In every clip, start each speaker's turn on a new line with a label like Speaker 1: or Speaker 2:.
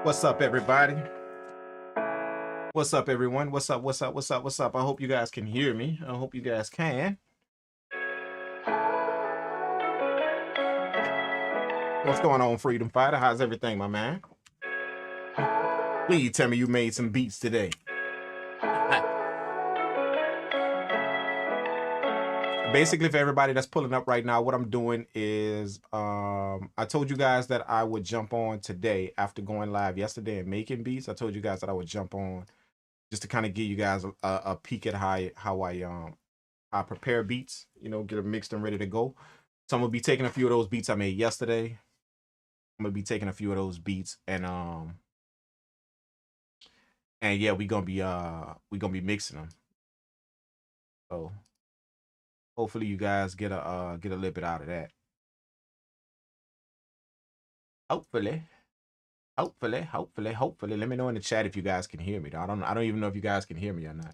Speaker 1: What's up, everybody? What's up, everyone? What's up? What's up? What's up? What's up? I hope you guys can hear me. I hope you guys can. What's going on, Freedom Fighter? How's everything, my man? Please tell me you made some beats today. Basically, for everybody that's pulling up right now, what I'm doing is I told you guys that I would jump on today after going live yesterday and making beats. I told you guys that I would jump on just to kind of give you guys a peek at how I prepare beats, you know, get them mixed and ready to go. So I'm gonna be taking a few of those beats I made yesterday. I'm gonna be taking a few of those beats and yeah, we're gonna be mixing them. So hopefully you guys get a little bit out of that. Hopefully. Let me know in the chat if you guys can hear me. I don't even know if you guys can hear me or not.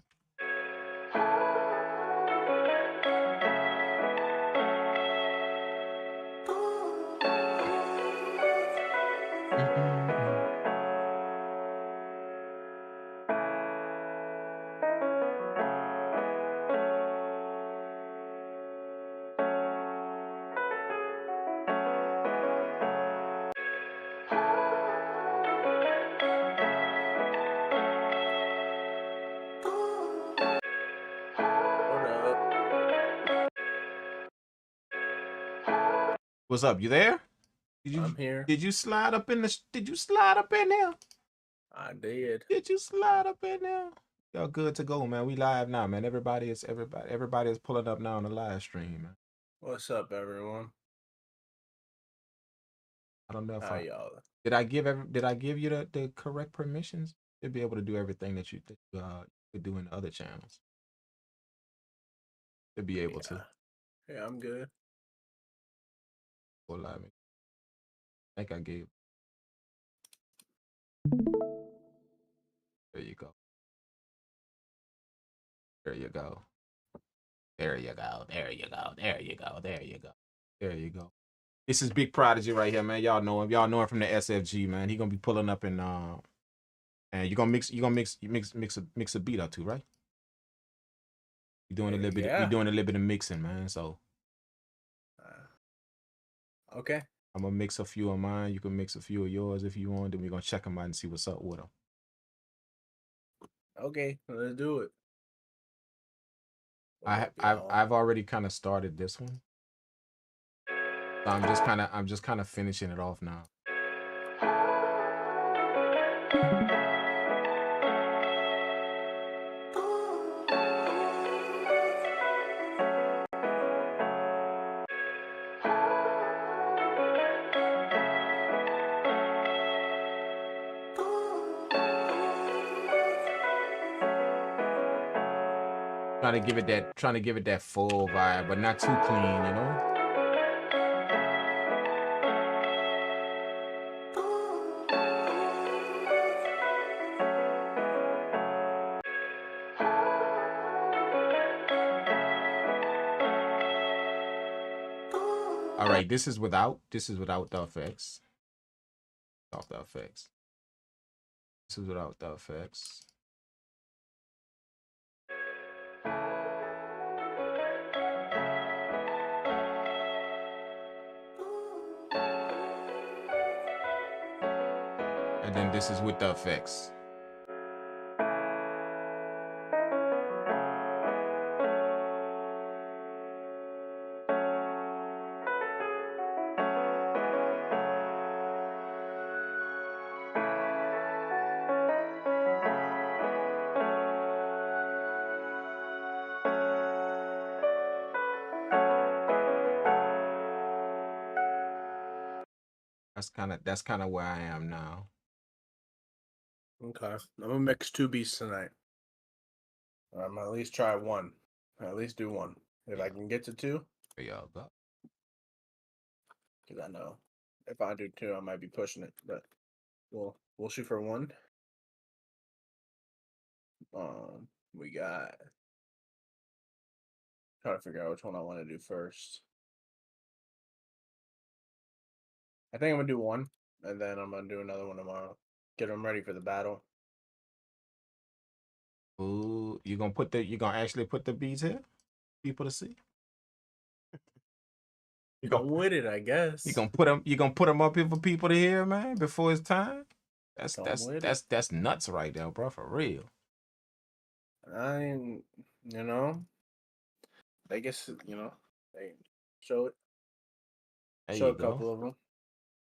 Speaker 1: What's up? You there?
Speaker 2: I'm here.
Speaker 1: Did you slide up in the? Did you slide up in there?
Speaker 2: I did.
Speaker 1: Did you slide up in there? Y'all good to go, man. We live now, man. Everybody is pulling up now on the live stream, man.
Speaker 2: What's up, everyone?
Speaker 1: I don't know if
Speaker 2: y'all?
Speaker 1: Did I give you the correct permissions to be able to do everything that you could do in the other channels? To be able to.
Speaker 2: Yeah, I'm good.
Speaker 1: Well, I think I gave. There you go. There you go. There you go. There you go. There you go. There you go. There you go. This is Big Prodigy right here, man. Y'all know him. Y'all know him from the SFG, man. He gonna be pulling up and you're gonna mix a beat or two, right? We're doing a little bit. We're doing a little bit of mixing, man. So
Speaker 2: okay.
Speaker 1: I'm gonna mix a few of mine. You can mix a few of yours if you want. Then we're gonna check them out and see what's up with them.
Speaker 2: Okay, let's do it.
Speaker 1: I've already kind of started this one. So I'm just kind of finishing it off now. Trying to give it that full vibe, but not too clean, you know? All right, this is without the effects. Off the effects. This is without the effects. And then this is with the effects. That's kind of where I am now.
Speaker 2: Okay, I'm gonna mix 2 beats tonight. I'm gonna at least try one. At least do one. If I can get to 2.
Speaker 1: There y'all go.
Speaker 2: Because I know if I do 2, I might be pushing it. But we'll shoot for 1. We got. Trying to figure out which one I want to do first. I think I'm gonna do 1, and then I'm gonna do another one tomorrow. Get them ready for the battle.
Speaker 1: Ooh, you gonna actually put the beats here? People to see. You
Speaker 2: Come with it, I guess.
Speaker 1: You gonna put them up here for people to hear, man, before it's time. That's nuts right there, bro. For real.
Speaker 2: You know, I guess they show it.
Speaker 1: There
Speaker 2: Show
Speaker 1: you
Speaker 2: a couple
Speaker 1: go.
Speaker 2: of them.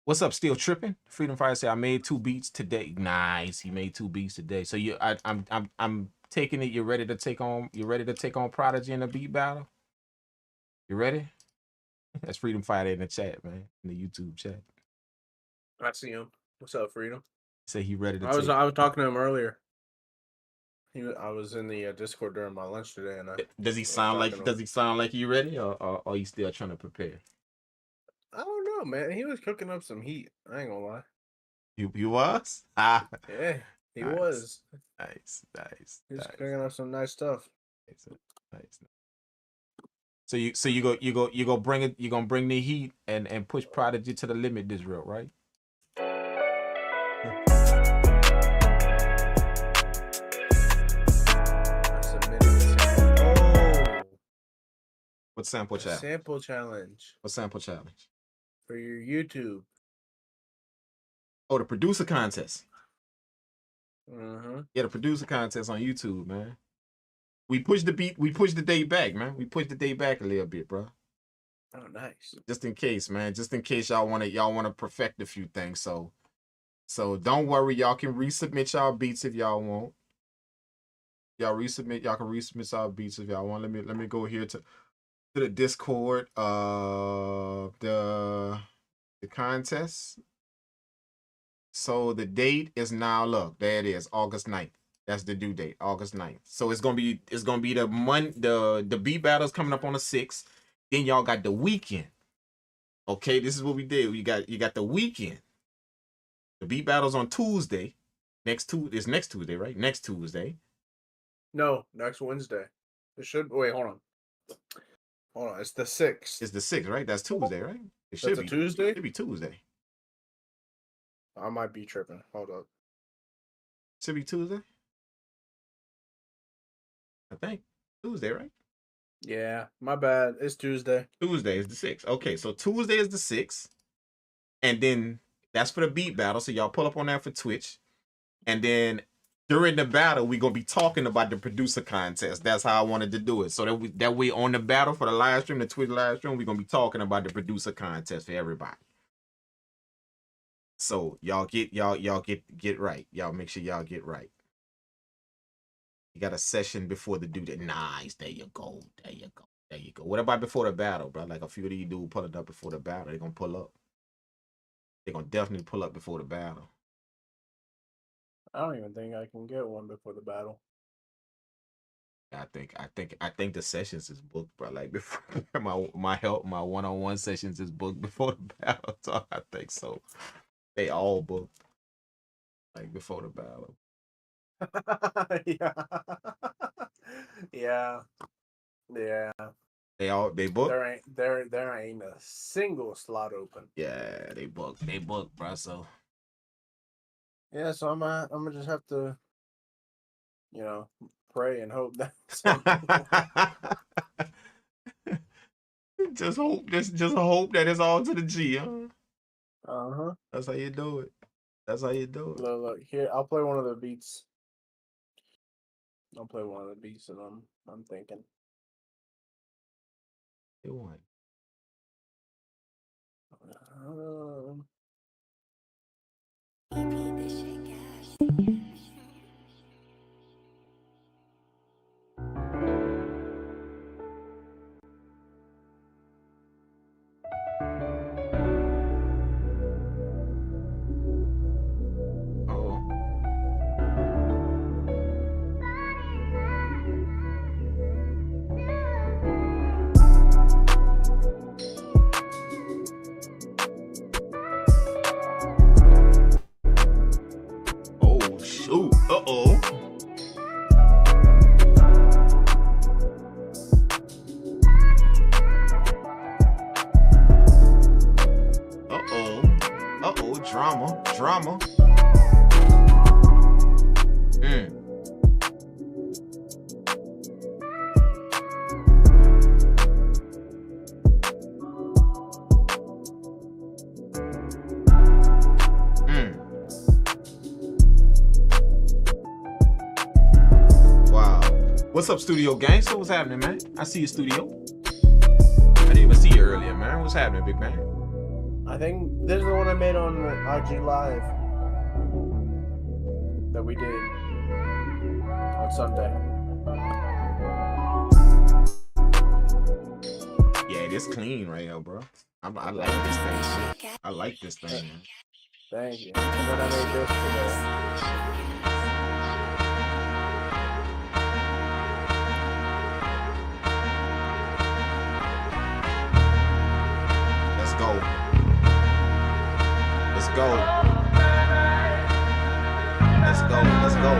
Speaker 1: What's up? Still tripping? Freedom Fire say I made 2 beats today. Nice, he made 2 beats today. So I'm taking it. You're ready to take on. You're ready to take on Prodigy in a beat battle. You ready? That's Freedom Fire in the chat, man, in the YouTube chat.
Speaker 2: I see him. What's up, Freedom?
Speaker 1: Say he ready to.
Speaker 2: I was talking to him earlier. I was in the Discord during my lunch today, and
Speaker 1: does he sound like you ready, or are you still trying to prepare?
Speaker 2: I don't know, man. He was cooking up some heat. I ain't gonna lie.
Speaker 1: You was? Ah.
Speaker 2: Yeah, he
Speaker 1: nice.
Speaker 2: was.
Speaker 1: Nice.
Speaker 2: He was cooking up some nice stuff.
Speaker 1: Nice. So you go bring it. You gonna bring the heat and push Prodigy to the limit this real, right? What sample challenge?
Speaker 2: Sample challenge.
Speaker 1: What sample challenge?
Speaker 2: For your YouTube.
Speaker 1: Oh, the producer contest.
Speaker 2: Mm-hmm.
Speaker 1: Yeah, the producer contest on YouTube, man. We pushed the date back, man. We pushed the date back a little bit, bro.
Speaker 2: Oh, nice.
Speaker 1: Just in case, man. Just in case y'all wanna perfect a few things. So don't worry, y'all can resubmit y'all beats if y'all want. Y'all can resubmit y'all beats if y'all want. Let me go here to the Discord. The contest. So the date is now, look, there it is, August 9th. That's the due date, August 9th. So it's gonna be the beat battles coming up on the 6th. Then y'all got the weekend. Okay, this is what we did. You got the weekend. The beat battles on Tuesday. Next Tuesday, right? Next Tuesday.
Speaker 2: No, next Wednesday. It should wait, hold on. It's the 6th.
Speaker 1: It's the 6th, right? That's Tuesday, right? It
Speaker 2: should be Tuesday.
Speaker 1: It should be Tuesday.
Speaker 2: I might be tripping. Hold up.
Speaker 1: Should be Tuesday. I think Tuesday, right?
Speaker 2: Yeah, my bad. It's Tuesday.
Speaker 1: Tuesday is the 6th. Okay, so Tuesday is the 6th. And then that's for the beat battle. So y'all pull up on that for Twitch. And then during the battle, we're going to be talking about the producer contest. That's how I wanted to do it. So that way on the battle for the live stream, the Twitch live stream, we're going to be talking about the producer contest for everybody. So y'all get right. Y'all make sure y'all get right. You got a session before the due date. Nice. There you go. What about before the battle, bro? Like a few of these dudes pull it up before the battle. They're gonna pull up. They're gonna definitely pull up before the battle.
Speaker 2: I don't even think I can get one before the battle.
Speaker 1: I think the sessions is booked, bro. Like before my one-on-one sessions is booked before the battle. So I think so. They all booked like before the battle. Yeah. They booked.
Speaker 2: There ain't a single slot open.
Speaker 1: Yeah, they booked, bro. So
Speaker 2: yeah, so I'm gonna just have to, pray and hope that.
Speaker 1: just hope that it's all to the G, huh?
Speaker 2: Uh-huh.
Speaker 1: That's how you do it.
Speaker 2: Look, here, I'll play one of the beats. And I'm thinking.
Speaker 1: You want? Drama. up, Studio Gangster? What's happening, man? I see you, Studio. I didn't even see you earlier, man. What's happening, big man?
Speaker 2: I think this is the one I made on IG Live that we did on Sunday.
Speaker 1: Yeah, it is clean right here, bro. I like this thing, shit. I like this thing, man.
Speaker 2: Thank you. And then I made this today.
Speaker 1: Let's go. Let's go. Let's go. Let's go.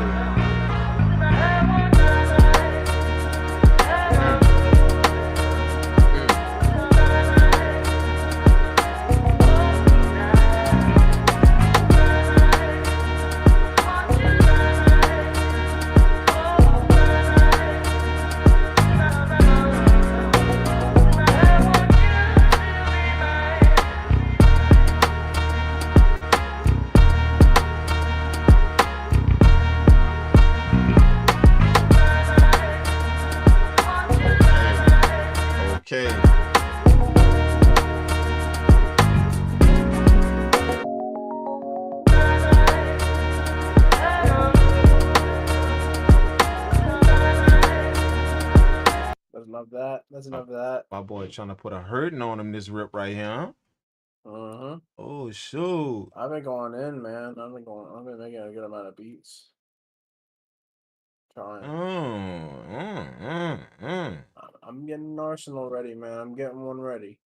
Speaker 1: Okay.
Speaker 2: Let's love that. Let's love that.
Speaker 1: My boy trying to put a hurting on him this rip right here, huh? Oh shoot.
Speaker 2: I've been going in, man. I've been making a good amount of beats. Trying. I'm getting an arsenal ready, man. I'm getting one ready.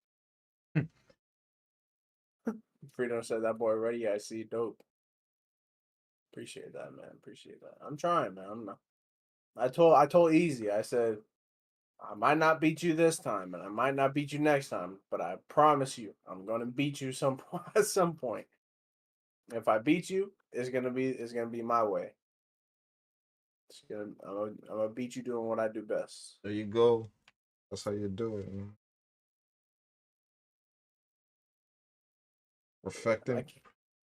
Speaker 2: Freedom said that boy ready. I see, dope. Appreciate that, man. Appreciate that. I'm trying, man. I'm not. I told Easy. I said, I might not beat you this time, and I might not beat you next time, but I promise you, I'm gonna beat you at some point. If I beat you, it's gonna be my way. I'm gonna beat you doing what I do best.
Speaker 1: There you go. That's how you do it, man.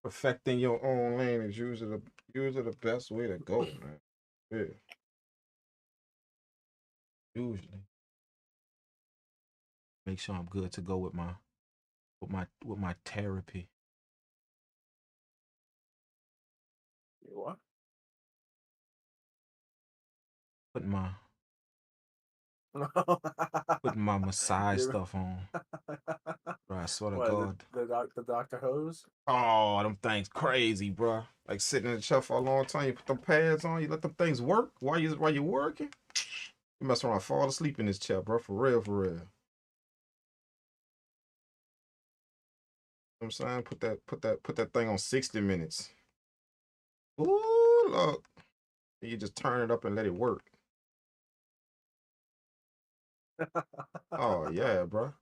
Speaker 1: Perfecting your own lane is usually the best way to go, man. Yeah. Usually. Make sure I'm good to go with my therapy.
Speaker 2: What?
Speaker 1: Putting my massage stuff on. Bro, I swear to God.
Speaker 2: The Dr. Hose?
Speaker 1: Oh, them things crazy, bro. Like sitting in the chair for a long time, you put them pads on, you let them things work while you're working. You mess around, fall asleep in this chair, bro. For real, for real. You know what I'm saying? Put that thing on 60 minutes. Ooh, look. You just turn it up and let it work. Oh yeah, bro.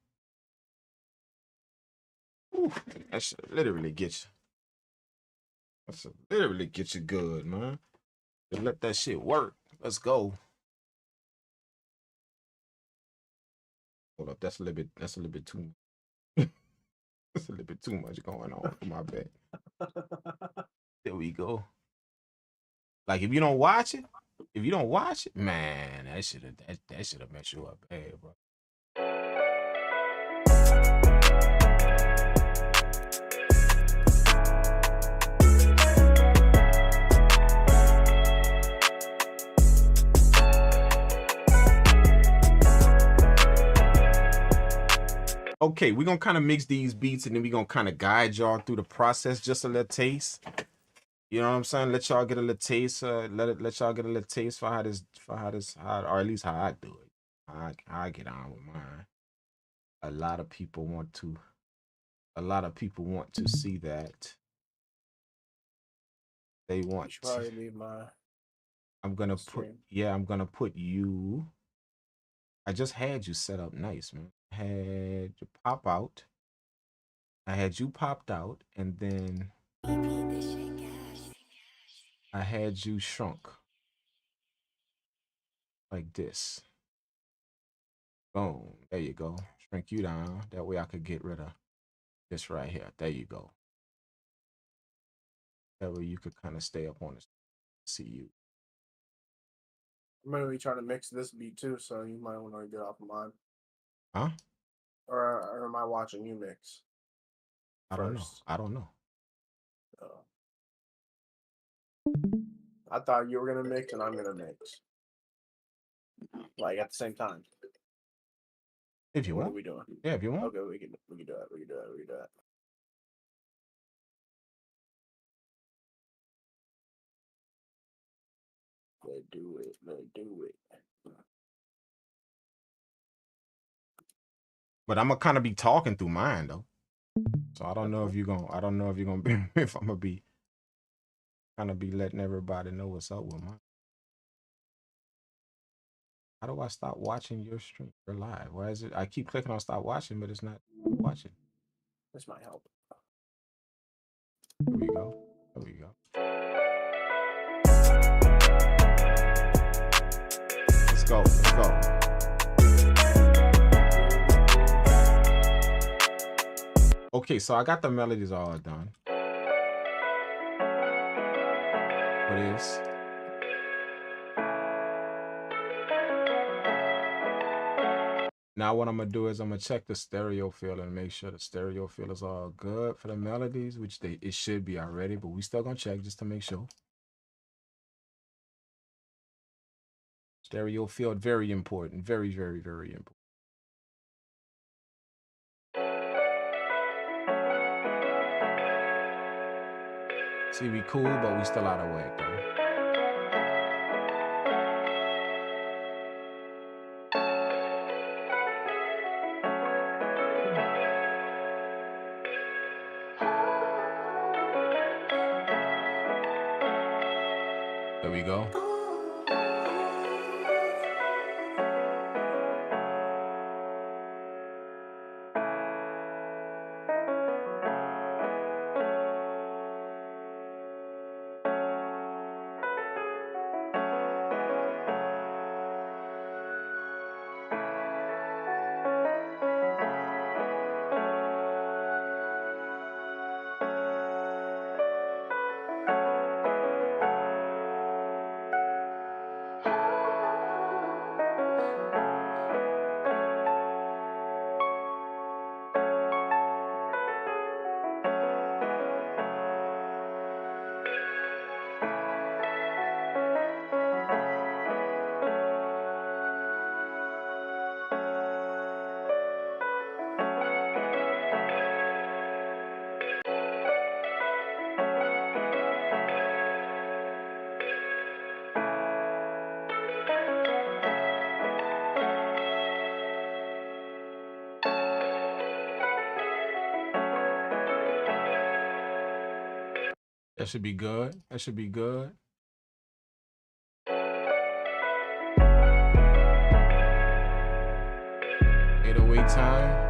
Speaker 1: Ooh, that should literally get you. That should literally get you good, man. Just let that shit work. Let's go. Hold up, that's a little bit too that's a little bit too much going on for my bad. There we go. Like if you don't watch it, man, that should have messed you up bad, bro. Okay, we're gonna kind of mix these beats and then we're gonna kind of guide y'all through the process, just a little taste. You know what I'm saying? Let y'all get a little taste. Let y'all get a little taste for how this, or at least how I do it. How I get on with mine. A lot of people want to see that. They want to.
Speaker 2: Probably leave my.
Speaker 1: I'm gonna put you. I just had you set up nice, man. I had you pop out. I had you popped out, and then I had you shrunk like this. Boom. There you go. Shrink you down. That way I could get rid of this right here. There you go. That way you could kind of stay up on the see you.
Speaker 2: I'm gonna be trying to mix this beat too, so you might want to get off of mine.
Speaker 1: Huh?
Speaker 2: Or am I watching you mix?
Speaker 1: I don't know. I don't know.
Speaker 2: I thought you were gonna mix and I'm gonna mix, like at the same time.
Speaker 1: If you
Speaker 2: What
Speaker 1: want.
Speaker 2: are we doing?
Speaker 1: Yeah, if you want.
Speaker 2: Okay, we can do it. We can do it. Let's do it.
Speaker 1: But I'm gonna kind of be talking through mine though, so I don't know if you're gonna. I don't know if you're gonna be. If I'm gonna be kind of be letting everybody know what's up with mine. How do I stop watching your stream? You're live. Why is it? I keep clicking on stop watching, but it's not watching.
Speaker 2: This might help.
Speaker 1: There we go. There we go. Let's go. Let's go. Okay, so I got the melodies all done. For this. Now what I'm gonna do is I'm gonna check the stereo field and make sure the stereo field is all good for the melodies, which it should be already, but we still gonna check just to make sure. Stereo field, very important. Very, very, very important. See, we cool, but we still out of whack though. There we go. That should be good. That should be good. Wait time.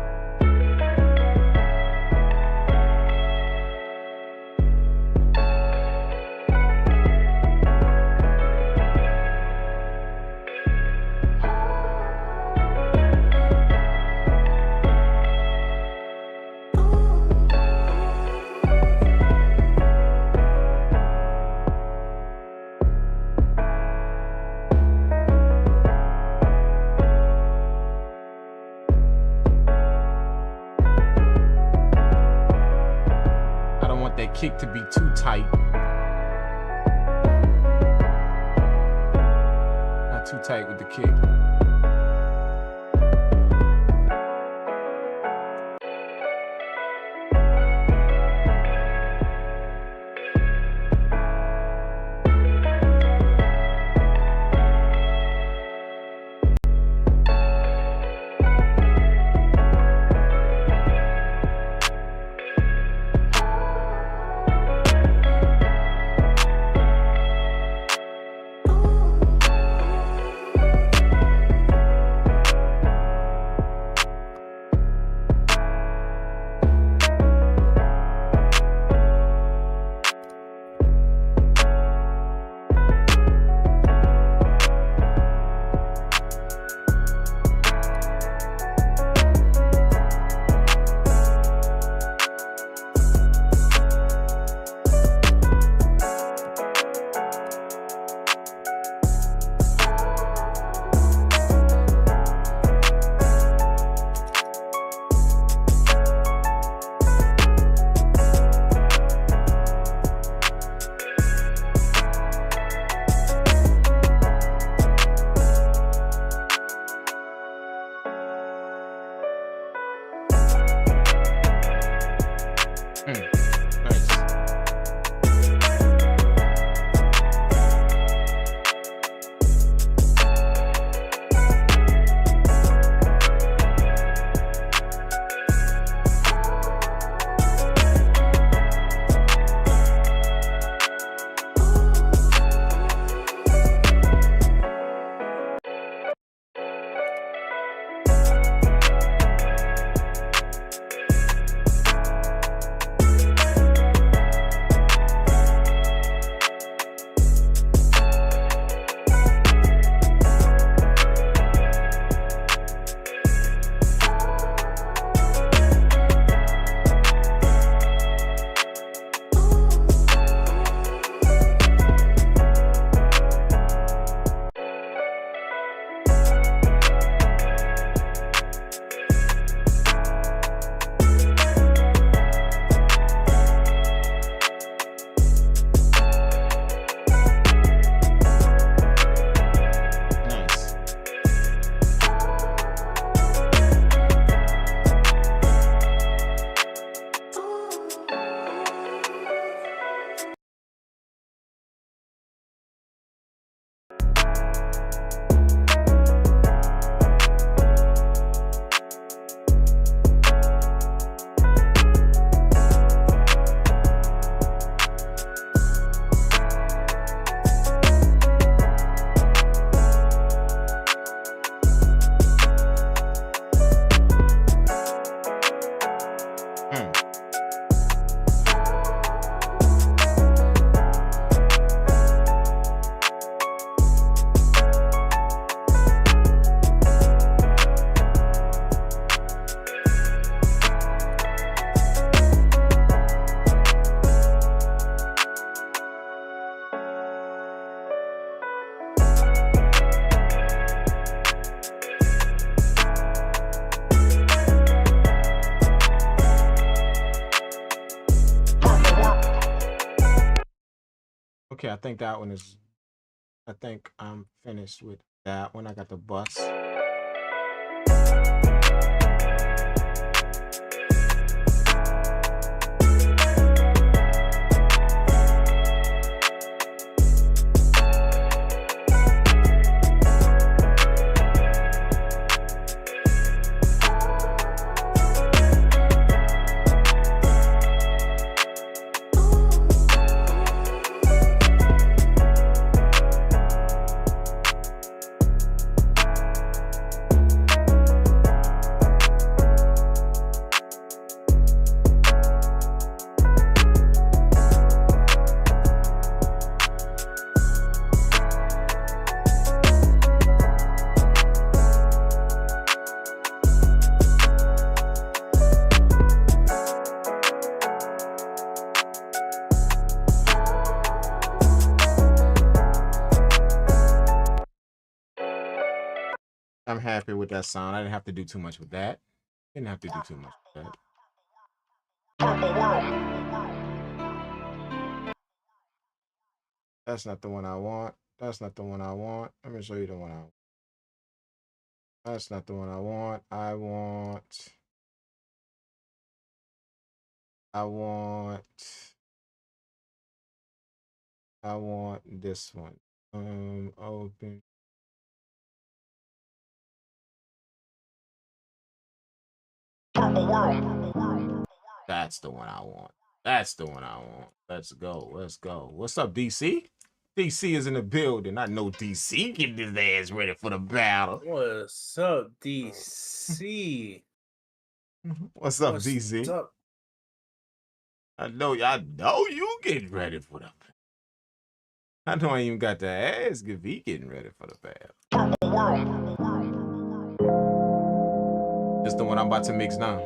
Speaker 1: Kick to be too tight. Not too tight with the kick. Nice. Okay, I think that one is. I think I'm finished with that one. I got the bus. I'm happy with that sound. I didn't have to do too much with that. Didn't have to do too much with that. That's not the one I want. That's not the one I want. Let me show you the one I want. That's not the one I want. I want this one. Open. That's the one I want. That's the one I want. Let's go. Let's go. What's up, DC? DC is in the building. I know DC getting his ass ready for the battle.
Speaker 2: What's up, DC?
Speaker 1: What's up, DC?
Speaker 2: What's up?
Speaker 1: I know you getting ready for the battle. I know I even got to ask if he getting ready for the battle. This the one I'm about to mix now.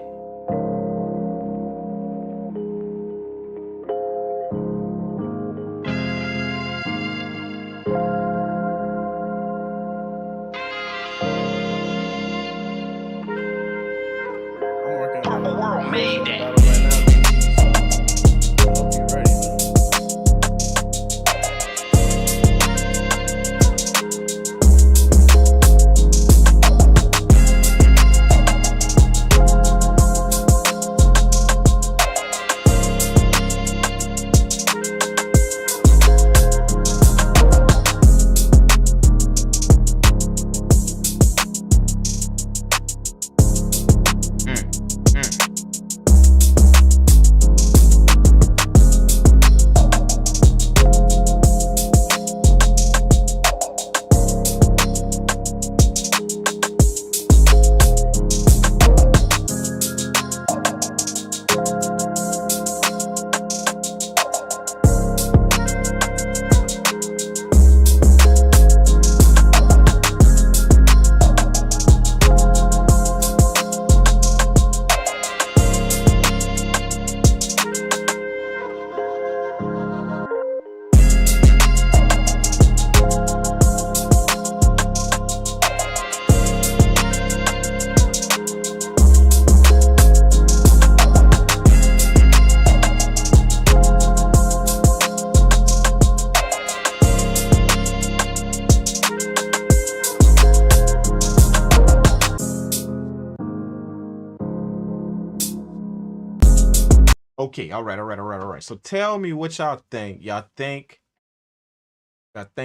Speaker 1: Okay, all right. So tell me what y'all think. Y'all think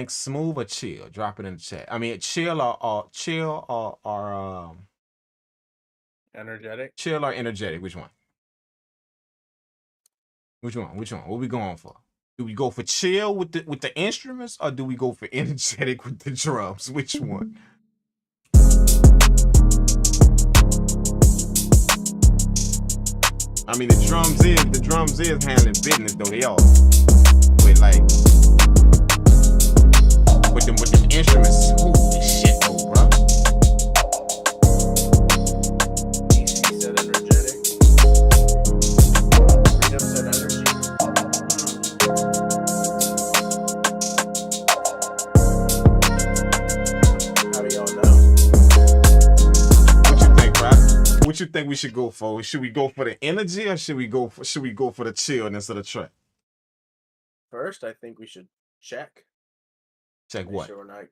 Speaker 1: smooth or chill? Drop it in the chat. I mean, chill or
Speaker 2: Energetic.
Speaker 1: chill or energetic? Which one? Which one? What we going for? Do we go for chill with the instruments, or do we go for energetic with the drums? Which one? I mean, the drums is handling business though. They all with like with them instruments. Holy shit, though, bro.
Speaker 2: DC said energetic. Freedom said energy. How do y'all know?
Speaker 1: What you think, bro? What you think we should go for? Should we go for the energy, or should we go for the chillness of the track?
Speaker 2: First, I think we should check.
Speaker 1: Check
Speaker 2: Make
Speaker 1: what?
Speaker 2: sure we're not.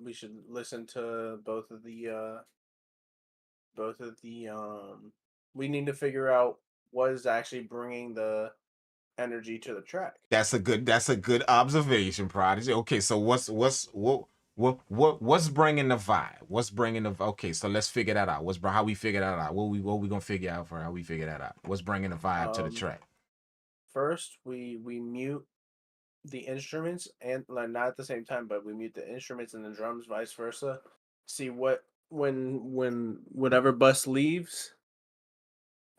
Speaker 2: We should listen to both of the. We need to figure out what is actually bringing the energy to the track.
Speaker 1: That's a good observation, Prodigy. Okay, so what's bringing the vibe? What's bringing the okay? So let's figure that out. How we figure that out? What we gonna figure out for how we figure that out? What's bringing the vibe to the track?
Speaker 2: First, we mute the instruments, and like, not at the same time, but we mute the instruments and the drums, vice versa. See what when whatever bus leaves,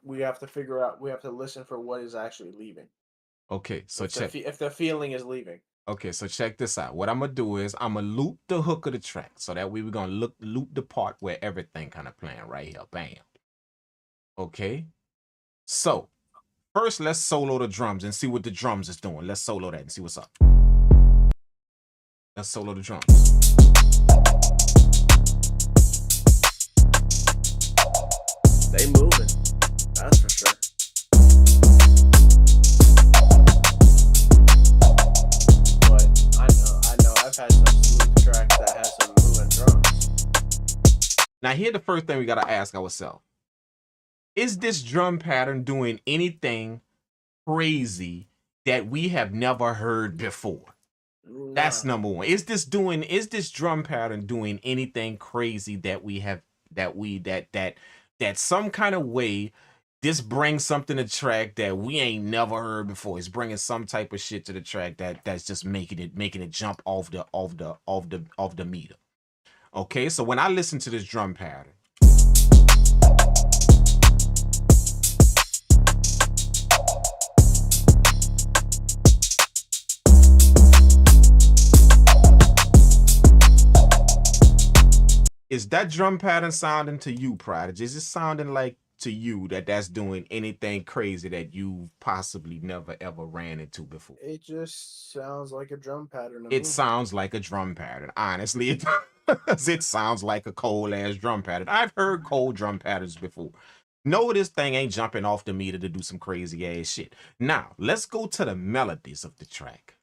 Speaker 2: we have to figure out. We have to listen for what is actually leaving.
Speaker 1: Okay, so
Speaker 2: if the feeling is leaving.
Speaker 1: Okay, so check this out. What I'm gonna do is I'm gonna loop the hook of the track, so that way we're gonna loop the part where everything kind of playing right here. Bam. Okay. So first, let's solo the drums and see what the drums is doing. Let's solo that and see what's up. Let's solo the drums.
Speaker 2: They moving. That's for sure. But I know I've had some smooth tracks that has some moving drums.
Speaker 1: Now here's the first thing we gotta ask ourselves. Is this drum pattern doing anything crazy that we have never heard before? No. That's number one. Is this drum pattern doing anything crazy that we have that some kind of way this brings something to the track that we ain't never heard before? It's bringing some type of shit to the track that's just making it jump off the meter. Okay, so when I listen to this drum pattern, is that drum pattern sounding to you, Prodigy? Is it sounding like to you that's doing anything crazy that you possibly never ever ran into before?
Speaker 2: It just sounds like a drum pattern.
Speaker 1: It sounds like a drum pattern. Honestly, it sounds like a cold ass drum pattern. I've heard cold drum patterns before. No, this thing ain't jumping off the meter to do some crazy ass shit. Now, let's go to the melodies of the track.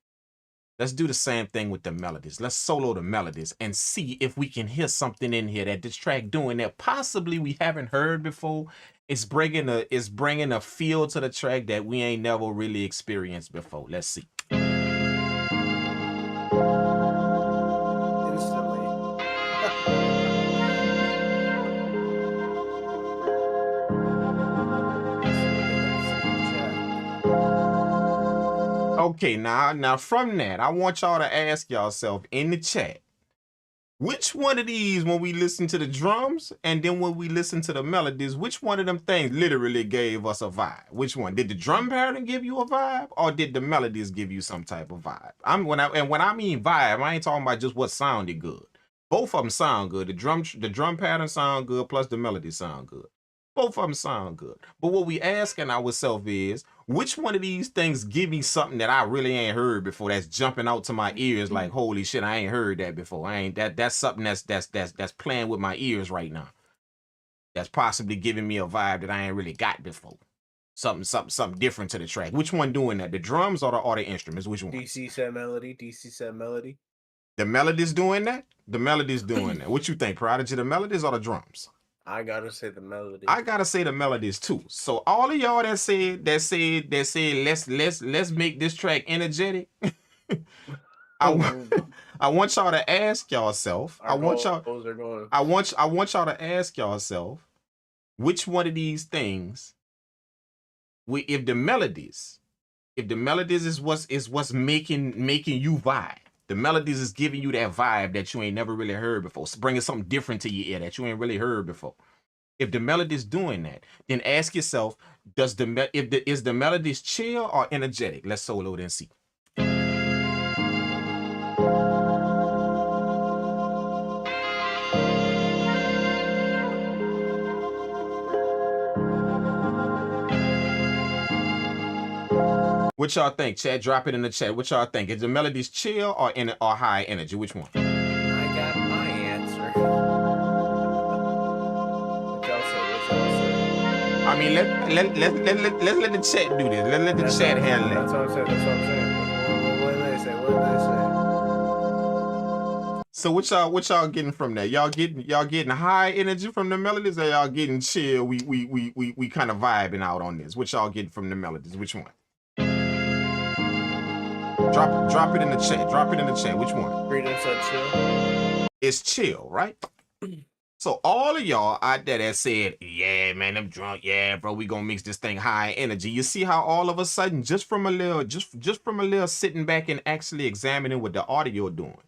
Speaker 1: Let's do the same thing with the melodies. Let's solo the melodies and see if we can hear something in here that this track doing that possibly we haven't heard before. It's bringing a feel to the track that we ain't never really experienced before. Let's see. Okay, now from that, I want y'all to ask yourself in the chat, which one of these, when we listen to the drums and then when we listen to the melodies, which one of them things literally gave us a vibe? Which one? Did the drum pattern give you a vibe, or did the melodies give you some type of vibe? When I mean vibe, I ain't talking about just what sounded good. Both of them sound good. The drum pattern sound good, plus the melody sound good. Both of them sound good. But what we asking ourselves is, which one of these things give me something that I really ain't heard before, that's jumping out to my ears like, holy shit, I ain't heard that before. That's something that's playing with my ears right now. That's possibly giving me a vibe that I ain't really got before. Something different to the track. Which one doing that? The drums or the instruments? Which one?
Speaker 2: DC said melody. DC said melody.
Speaker 1: The melody's doing that? The melody's doing that. What you think, Prodigy? The melodies or the drums?
Speaker 2: I gotta say the melody.
Speaker 1: I gotta say the melodies too. So all of y'all that said let's make this track energetic. I I want y'all to ask yourself.
Speaker 2: Our goals are going.
Speaker 1: I want y'all to ask yourself which one of these things. If the melodies is what's making you vibe. The melodies is giving you that vibe that you ain't never really heard before. It's bringing something different to your ear that you ain't really heard before. If the melody's doing that, then ask yourself, is the melodies chill or energetic? Let's solo it and see. What y'all think? Chat, drop it in the chat. What y'all think? Is the melodies chill or high energy? Which one?
Speaker 2: I got my answer. What y'all say?
Speaker 1: I mean, let's let the chat do this. Let the chat handle it.
Speaker 2: That's what I'm saying. What did they say?
Speaker 1: So what y'all getting from that? Y'all getting high energy from the melodies, or y'all getting chill? We kind of vibing out on this. What y'all getting from the melodies? Which one? Drop it in the chat. Drop it in the chat. Which one?
Speaker 2: Freedom said chill.
Speaker 1: It's chill, right? So all of y'all out there that said, yeah, man, I'm drunk. Yeah, bro, we gonna mix this thing high energy. You see how all of a sudden, just from a little sitting back and actually examining what the audio doing.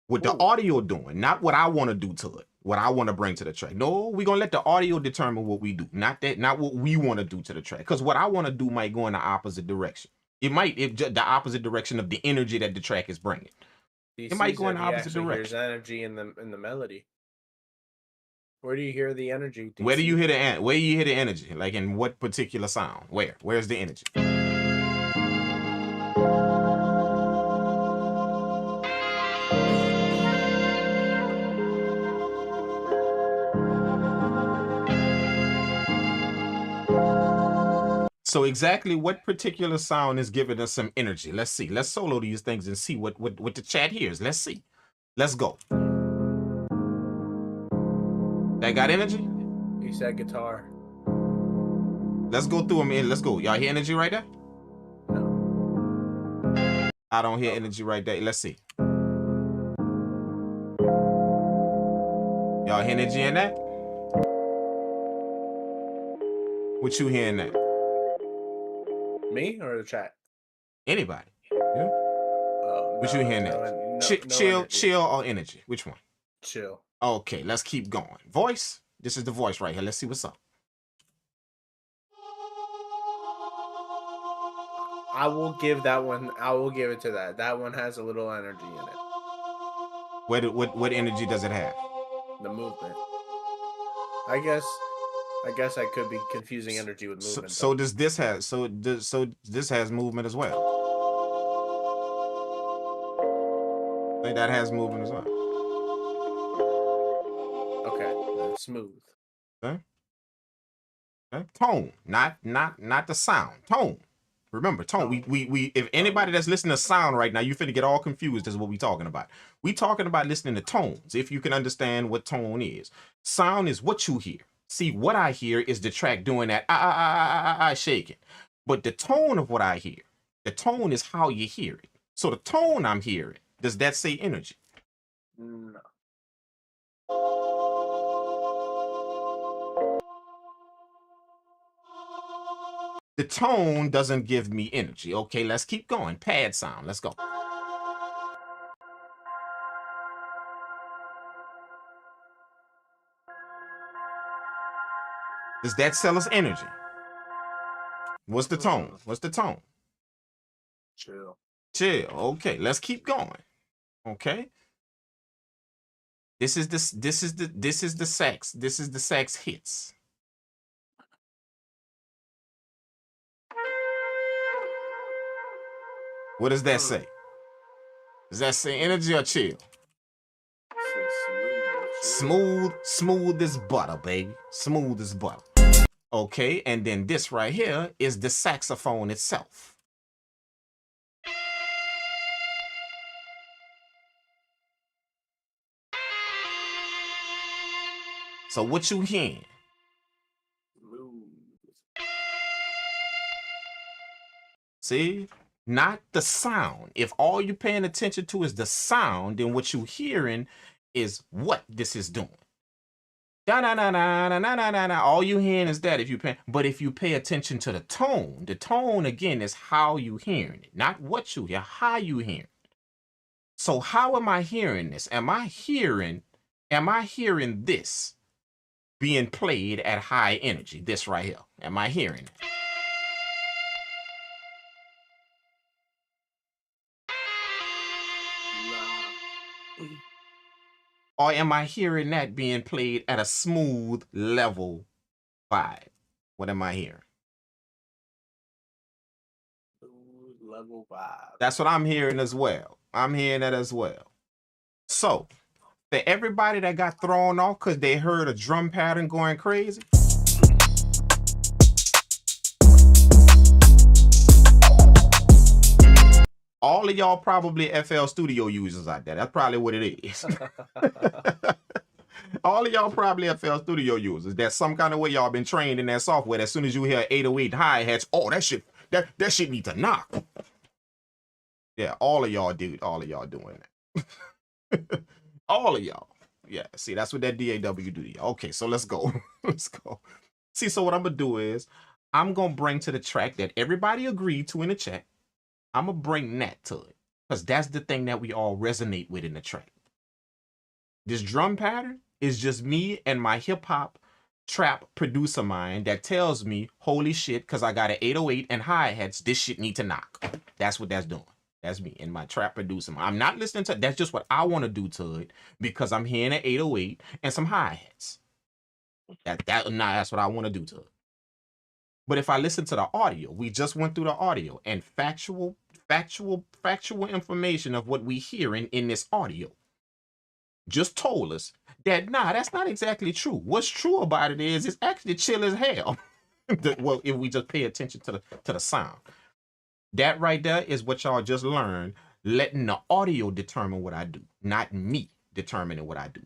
Speaker 1: What the audio doing, not what I want to do to it, what I want to bring to the track. No, we're gonna let the audio determine what we do, not what we want to do to the track. Because what I want to do might go in the opposite direction. It might the opposite direction of the energy that the track is bringing. It might go in the opposite direction.
Speaker 2: There's energy in the melody. Where do you hear the energy? DC?
Speaker 1: Where do you hear the energy? Like in what particular sound? Where's the energy? So exactly what particular sound is giving us some energy? Let's see. Let's solo these things and see what the chat hears. Let's see. Let's go. That got energy?
Speaker 2: He said guitar.
Speaker 1: Let's go through them in. Let's go. Y'all hear energy right there?
Speaker 2: No.
Speaker 1: I don't hear energy right there. Let's see. Y'all hear energy in that? What you hearing that?
Speaker 2: Me or the chat?
Speaker 1: Anybody. Yeah. What you hearing that? Chill or energy? Which one?
Speaker 2: Chill.
Speaker 1: Okay, let's keep going. Voice. This is the voice right here. Let's see what's up.
Speaker 2: I will give that one. I will give it to that. That one has a little energy in it.
Speaker 1: What energy does it have?
Speaker 2: The movement. I guess I could be confusing energy with movement.
Speaker 1: So does this has this has movement as well? I think that has movement as well.
Speaker 2: Okay, smooth.
Speaker 1: Okay. Tone, not the sound. Tone. Remember, tone. We if anybody that's listening to sound right now, you finna get all confused as what we talking about. We talking about listening to tones. If you can understand what tone is, sound is what you hear. See, what I hear is the track doing that shaking, but the tone of what I hear, the tone is how you hear it. So the tone I'm hearing, does that say energy?
Speaker 2: No.
Speaker 1: The tone doesn't give me energy. Okay, let's keep going. Pad sound. Let's go. Does that sell us energy? What's the tone? What's the tone?
Speaker 2: Chill.
Speaker 1: Chill. Okay, let's keep going. Okay. This is the sax. This is the sax hits. What does that say? Does that say energy or chill? Smooth as butter, baby. Smooth as butter. Okay, and then this right here is the saxophone itself. So what you hearing? See? Not the sound. If all you're paying attention to is the sound, then what you're hearing is what this is doing. Da na na na na na na na. All you hearing is that if you pay, but if you pay attention to the tone again is how you hearing it, not what you hear, how you hearing it. So how am I hearing this? Am I hearing this being played at high energy? This right here. Am I hearing it? Or am I hearing that being played at a smooth level vibe? What am I hearing?
Speaker 2: Smooth level vibe.
Speaker 1: That's what I'm hearing as well. I'm hearing that as well. So, for everybody that got thrown off because they heard a drum pattern going crazy, all of y'all probably FL Studio users out there. That's probably what it is. All of y'all probably FL Studio users. That's some kind of way y'all been trained in that software. As soon as you hear 808 hi-hats, oh, that shit need to knock. Yeah, all of y'all doing that. All of y'all. Yeah, see, that's what that DAW do. Okay, so let's go. Let's go. See, so what I'm gonna do is I'm gonna bring to the track that everybody agreed to in the chat. I'm gonna bring that to it. Because that's the thing that we all resonate with in the track. This drum pattern is just me and my hip-hop trap producer mind that tells me, holy shit, because I got an 808 and hi-hats, this shit need to knock. That's what that's doing. That's me and my trap producer mind. I'm not listening to, that's just what I want to do to it because I'm hearing an 808 and some hi-hats. That's what I want to do to it. But if I listen to the audio, we just went through the audio and factual information of what we hearing in this audio just told us that, nah, that's not exactly true. What's true about it is it's actually chill as hell. Well, if we just pay attention to the sound. That right there is what y'all just learned, letting the audio determine what I do, not me determining what I do.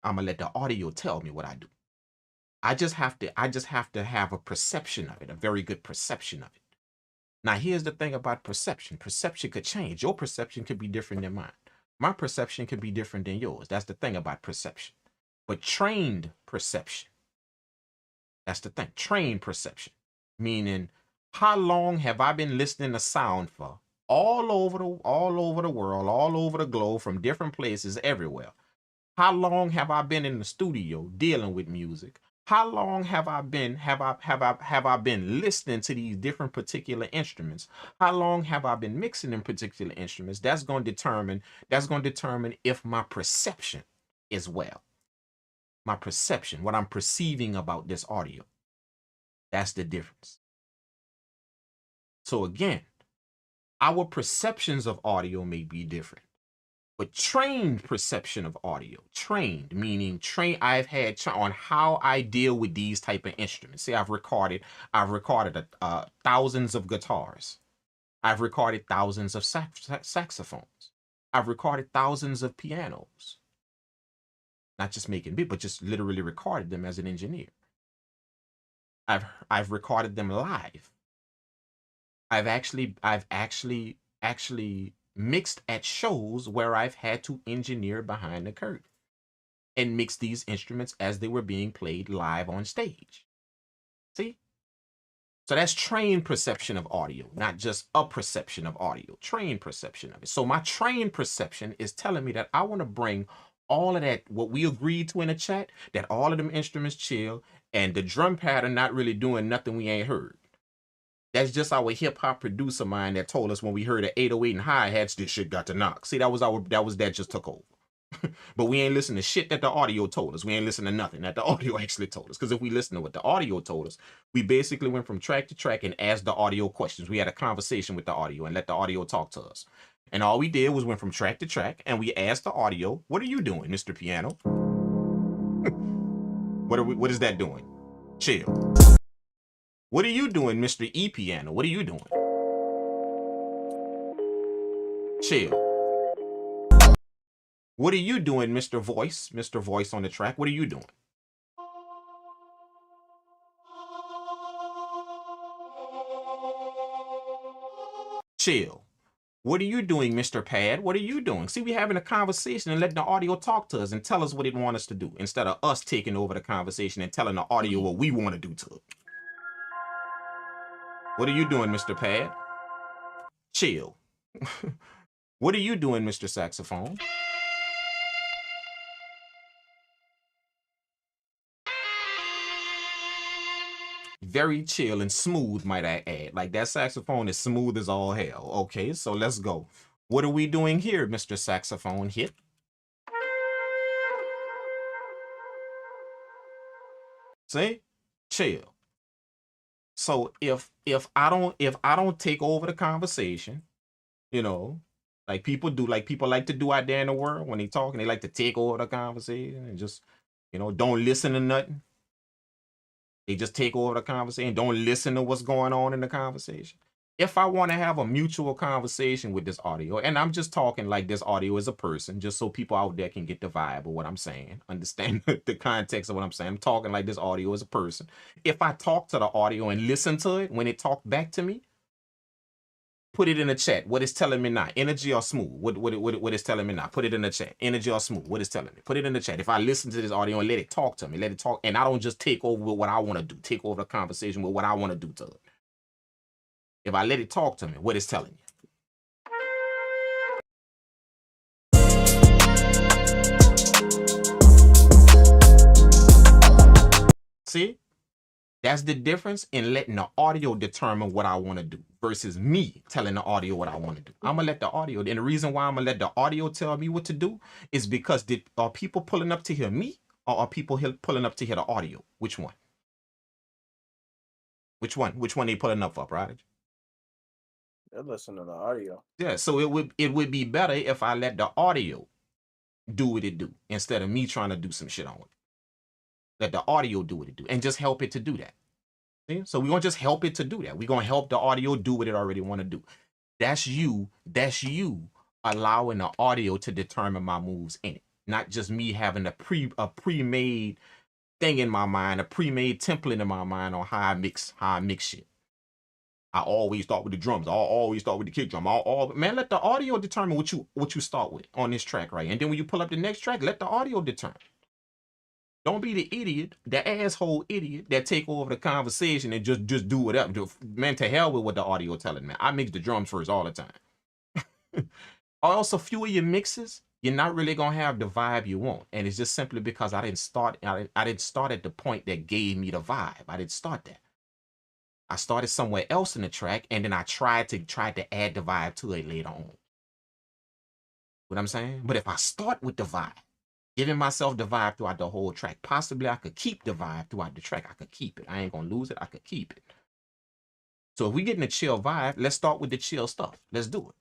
Speaker 1: I'm gonna let the audio tell me what I do. I just have to have a perception of it, a very good perception of it. Now, here's the thing about perception. Perception could change. Your perception could be different than mine. My perception could be different than yours. That's the thing about perception. But trained perception, that's the thing. Trained perception, meaning how long have I been listening to sound for all over the world, all over the globe, from different places, everywhere? How long have I been in the studio dealing with music? How long have I been listening to these different particular instruments? How long have I been mixing in particular instruments? That's going to determine if my perception is well. My perception, what I'm perceiving about this audio. That's the difference. So again, our perceptions of audio may be different. But trained perception of audio, trained meaning I've had on how I deal with these type of instruments. See, I've recorded thousands of guitars. I've recorded thousands of saxophones. I've recorded thousands of pianos. Not just making beats, but just literally recorded them as an engineer. I've recorded them live. I've actually mixed at shows where I've had to engineer behind the curtain and mix these instruments as they were being played live on stage. See? So that's trained perception of audio, not just a perception of audio, trained perception of it. So my trained perception is telling me that I want to bring all of that, what we agreed to in the chat, that all of them instruments chill and the drum pattern not really doing nothing we ain't heard. That's just our hip hop producer mind that told us when we heard the 808 and hi-hats, this shit got to knock. See, that just took over. But we ain't listening to shit that the audio told us. We ain't listening to nothing that the audio actually told us. Because if we listen to what the audio told us, we basically went from track to track and asked the audio questions. We had a conversation with the audio and let the audio talk to us. And all we did was went from track to track and we asked the audio, what are you doing, Mr. Piano? What is that doing? Chill. What are you doing, Mr. E Piano? What are you doing? Chill. What are you doing, Mr. Voice? Mr. Voice on the track. What are you doing? Chill. What are you doing, Mr. Pad? What are you doing? See, we're having a conversation and letting the audio talk to us and tell us what it wants us to do instead of us taking over the conversation and telling the audio what we want to do to it. What are you doing, Mr. Pad? Chill. What are you doing, Mr. Saxophone? Very chill and smooth, might I add. Like that saxophone is smooth as all hell. Okay, so let's go. What are we doing here, Mr. Saxophone Hit? See? Chill. So if I don't take over the conversation, you know, like people do, like people like to do out there in the world when they talk and they like to take over the conversation and just, you know, don't listen to nothing. They just take over the conversation, don't listen to what's going on in the conversation. If I want to have a mutual conversation with this audio, and I'm just talking like this audio is a person, just so people out there can get the vibe of what I'm saying, understand the context of what I'm saying. I'm talking like this audio is a person. If I talk to the audio and listen to it when it talks back to me, put it in the chat. What it's telling me now, energy or smooth? What it's telling me now? Put it in the chat. Energy or smooth? What it's telling me? Put it in the chat. If I listen to this audio and let it talk to me, let it talk, and I don't just take over with what I want to do, take over the conversation with what I want to do to it. If I let it talk to me, what it's telling you. See? That's the difference in letting the audio determine what I want to do versus me telling the audio what I want to do. I'm going to let the audio, and the reason why I'm going to let the audio tell me what to do is because are people pulling up to hear me or are people pulling up to hear the audio? Which one? Which one? Which one they pulling up for, Prodigy?
Speaker 2: They're listening to the audio.
Speaker 1: Yeah, so it would be better if I let the audio do what it do instead of me trying to do some shit on it. Let the audio do what it do and just help it to do that. See? So we're going to just help it to do that. We're going to help the audio do what it already want to do. That's you allowing the audio to determine my moves in it. Not just me having a pre-made thing in my mind, a pre-made template in my mind on how I mix shit. I always start with the drums. I always start with the kick drum. Man, let the audio determine what you start with on this track, right? And then when you pull up the next track, let the audio determine. Don't be the idiot, the asshole idiot that take over the conversation and just do whatever. Man, to hell with what the audio telling, man. I mix the drums first all the time. Also, few of your mixes, you're not really gonna have the vibe you want, and it's just simply because I didn't start at the point that gave me the vibe. I didn't start that. I started somewhere else in the track, and then I tried to add the vibe to it later on. What I'm saying? But if I start with the vibe, giving myself the vibe throughout the whole track, possibly I could keep the vibe throughout the track. I could keep it. I ain't gonna lose it. I could keep it. So if we get in a chill vibe, let's start with the chill stuff. Let's do it.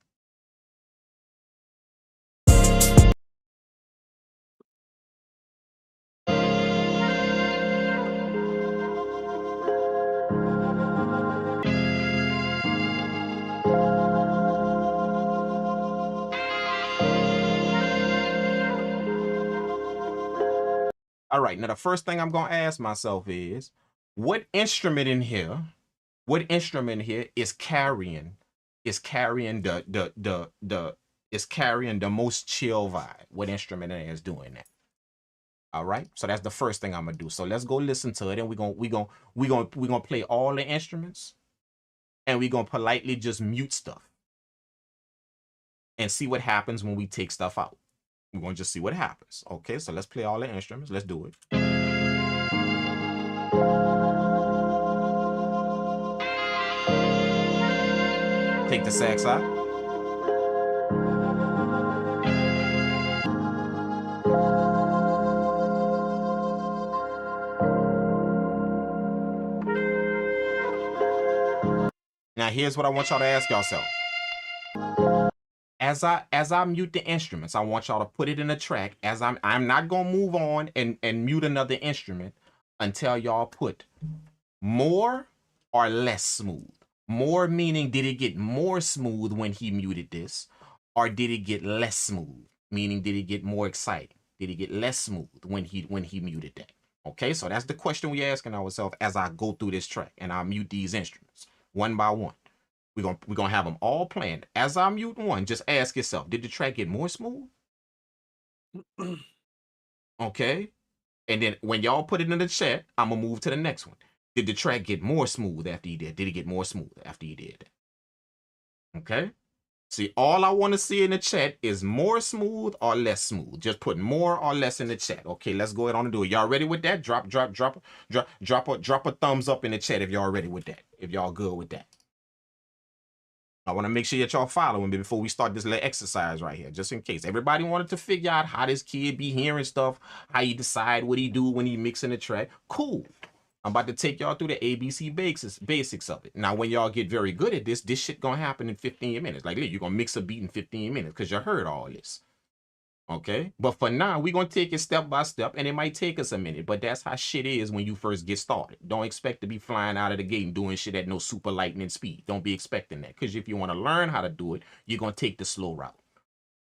Speaker 1: All right, now the first thing I'm gonna ask myself is, what instrument in here is carrying the most chill vibe? What instrument in here is doing that? All right, so that's the first thing I'm gonna do. So let's go listen to it, and we're gonna play all the instruments, and we're gonna politely just mute stuff and see what happens when we take stuff out. We're going to just see what happens. Okay, so let's play all the instruments. Let's do it. Take the sax out. Now, here's what I want y'all to ask yourself. As I mute the instruments, I want y'all to put it in a track. As I'm not gonna move on and mute another instrument until y'all put more or less smooth. More meaning, did it get more smooth when he muted this, or did it get less smooth? Meaning, did it get more exciting? Did it get less smooth when he muted that? Okay, so that's the question we're asking ourselves as I go through this track and I mute these instruments one by one. We're gonna have them all playing. As I'm muting one, just ask yourself, did the track get more smooth? Okay. And then when y'all put it in the chat, I'm gonna move to the next one. Did the track get more smooth after you did? Did it get more smooth after you did that? Okay. See, all I want to see in the chat is more smooth or less smooth. Just put more or less in the chat. Okay, let's go ahead on and do it. Y'all ready with that? Drop a thumbs up in the chat if y'all ready with that. If y'all good with that. I want to make sure that y'all following me before we start this little exercise right here, just in case. Everybody wanted to figure out how this kid be hearing stuff, how he decide what he do when he mixing the track. Cool. I'm about to take y'all through the ABC basics of it. Now, when y'all get very good at this shit gonna happen in 15 minutes. Like, you're gonna mix a beat in 15 minutes because you heard all this. Okay? But for now, we're gonna take it step by step, and it might take us a minute, but that's how shit is when you first get started. Don't expect to be flying out of the gate and doing shit at no super lightning speed. Don't be expecting that, because if you want to learn how to do it, you're gonna take the slow route.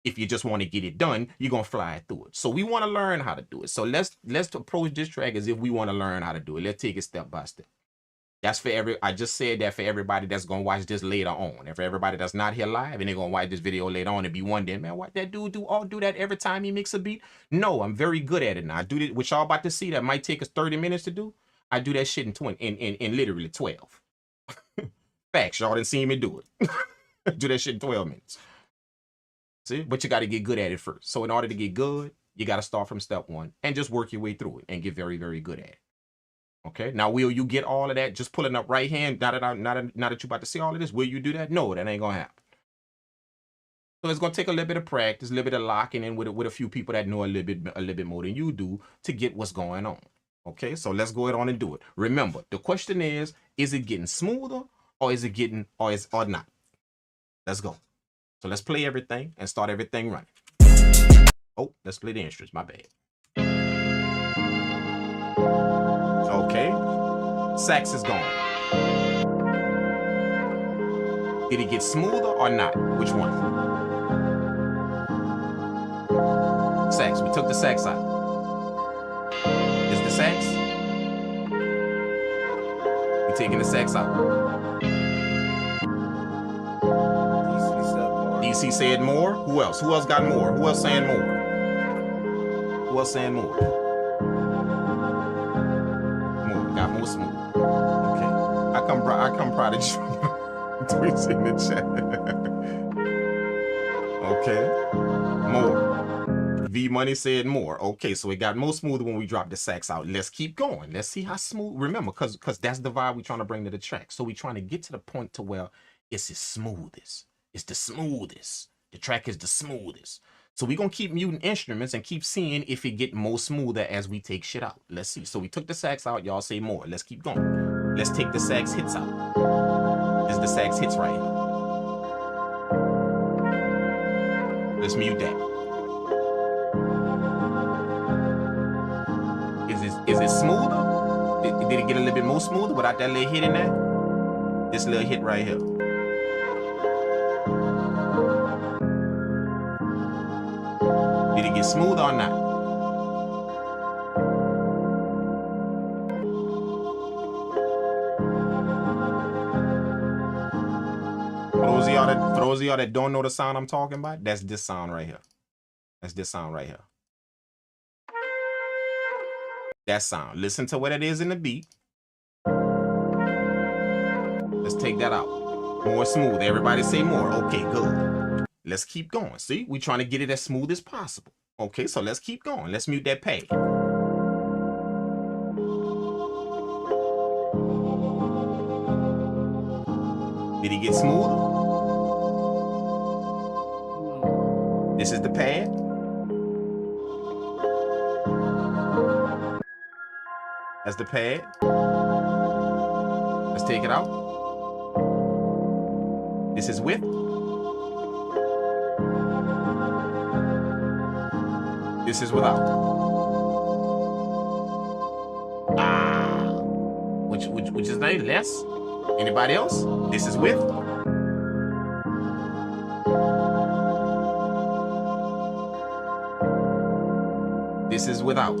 Speaker 1: If you just want to get it done, you're gonna fly through it. So we want to learn how to do it. So let's approach this track as if we want to learn how to do it. Let's take it step by step. That's for I just said that for everybody that's gonna watch this later on. And for everybody that's not here live and they're gonna watch this video later on and be wondering, man, what that dude do that every time he mix a beat? No, I'm very good at it now. I do this, which y'all about to see that might take us 30 minutes to do. I do that shit in literally 12. Facts, y'all didn't see me do it. Do that shit in 12 minutes. See, but you got to get good at it first. So in order to get good, you got to start from step one and just work your way through it and get very, very good at it. Okay. Now, will you get all of that just pulling up right hand? Now that you're about to see all of this, will you do that? No, that ain't gonna happen. So it's gonna take a little bit of practice, a little bit of locking in with a few people that know a little bit more than you do to get what's going on. Okay. So let's go ahead on and do it. Remember, the question is it getting smoother or is it getting or not? Let's go. So let's play everything and start everything running. Oh, let's play the instruments. My bad. Okay. Sax is gone. Did it get smoother or not? Which one? Sax. We took the sax out. Is the sax? We taking the sax out. DC said more. Who else? Who else got more? Who else saying more? Who else saying more? More. Got more smooth. Okay. I come Prodigy. Tweets in the chat. Okay. More. V Money said more. Okay, so it got more smoother when we dropped the sax out. Let's keep going. Let's see how smooth. Remember, because that's the vibe we're trying to bring to the track. So we're trying to get to the point to where it's as smoothest. It's the smoothest. The track is the smoothest. So we're going to keep muting instruments and keep seeing if it get more smoother as we take shit out. Let's see. So we took the sax out. Y'all say more. Let's keep going. Let's take the sax hits out. This is the sax hits right here. Let's mute that. Is it smoother? Did it get a little bit more smoother without that little hit in there? This little hit right here. Did it get smoother or not? For those of y'all that don't know the sound I'm talking about, that's this sound right here. That's this sound right here. That sound. Listen to what it is in the beat. Let's take that out. More smooth. Everybody say more. Okay, good. Let's keep going. See, we're trying to get it as smooth as possible. Okay, so let's keep going. Let's mute that pad. Did he get smoother? This is the pad. That's the pad. Let's take it out. This is width. This is without. Which is very less. Anybody else? This is width. This is without.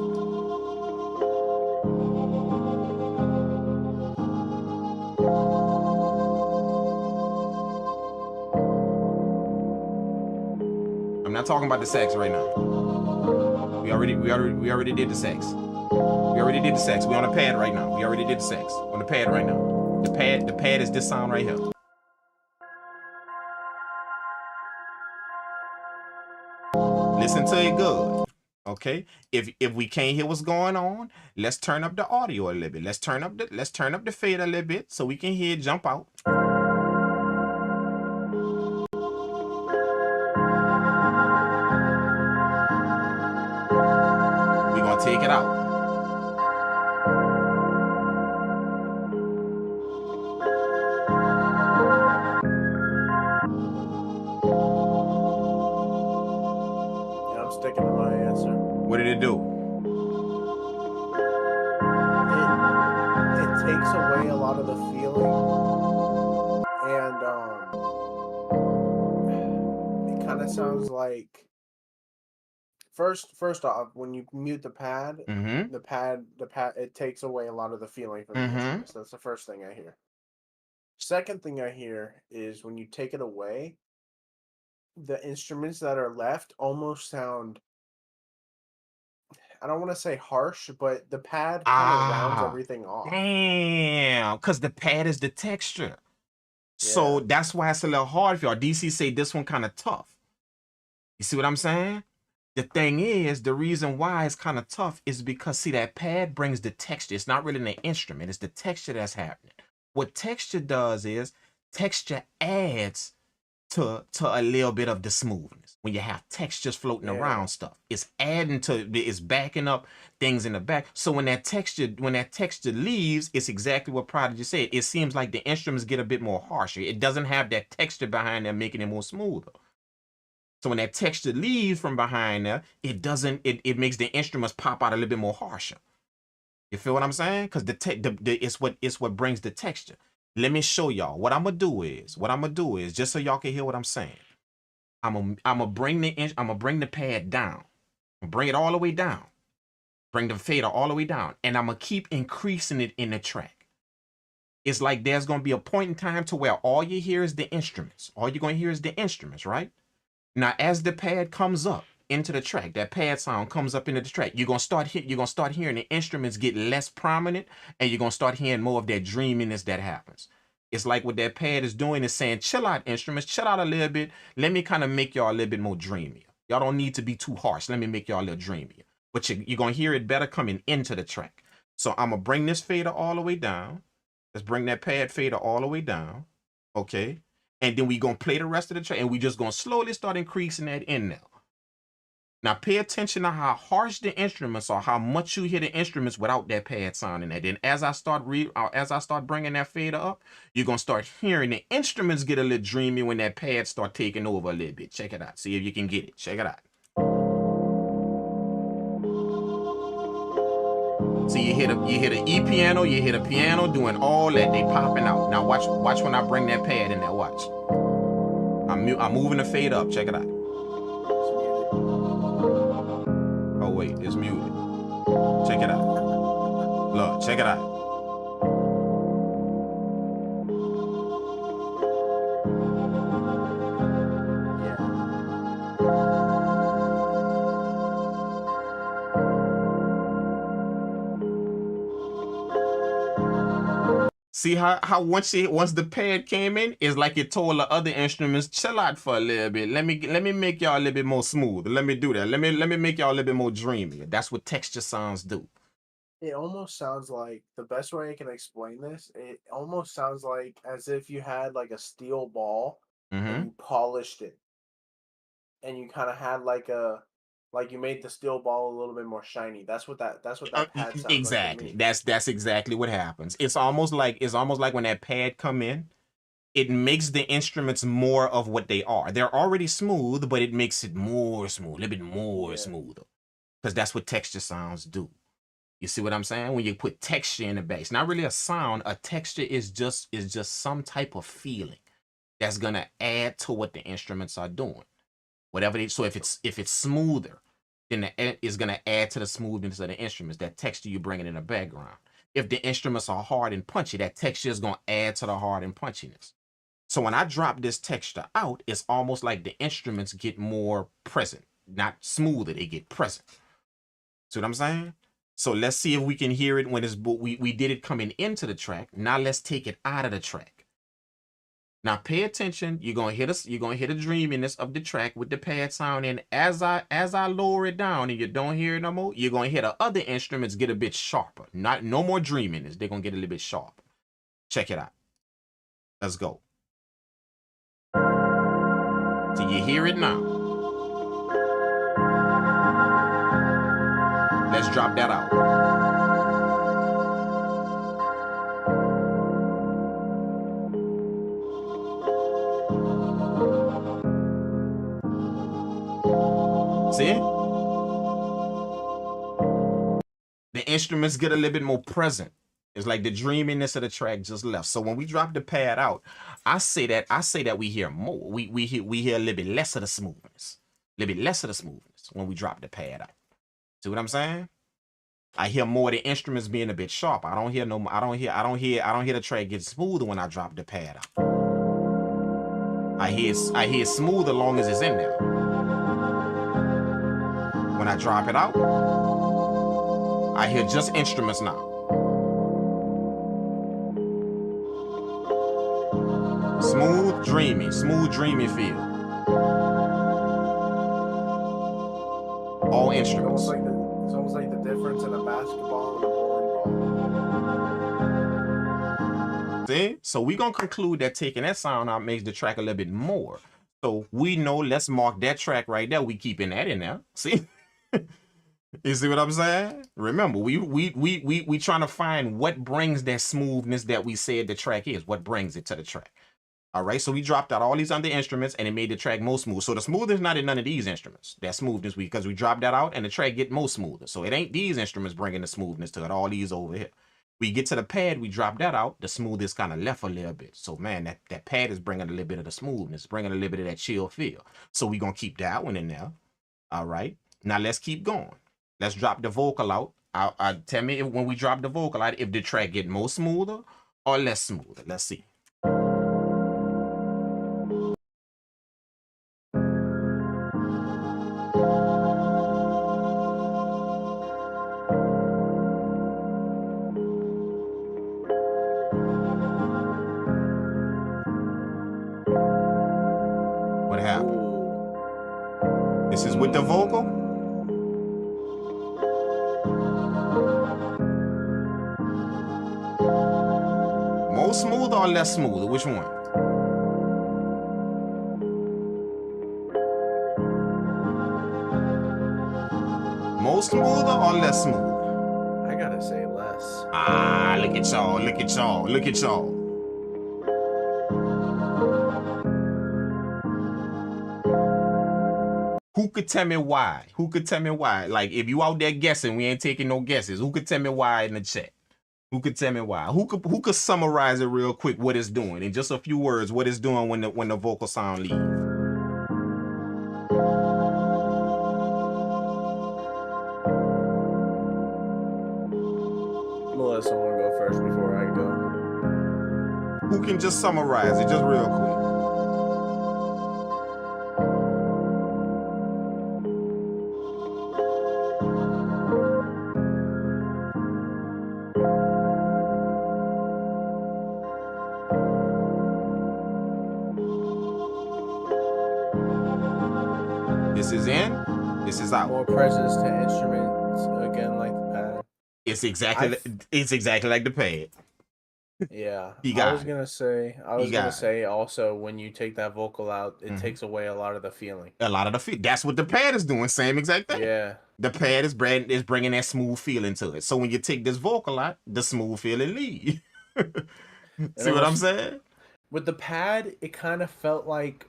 Speaker 1: talking about the sax right now. We already did the sax. We already did the sax. We on the pad right now. We already did the sax. On the pad right now. The pad is this sound right here. Listen to it good. Okay? If we can't hear what's going on, let's turn up the audio a little bit. Let's turn up the fade a little bit so we can hear it jump out. We're gonna take it out.
Speaker 2: Sticking to my answer.
Speaker 1: What did it do?
Speaker 2: It takes away a lot of the feeling, and it kind of sounds like first off, when you mute the pad, the pad it takes away a lot of the feeling from the instruments. That's the first thing I hear. Second thing I hear is when you take it away, the instruments that are left almost sound, I don't want to say harsh, but the pad kind of rounds everything off.
Speaker 1: Damn, because the pad is the texture. So that's why it's a little hard for y'all. DC say this one kind of tough. You see what I'm saying? The thing is, the reason why it's kind of tough is because, see, that pad brings the texture. It's not really the instrument. It's the texture that's happening. What texture does is texture adds to a little bit of the smoothness. When you have textures floating around stuff, it's adding to, it's backing up things in the back. So when that texture leaves, it's exactly what Prodigy said. It seems like the instruments get a bit more harsher. It doesn't have that texture behind them making it more smoother. So when that texture leaves from behind there, it makes the instruments pop out a little bit more harsher. You feel what I'm saying? Because it's what brings the texture. Let me show y'all. What I'm gonna do is just so y'all can hear what I'm saying. I'm gonna bring the pad down. Bring it all the way down. Bring the fader all the way down. And I'm gonna keep increasing it in the track. It's like there's gonna be a point in time to where all you hear is the instruments. All you're gonna hear is the instruments, right? Now, as the pad comes up into the track, that pad sound comes up into the track, you're gonna start hearing the instruments get less prominent, and you're gonna start hearing more of that dreaminess that happens. It's like what that pad is doing is saying, chill out, instruments, chill out a little bit. Let me kind of make y'all a little bit more dreamier. Y'all don't need to be too harsh. Let me make y'all a little dreamier. But you're gonna hear it better coming into the track. So I'm gonna bring this fader all the way down. Let's bring that pad fader all the way down. Okay. And then we're going to play the rest of the track, and we're just going to slowly start increasing that in now. Now, pay attention to how harsh the instruments are, how much you hear the instruments without that pad sound in that. Then as I start bringing that fader up, you're going to start hearing the instruments get a little dreamy when that pad start taking over a little bit. Check it out. See if you can get it. Check it out. So you hear the E piano, you hear the piano doing all that, they popping out. Now watch when I bring that pad in there, watch. I'm moving the fade up, check it out. Oh wait, it's muted. Check it out. Look, check it out. See how once the pad came in, it's like it told the other instruments, chill out for a little bit. Let me make y'all a little bit more smooth. Let me do that. Let me make y'all a little bit more dreamy. That's what texture sounds do.
Speaker 2: It almost sounds like, the best way I can explain this, it almost sounds like as if you had like a steel ball and you polished it. And you kind of had like you made the steel ball a little bit more shiny. That's what that pad sounds
Speaker 1: exactly.
Speaker 2: like to me.
Speaker 1: That's exactly what happens. It's almost like when that pad come in, it makes the instruments more of what they are. They're already smooth, but it makes it more smooth, a little bit more smoother. Because that's what texture sounds do. You see what I'm saying? When you put texture in the bass, not really a sound, a texture is just some type of feeling that's gonna add to what the instruments are doing. Whatever so if it's smoother, then it's gonna add to the smoothness of the instruments, that texture you're bringing in the background. If the instruments are hard and punchy, that texture is gonna add to the hard and punchiness. So when I drop this texture out, it's almost like the instruments get more present, not smoother, they get present. See what I'm saying? So let's see if we can hear it when it's, we did it coming into the track. Now let's take it out of the track. Now pay attention. You're gonna hit the dreaminess of the track with the pad sound. And as I lower it down and you don't hear it no more, you're gonna hear the other instruments get a bit sharper. No more dreaminess. They're gonna get a little bit sharper. Check it out. Let's go. So you hear it now. Let's drop that out. See? The instruments get a little bit more present. It's like the dreaminess of the track just left. So when we drop the pad out, I say that we hear more. We hear a little bit less of the smoothness. A little bit less of the smoothness when we drop the pad out. See what I'm saying? I hear more of the instruments being a bit sharp. I don't hear the track get smoother when I drop the pad out. I hear it smooth as long as it's in there. When I drop it out, I hear just instruments now. Smooth, dreamy feel. All instruments.
Speaker 2: It's almost like the difference in a basketball and a bowling ball.
Speaker 1: See? So we're going to conclude that taking that sound out makes the track a little bit more. So we know, let's mark that track right there. We keeping that in there. See? You see what I'm saying? Remember, we trying to find what brings that smoothness that we said the track is. What brings it to the track? All right, so we dropped out all these other instruments and it made the track more smooth. So the smoothness not in none of these instruments. That smoothness, because we dropped that out and the track get more smoother. So it ain't these instruments bringing the smoothness to it, all these over here. We get to the pad, we drop that out, the smoothness kind of left a little bit. So man, that pad is bringing a little bit of the smoothness, bringing a little bit of that chill feel. So we gonna keep that one in there. All right, now let's keep going. Let's drop the vocal out. Tell me when we drop the vocal out, if the track get more smoother or less smoother. Let's see. What happened? This is with the vocal. More smooth or less smooth? Which one? More smoother or less smooth?
Speaker 2: I gotta say less.
Speaker 1: Ah, look at y'all, look at y'all, look at y'all. Who could tell me why? Who could tell me why? Like, if you out there guessing, we ain't taking no guesses. Who could tell me why in the chat? Who could tell me why? Who could summarize it real quick? What it's doing in just a few words? What it's doing when the vocal sound leaves?
Speaker 2: I'm gonna let someone go first before I go.
Speaker 1: Who can just summarize it just real quick? This is in, this is out.
Speaker 2: More presence to instruments again, like the pad.
Speaker 1: It's exactly like the pad.
Speaker 2: Yeah,
Speaker 1: I
Speaker 2: was gonna say also when you take that vocal out, it takes away a lot of the feeling.
Speaker 1: A lot of the feel. That's what the pad is doing. Same exact thing.
Speaker 2: Yeah.
Speaker 1: The pad is bringing that smooth feeling to it. So when you take this vocal out, the smooth feeling leave. See what I'm saying?
Speaker 2: With the pad, it kind of felt like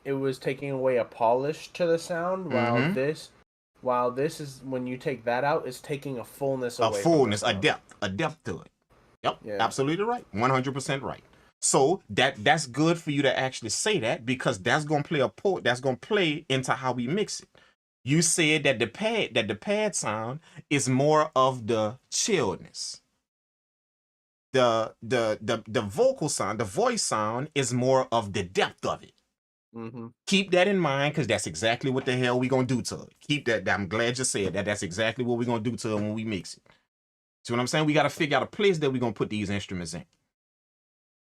Speaker 2: it was taking away a polish to the sound, while this is, when you take that out, it's taking a fullness away.
Speaker 1: A depth to it. Yep, yeah. Absolutely right. 100% right. So that's good for you to actually say that, because that's gonna play into how we mix it. You said that the pad sound is more of the chilledness. the vocal sound, the voice sound is more of the depth of it.
Speaker 2: Mm-hmm.
Speaker 1: Keep that in mind, because that's exactly what the hell we gonna do to it. Keep that. I'm glad you said that. That's exactly what we're gonna do to it when we mix it. See what I'm saying? We got to figure out a place that we're gonna put these instruments in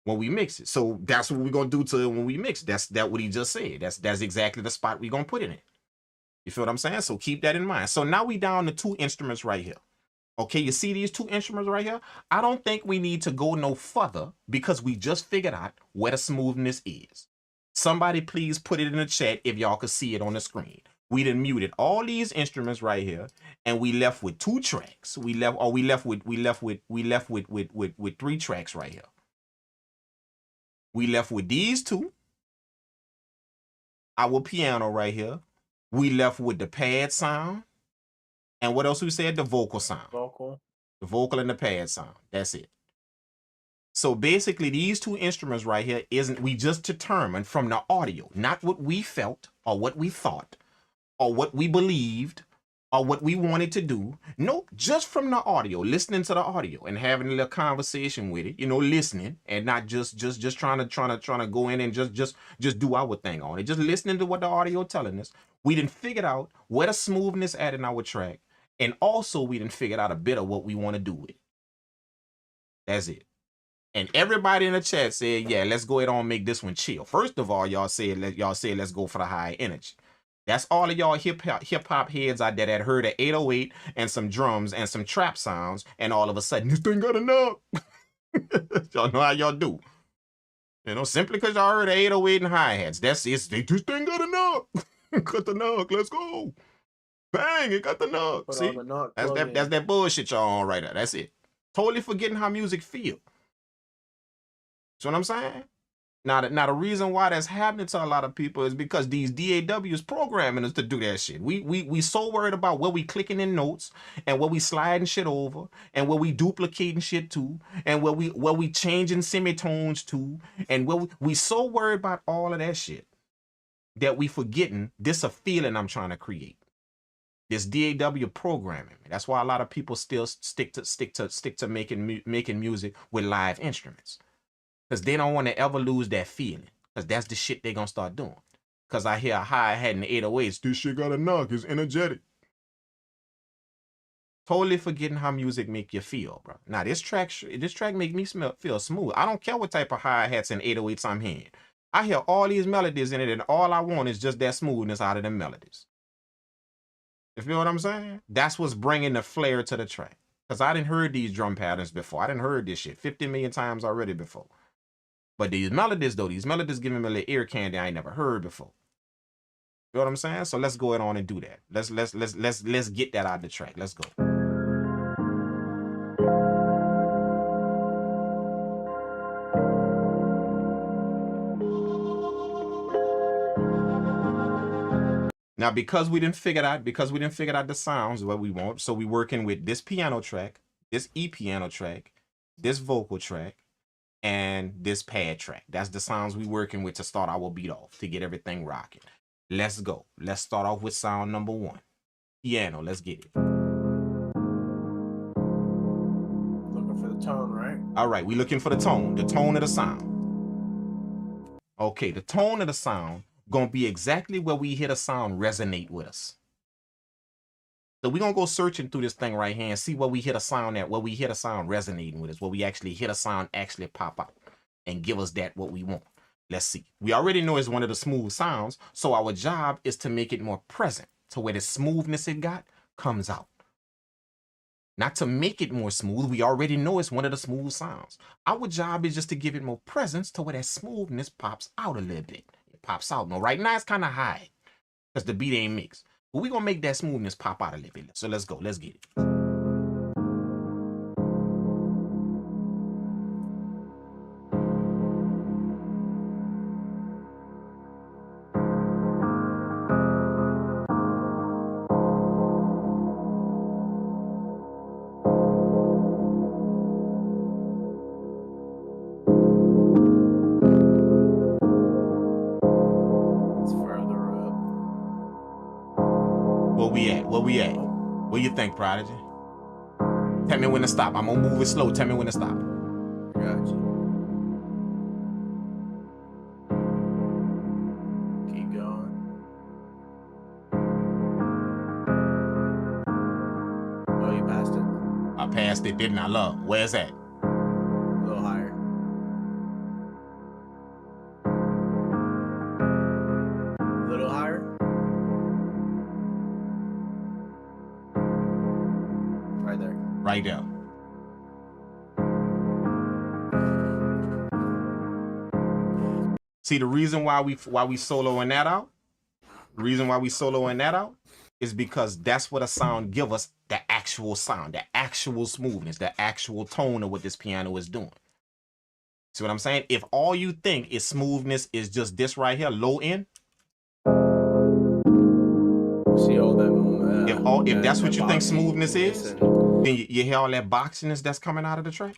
Speaker 1: when we mix it. So that's what we're gonna do to it when we mix it. That's what he just said. That's exactly the spot we're gonna put it in. You feel what I'm saying? So keep that in mind. So now we down to 2 instruments right here. Okay, you see these 2 instruments right here? I don't think we need to go no further because we just figured out where the smoothness is. Somebody please put it in the chat if y'all could see it on the screen. We done muted all these instruments right here, and we left with 2 tracks. We left with 3 tracks right here. We left with these 2. Our piano right here. We left with the pad sound. And what else we said? The vocal sound.
Speaker 2: Vocal.
Speaker 1: The vocal and the pad sound. That's it. So basically, these 2 instruments right here we just determined from the audio, not what we felt or what we thought or what we believed or what we wanted to do. Nope, just from the audio, listening to the audio and having a little conversation with it, listening and not just trying to go in and just do our thing on it. Just listening to what the audio telling us. We done figured out where the smoothness at in our track, and also we done figured out a bit of what we want to do with it. That's it. And everybody in the chat said, yeah, let's go ahead and make this one chill. First of all, y'all said let's go for the high energy. That's all of y'all hip hop heads out there that heard an 808 and some drums and some trap sounds, and all of a sudden this thing got a knock. Y'all know how y'all do. Simply because y'all heard an 808 and hi-hats. That's it. This thing got a knock. Got the knock. Let's go. Bang, it got the knock. See? That's that bullshit y'all on right there. That's it. Totally forgetting how music feel. See what I'm saying? Now the reason why that's happening to a lot of people is because these DAWs programming us to do that shit. We so worried about where we clicking in notes and where we sliding shit over and where we duplicating shit to and where we changing semitones to and where we so worried about all of that shit that we forgetting this a feeling I'm trying to create. This DAW programming. That's why a lot of people still stick to making music with live instruments. Because they don't want to ever lose that feeling. Because that's the shit they're going to start doing. Because I hear a hi-hat in the 808s. This shit got a knock. It's energetic. Totally forgetting how music make you feel, bro. Now, this track make me feel smooth. I don't care what type of hi-hats and 808s I'm hearing. I hear all these melodies in it, and all I want is just that smoothness out of them melodies. You feel what I'm saying? That's what's bringing the flair to the track. Because I didn't heard these drum patterns before. I didn't heard this shit 50 million times already before. But these melodies giving me a little ear candy I ain't never heard before. You know what I'm saying? So let's go ahead on and do that. Let's get that out of the track. Let's go. Now, because we didn't figure out the sounds what we want, so we working with this piano track, this E-piano track, this vocal track, and this pad track. That's the sounds we working with to start our beat off, to get everything rocking. Let's go. Let's start off with sound number 1. Piano, let's get it.
Speaker 2: Looking for the tone, right?
Speaker 1: All right, we looking for the tone of the sound. Okay, the tone of the sound gonna be exactly where we hear the sound resonate with us. So we're gonna go searching through this thing right here and see where we hear the sound at, where we hear the sound resonating with us, where we actually hear the sound actually pop out and give us that what we want. Let's see. We already know it's one of the smooth sounds, so our job is to make it more present to where the smoothness it got comes out. Not to make it more smooth, we already know it's one of the smooth sounds. Our job is just to give it more presence to where that smoothness pops out a little bit. It pops out. Now, right now it's kind of high because the beat ain't mixed. But we're going to make that smoothness pop out a little bit. So let's go. Let's get it. Where we at? What you think, Prodigy? Tell me when to stop. I'm gonna move it slow. Tell me when to stop.
Speaker 2: Gotcha. Keep going. Oh, you passed it.
Speaker 1: I passed it, didn't I, love? Where's that?
Speaker 2: A little higher. A little higher. Right there.
Speaker 1: Right there. See, the reason why we soloing that out, the reason why we soloing that out is because that's what a sound give us, the actual sound, the actual smoothness, the actual tone of what this piano is doing. See what I'm saying? If all you think is smoothness is just this right here, low end.
Speaker 2: See all that.
Speaker 1: If that's what you think smoothness is, then you hear all that boxiness that's coming out of the track.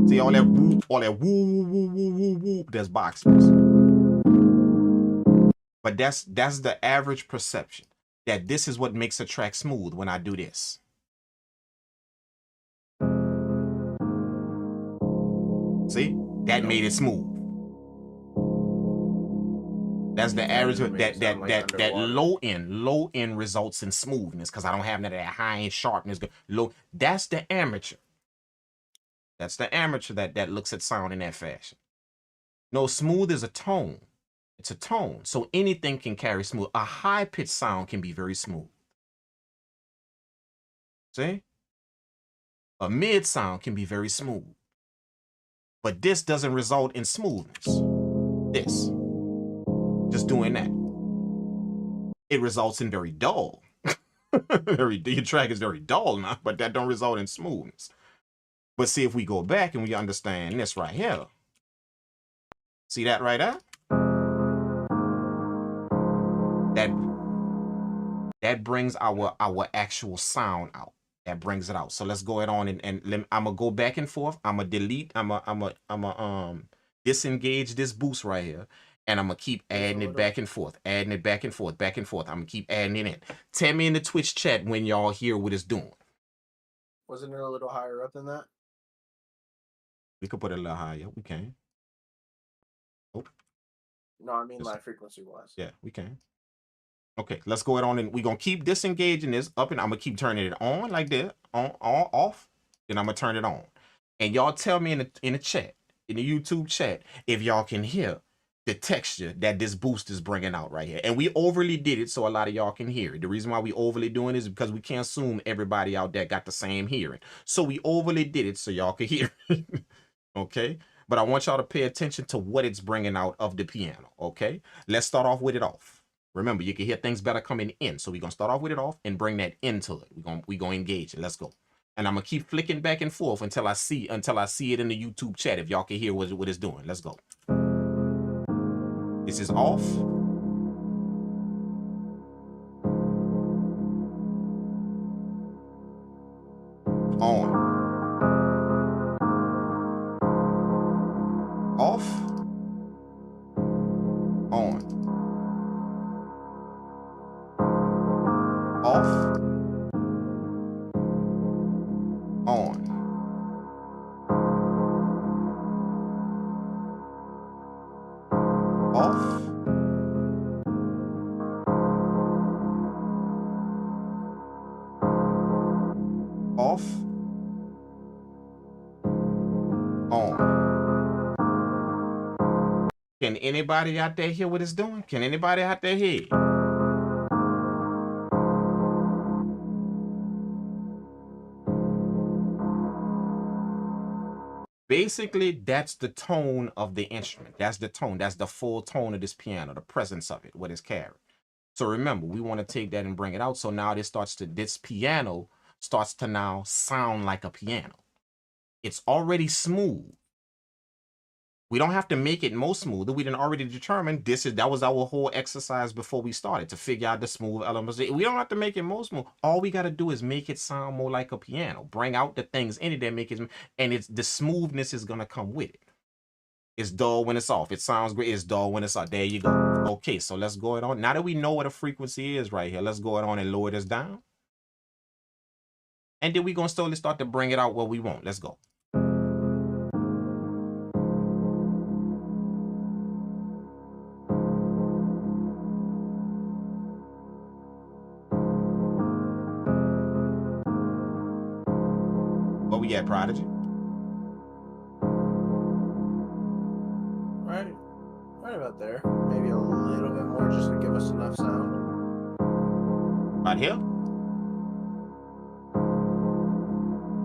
Speaker 1: See all that whoop, woo, woo, woo, woo, woo. There's boxiness. But that's the average perception, that this is what makes a track smooth when I do this. See? That made it smooth. That's the average. That low end results in smoothness because I don't have none of that high end sharpness. Low. That's the amateur. That's the amateur that looks at sound in that fashion. No, smooth is a tone. It's a tone. So anything can carry smooth. A high pitched sound can be very smooth. See? A mid sound can be very smooth. But this doesn't result in smoothness. This. Just doing that. It results in very dull. Your track is very dull now, but that don't result in smoothness. But see, if we go back and we understand this right here. See that right there? That brings our actual sound out. That brings it out. So let's go ahead on and I'm gonna go back and forth. I'm gonna delete. I'm gonna disengage this boost right here. And I'm going to keep adding it back and forth, adding it back and forth, back and forth. I'm going to keep adding it in. Tell me in the Twitch chat when y'all hear what it's doing.
Speaker 2: Wasn't it a little higher up than that?
Speaker 1: We could put it a little higher. We can.
Speaker 2: Oh. No, I mean like frequency-wise.
Speaker 1: Yeah, we can. Okay, let's go ahead on and we're going to keep disengaging this up and I'm going to keep turning it on like this, on, off. Then I'm going to turn it on. And y'all tell me in the chat, in the YouTube chat, if y'all can hear the texture that this boost is bringing out right here. And we overly did it so a lot of y'all can hear it. The reason why we overly doing it is because we can't assume everybody out there got the same hearing. So we overly did it so y'all could hear it. Okay? But I want y'all to pay attention to what it's bringing out of the piano. Okay? Let's start off with it off. Remember, you can hear things better coming in. So we're going to start off with it off and bring that into it. We're going to engage it. Let's go. And I'm going to keep flicking back and forth until I see it in the YouTube chat if y'all can hear what it's doing. Let's go. This is off. On. Off. On. Off. On. Off. Off. On. Can anybody out there hear what it's doing? Can anybody out there hear? Basically, that's the tone of the instrument. That's the tone. That's the full tone of this piano, the presence of it, what it's carrying. So remember, we want to take that and bring it out. So now this piano starts to now sound like a piano. It's already smooth. We don't have to make it more smoother. We didn't already determine that was our whole exercise before we started to figure out the smooth elements. We don't have to make it more smooth. All we got to do is make it sound more like a piano. Bring out the things in it that make it, and the smoothness is gonna come with it. It's dull when it's off. It sounds great. It's dull when it's off. There you go. Okay, so let's go it on. Now that we know what a frequency is right here, let's go it on and lower this down. And then we're going to slowly start to bring it out where we want. Let's go. Where we at, Prodigy?
Speaker 2: Right about there. Maybe a little bit more just to give us enough sound.
Speaker 1: Right here.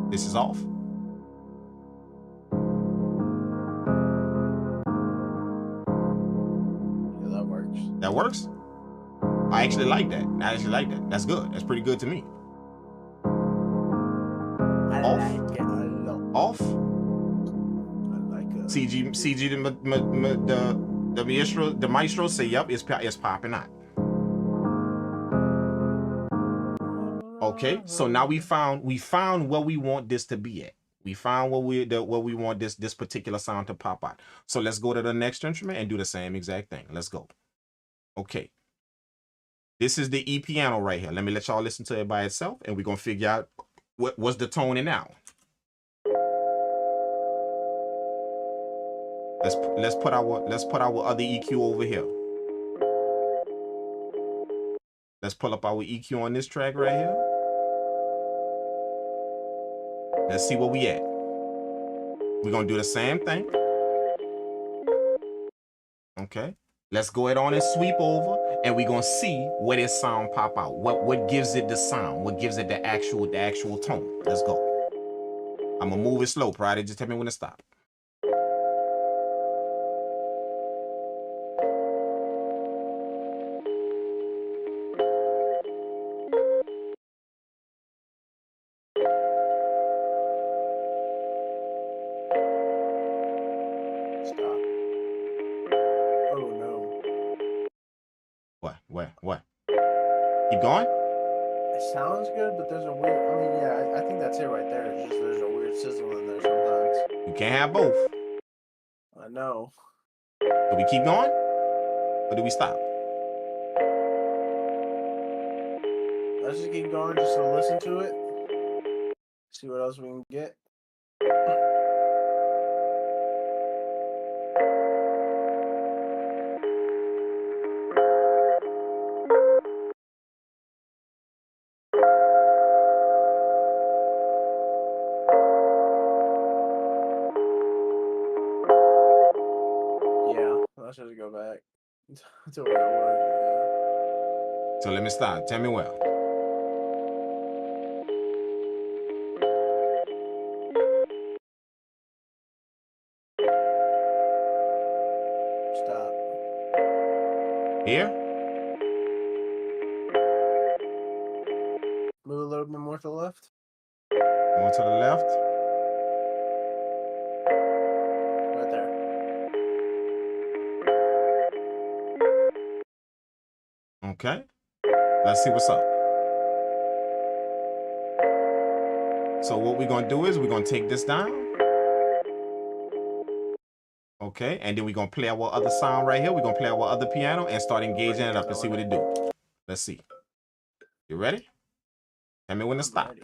Speaker 1: This is off.
Speaker 2: Yeah, that works.
Speaker 1: That works? I actually like that. I actually like that. That's good. That's pretty good to me. Off. Off. CG the maestro say, yep, it's popping out. Okay, so now we found where we want this to be at. We found where we want this particular sound to pop out. So let's go to the next instrument and do the same exact thing. Let's go. Okay. This is the E piano right here. Let me let y'all listen to it by itself, and we're gonna figure out what's the tone in now. Let's put our other EQ over here. Let's pull up our EQ on this track right here. Let's see where we at. We're gonna do the same thing. Okay. Let's go ahead on and sweep over, and we're gonna see where this sound pop out. What gives it the sound? What gives it the actual tone? Let's go. I'm gonna move it slow, Prodigy. Just tell me when to stop. What? Keep going?
Speaker 2: It sounds good, but there's a weird... I mean, yeah, I think that's it right there. It's just there's a weird sizzle in there sometimes.
Speaker 1: You can't have both.
Speaker 2: I know.
Speaker 1: Do we keep going? Or do we stop?
Speaker 2: Let's just keep going just to listen to it. See what else we can get. Let's just go back to where it was. Yeah.
Speaker 1: So let me start. Tell me well.
Speaker 2: Stop.
Speaker 1: Here?
Speaker 2: Move a little bit more to the left.
Speaker 1: More to the left.
Speaker 2: Right there.
Speaker 1: Okay. Let's see what's up. So what we're gonna do is we're gonna take this down. Okay, and then we're gonna play our other sound right here. We're gonna play our other piano and start engaging it up and see what it do. Let's see. You ready? Tell me when to stop.
Speaker 2: Ready.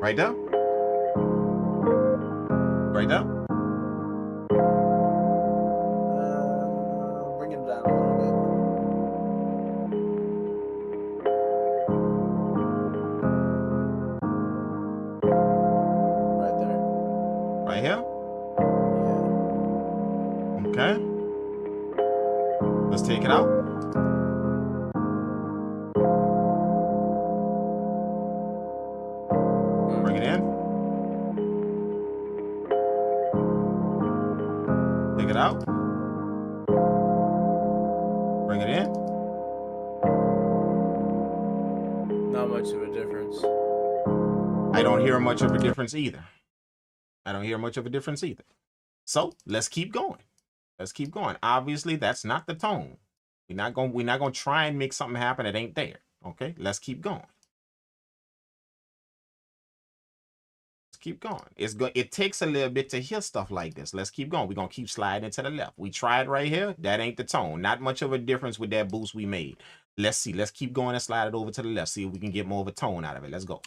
Speaker 1: Right there? Right there?
Speaker 2: Bring it down a little bit. Right there.
Speaker 1: Right here?
Speaker 2: Yeah.
Speaker 1: Okay. Let's take it out. Bring it in. Take it out.
Speaker 2: much of a difference.
Speaker 1: I don't hear much of a difference either. I don't hear much of a difference either. So let's keep going. Let's keep going. Obviously, that's not the tone. We're not gonna try and make something happen that ain't there. Okay, let's keep going. Let's keep going. It takes a little bit to hear stuff like this. Let's keep going. We're gonna keep sliding to the left. We tried right here. That ain't the tone. Not much of a difference with that boost we made. Let's see. Let's keep going and slide it over to the left. See if we can get more of a tone out of it. Let's go.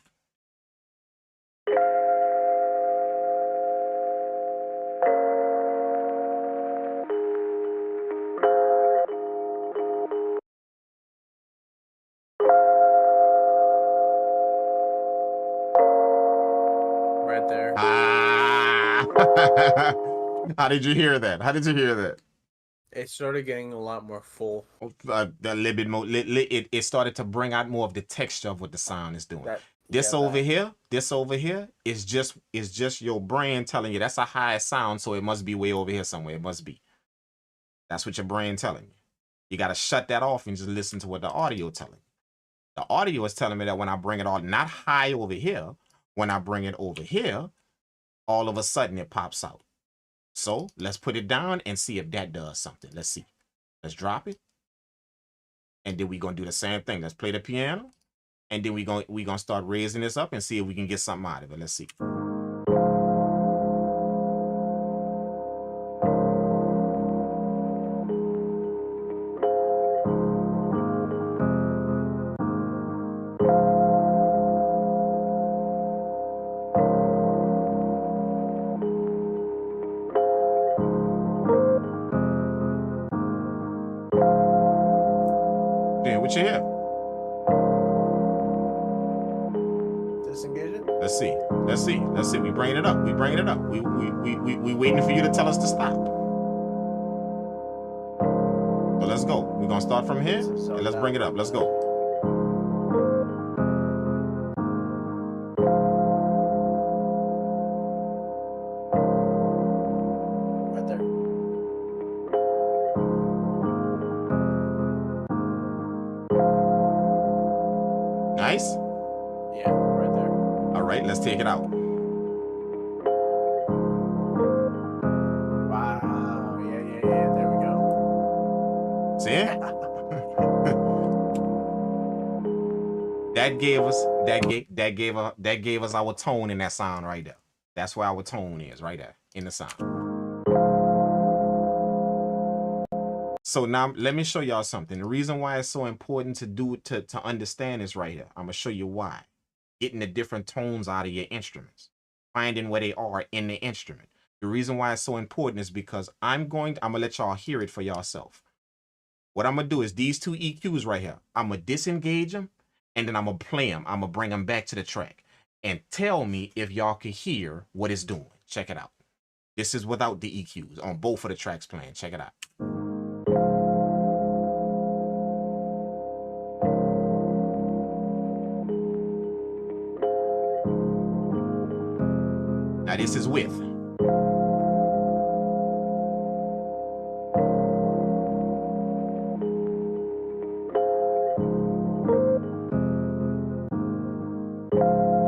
Speaker 2: Right there.
Speaker 1: How did you hear that? How did you hear that?
Speaker 2: It started getting a lot more full.
Speaker 1: A little bit more. It started to bring out more of the texture of what the sound is doing. This over here is just your brain telling you that's a high sound, so it must be way over here somewhere. It must be. That's what your brain telling you. You got to shut that off and just listen to what the audio telling you. The audio is telling me that when I bring it all not high over here, when I bring it over here, all of a sudden it pops out. So let's put it down and see if that does something. Let's see. Let's drop it. And then we're going to do the same thing. Let's play the piano. And then we're gonna start raising this up and see if we can get something out of it. Let's see. What you hear?
Speaker 2: Disengage it?
Speaker 1: Let's see. Let's see. Let's see. We bringing it up. We bringing it up. We waiting for you to tell us to stop. So let's go. We're gonna start from here and let's bring it up. Let's go.
Speaker 2: Right there.
Speaker 1: Nice.
Speaker 2: Yeah, right there.
Speaker 1: All right, let's take it out.
Speaker 2: Wow. Yeah. There we go.
Speaker 1: See it? that gave us our tone in that sound right there. That's where our tone is right there in the sound. So now let me show y'all something. The reason why it's so important to understand this right here. I'm gonna show you why. Getting the different tones out of your instruments, finding where they are in the instrument. The reason why it's so important is because I'm gonna let y'all hear it for yourself. What I'm gonna do is these two EQs right here. I'm gonna disengage them and then I'm gonna play them. I'm gonna bring them back to the track and tell me if y'all can hear what it's doing. Check it out. This is without the EQs on both of the tracks playing. Check it out. Now this is with.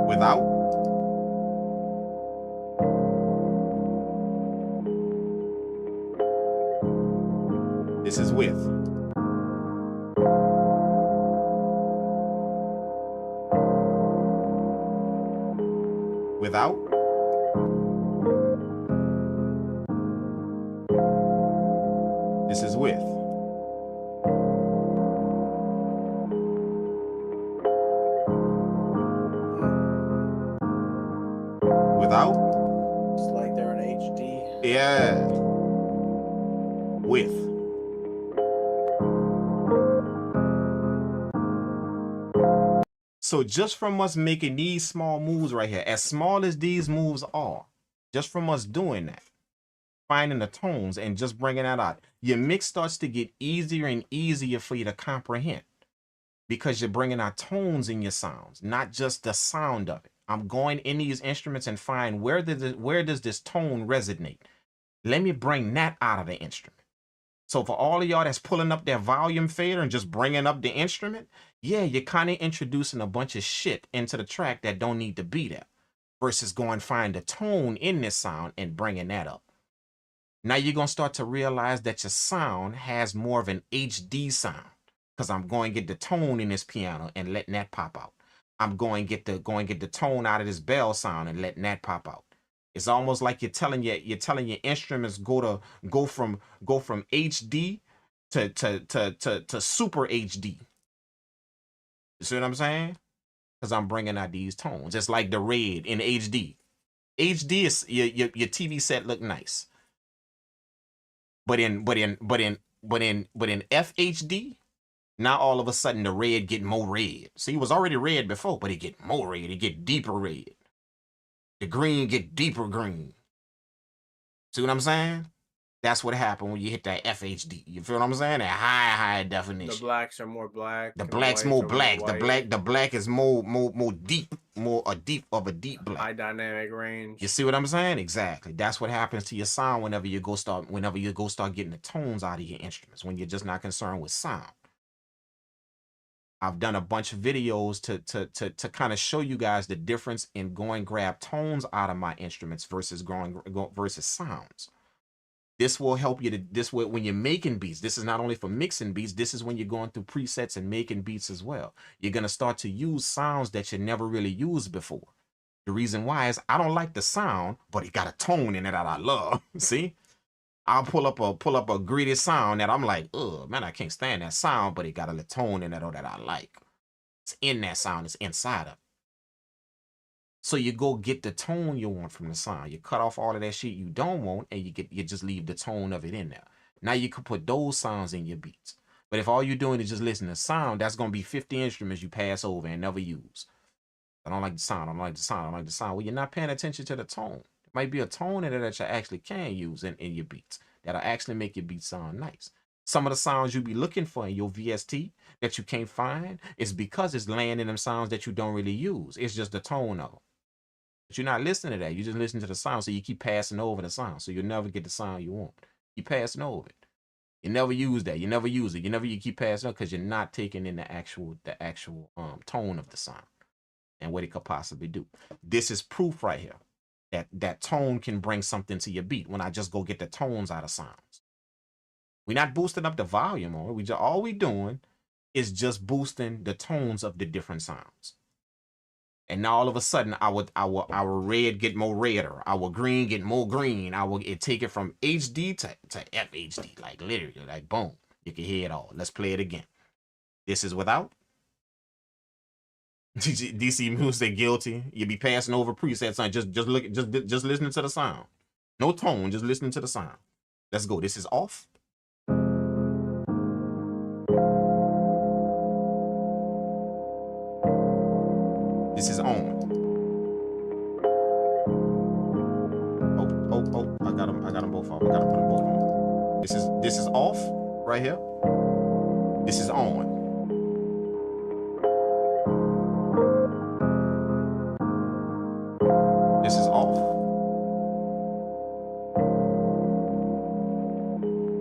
Speaker 1: Without. This is with. Without. This is with. Without.
Speaker 2: It's like they're in HD.
Speaker 1: Yeah. With. So just from us making these small moves right here, as small as these moves are, just from us doing that, finding the tones and just bringing that out, your mix starts to get easier and easier for you to comprehend because you're bringing out tones in your sounds, not just the sound of it. I'm going in these instruments and find where does this tone resonate. Let me bring that out of the instrument. So for all of y'all that's pulling up their volume fader and just bringing up the instrument, yeah, you're kind of introducing a bunch of shit into the track that don't need to be there, versus going find a tone in this sound and bringing that up. Now you're going to start to realize that your sound has more of an HD sound, because I'm going to get the tone in this piano and letting that pop out. I'm going to get the tone out of this bell sound and letting that pop out. It's almost like you're telling your instruments go from HD to super HD. You see what I'm saying? Because I'm bringing out these tones. It's like the red in HD. HD is your TV set look nice, but in FHD, now all of a sudden the red get more red. See, it was already red before, but it get more red. It get deeper red. The green get deeper green. See what I'm saying? That's what happened when you hit that FHD. You feel what I'm saying? That high definition.
Speaker 2: The blacks are more black.
Speaker 1: The black's more black. The black is more deep, more a deep black.
Speaker 2: High dynamic range.
Speaker 1: You see what I'm saying? Exactly. That's what happens to your sound whenever you go start getting the tones out of your instruments, when you're just not concerned with sound. I've done a bunch of videos to kind of show you guys the difference in going grab tones out of my instruments versus versus sounds. This will help you when you're making beats. This is not only for mixing beats. This is when you're going through presets and making beats as well. You're going to start to use sounds that you never really used before. The reason why is I don't like the sound, but it got a tone in it that I love. See? I'll pull up a gritty sound that I'm like, oh man, I can't stand that sound, but it got a little tone in it that I like. It's in that sound, it's inside of it. So you go get the tone you want from the sound. You cut off all of that shit you don't want, and you just leave the tone of it in there. Now you can put those sounds in your beats. But if all you're doing is just listening to sound, that's gonna be 50 instruments you pass over and never use. I don't like the sound. I don't like the sound. I don't like the sound. Well, you're not paying attention to the tone. There might be a tone in there that you actually can use in your beats that'll actually make your beats sound nice. Some of the sounds you be looking for in your VST that you can't find is because it's laying in them sounds that you don't really use. It's just the tone of them. But you're not listening to that. You just listen to the sound, so you keep passing over the sound. So you'll never get the sound you want. You passing over it. You never use that. You never use it. You keep passing over because you're not taking in the actual tone of the sound and what it could possibly do. This is proof right here that tone can bring something to your beat when I just go get the tones out of sounds. We're not boosting up the volume on it. All we doing is just boosting the tones of the different sounds. And now all of a sudden, our red get more redder, our green get more green. It take it from HD to FHD, like literally, like boom. You can hear it all. Let's play it again. This is without. DC music guilty. You be passing over presets, son. Just listening to the sound. No tone, just listening to the sound. Let's go. This is off. This is on. Oh, I got them both off. I gotta put them both on. This is off right here. This is on. This is off.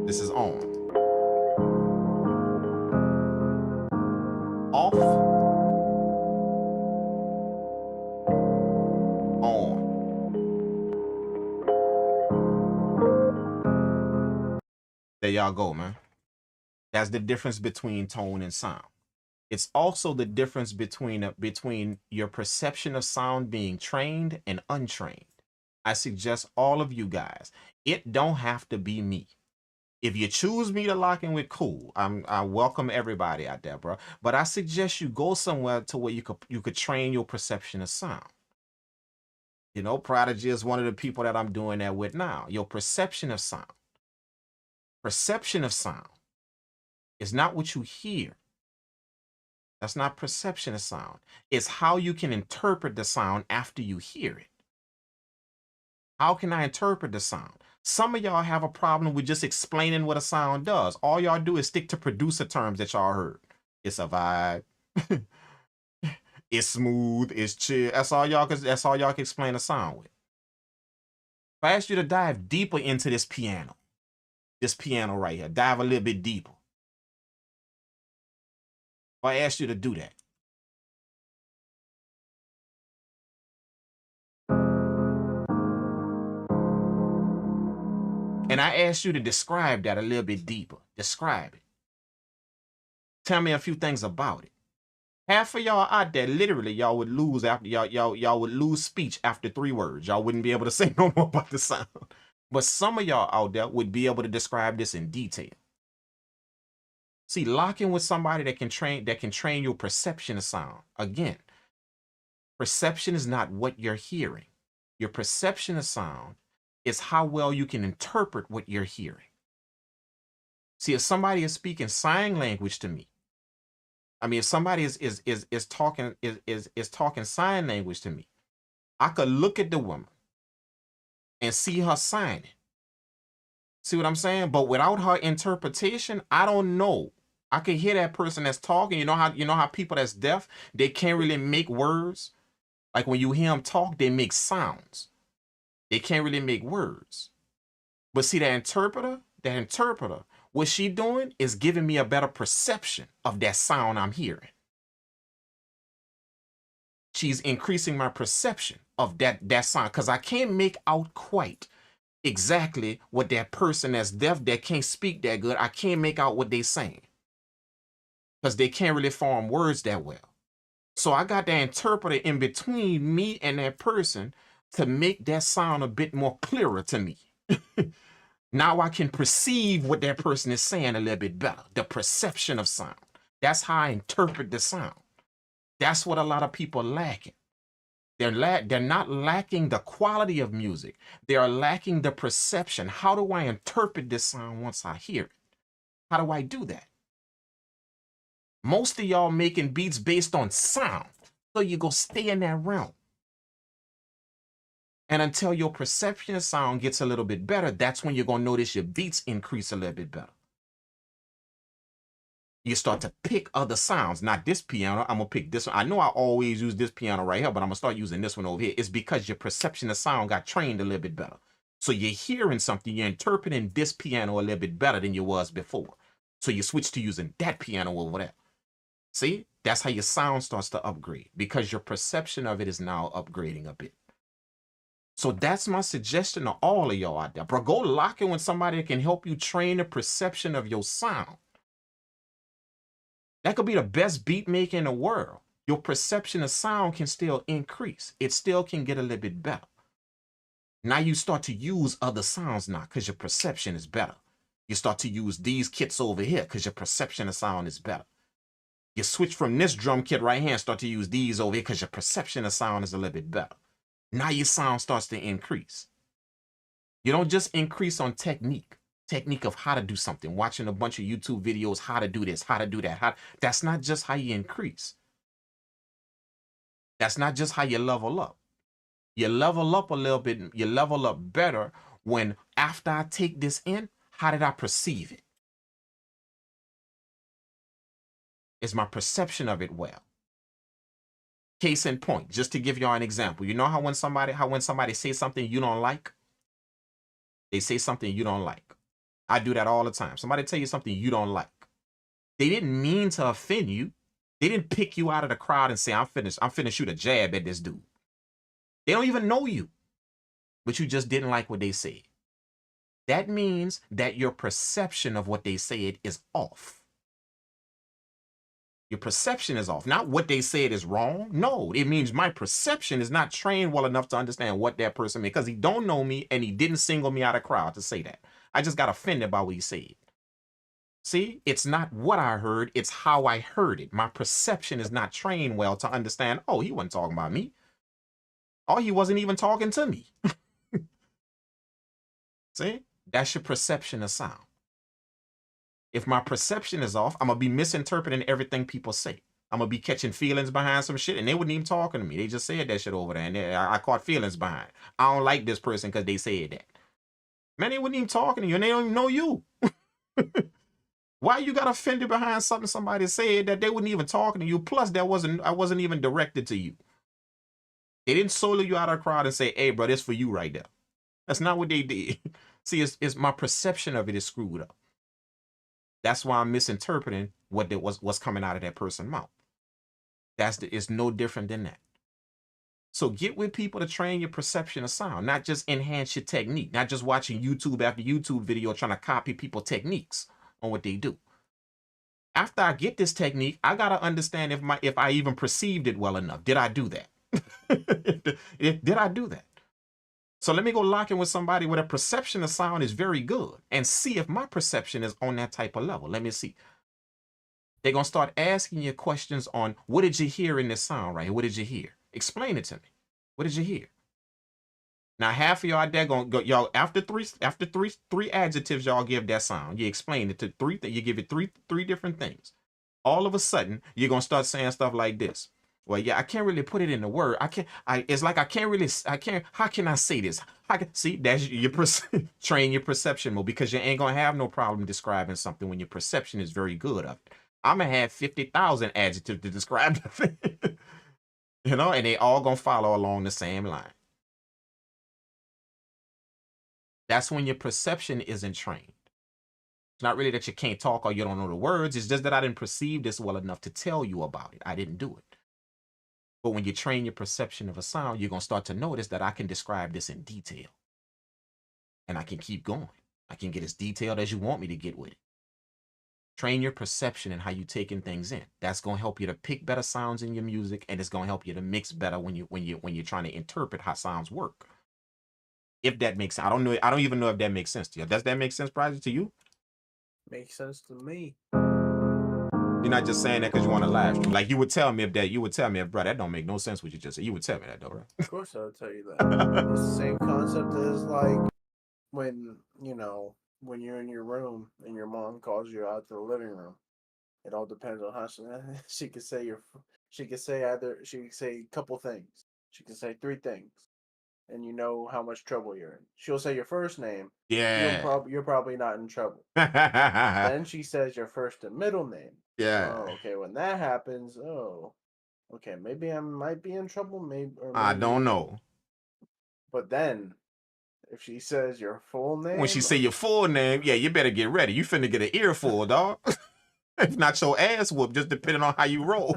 Speaker 1: This is on. Off. On. There y'all go, man. That's the difference between tone and sound. It's also the difference between your perception of sound being trained and untrained. I suggest all of you guys, it don't have to be me. If you choose me to lock in with, cool. I welcome everybody out there, bro. But I suggest you go somewhere to where you could train your perception of sound. You know, Prodigy is one of the people that I'm doing that with now. Your perception of sound. Perception of sound is not what you hear. That's not perception of sound. It's how you can interpret the sound after you hear it. How can I interpret the sound? Some of y'all have a problem with just explaining what a sound does. All y'all do is stick to producer terms that y'all heard. It's a vibe. It's smooth. It's chill. That's all y'all can explain a sound with. If I ask you to dive deeper into this piano right here, dive a little bit deeper. Or I asked you to do that? And I asked you to describe that a little bit deeper. Describe it. Tell me a few things about it. Half of y'all out there, literally, y'all would lose after y'all would lose speech after 3 words. Y'all wouldn't be able to say no more about the sound. But some of y'all out there would be able to describe this in detail. See, locking with somebody that can train your perception of sound. Again, perception is not what you're hearing. Your perception of sound is how well you can interpret what you're hearing. See, if somebody is speaking sign language to me, I mean, if somebody is talking sign language to me, I could look at the woman and see her signing. See what I'm saying? But without her interpretation, I don't know. I can hear that person that's talking. You know how people that's deaf, they can't really make words. Like when you hear them talk, they make sounds. They can't really make words. But see, that interpreter, what she doing is giving me a better perception of that sound I'm hearing. She's increasing my perception of that sound, because I can't make out quite exactly what that person that's deaf, that can't speak that good, I can't make out what they saying, because they can't really form words that well. So I got that interpreter in between me and that person to make that sound a bit more clearer to me. Now I can perceive what that person is saying a little bit better. The perception of sound. That's how I interpret the sound. That's what a lot of people are lacking. They're not lacking the quality of music. They are lacking the perception. How do I interpret this sound once I hear it? How do I do that? Most of y'all making beats based on sound. So you go stay in that realm. And until your perception of sound gets a little bit better, that's when you're going to notice your beats increase a little bit better. You start to pick other sounds. Not this piano, I'm going to pick this one. I know I always use this piano right here, but I'm going to start using this one over here. It's because your perception of sound got trained a little bit better. So you're hearing something, you're interpreting this piano a little bit better than you was before. So you switch to using that piano over there. See, that's how your sound starts to upgrade, because your perception of it is now upgrading a bit. So that's my suggestion to all of y'all out there. Bro, go lock in with somebody that can help you train the perception of your sound. That could be the best beat maker in the world. Your perception of sound can still increase. It still can get a little bit better. Now you start to use other sounds now because your perception is better. You start to use these kits over here because your perception of sound is better. You switch from this drum kit right here and start to use these over here because your perception of sound is a little bit better. Now your sound starts to increase. You don't just increase on technique of how to do something, watching a bunch of YouTube videos, how to do this, how to do that. That's not just how you increase. That's not just how you level up. You level up a little bit, you level up better when after I take this in, how did I perceive it? Is my perception of it well? Case in point, just to give y'all an example, you know how when somebody says something you don't like, they say something you don't like. I do that all the time. Somebody tell you something you don't like. They didn't mean to offend you. They didn't pick you out of the crowd and say, I'm finna shoot a jab at this dude. They don't even know you, but you just didn't like what they said. That means that your perception of what they said is off. Your perception is off. Not what they said is wrong. No, it means my perception is not trained well enough to understand what that person meant, because he don't know me and he didn't single me out of crowd to say that. I just got offended by what he said. See, it's not what I heard, it's how I heard it. My perception is not trained well to understand, oh, he wasn't talking about me. Oh, he wasn't even talking to me. See, that's your perception of sound. If my perception is off, I'm going to be misinterpreting everything people say. I'm going to be catching feelings behind some shit, and they wasn't even talking to me. They just said that shit over there, and I caught feelings behind. I don't like this person because they said that. Man, they wasn't even talking to you, and they don't even know you. Why you got offended behind something somebody said that they wasn't even talking to you? Plus, I wasn't even directed to you. They didn't solo you out of the crowd and say, hey, bro, this for you right there. That's not what they did. See, it's my perception of it is screwed up. That's why I'm misinterpreting what's coming out of that person's mouth. It's no different than that. So get with people to train your perception of sound, not just enhance your technique, not just watching YouTube after YouTube video trying to copy people's techniques on what they do. After I get this technique, I gotta understand if I even perceived it well enough. Did I do that? Did I do that? So let me go lock in with somebody where the perception of sound is very good and see if my perception is on that type of level. Let me see. They're gonna start asking you questions on what did you hear in this sound right here? What did you hear? Explain it to me. What did you hear? Now half of y'all there gonna go, y'all after three adjectives y'all give that sound. You explain it to you give it three different things. All of a sudden you're gonna start saying stuff like this. Well, yeah, I can't really put it in the word. It's like how can I say this? See, that's your train your perception mode, because you ain't gonna have no problem describing something when your perception is very good of it. I'm gonna have 50,000 adjectives to describe the thing. You know, and they all gonna follow along the same line. That's when your perception isn't trained. It's not really that you can't talk or you don't know the words. It's just that I didn't perceive this well enough to tell you about it. I didn't do it. But when you train your perception of a sound, you're gonna start to notice that I can describe this in detail. And I can keep going. I can get as detailed as you want me to get with it. Train your perception and how you taking things in. That's gonna help you to pick better sounds in your music, and it's gonna help you to mix better when you're trying to interpret how sounds work. If that makes sense, I don't even know if that makes sense to you. Does that make sense, Prodigy, to you?
Speaker 2: Makes sense to me.
Speaker 1: You're not just saying that because you want to live stream. Like you would tell me bro, that don't make no sense what you just said. You would tell me that though, right?
Speaker 2: Of course I would tell you that. It's the same concept as like when, when you're in your room and your mom calls you out to the living room. It all depends on how she could say she could say a couple things. She can say three things, and you know how much trouble you're in. She'll say your first name.
Speaker 1: Yeah.
Speaker 2: You're probably not in trouble.
Speaker 1: Yeah.
Speaker 2: Then she says your first and middle name. Oh, okay. When that happens, okay, maybe I might be in trouble. Maybe
Speaker 1: I don't know.
Speaker 2: But then, if she says your full name,
Speaker 1: when she say your full name, yeah, you better get ready. You finna get an earful, dog. If not your ass whoop, just depending on how you roll.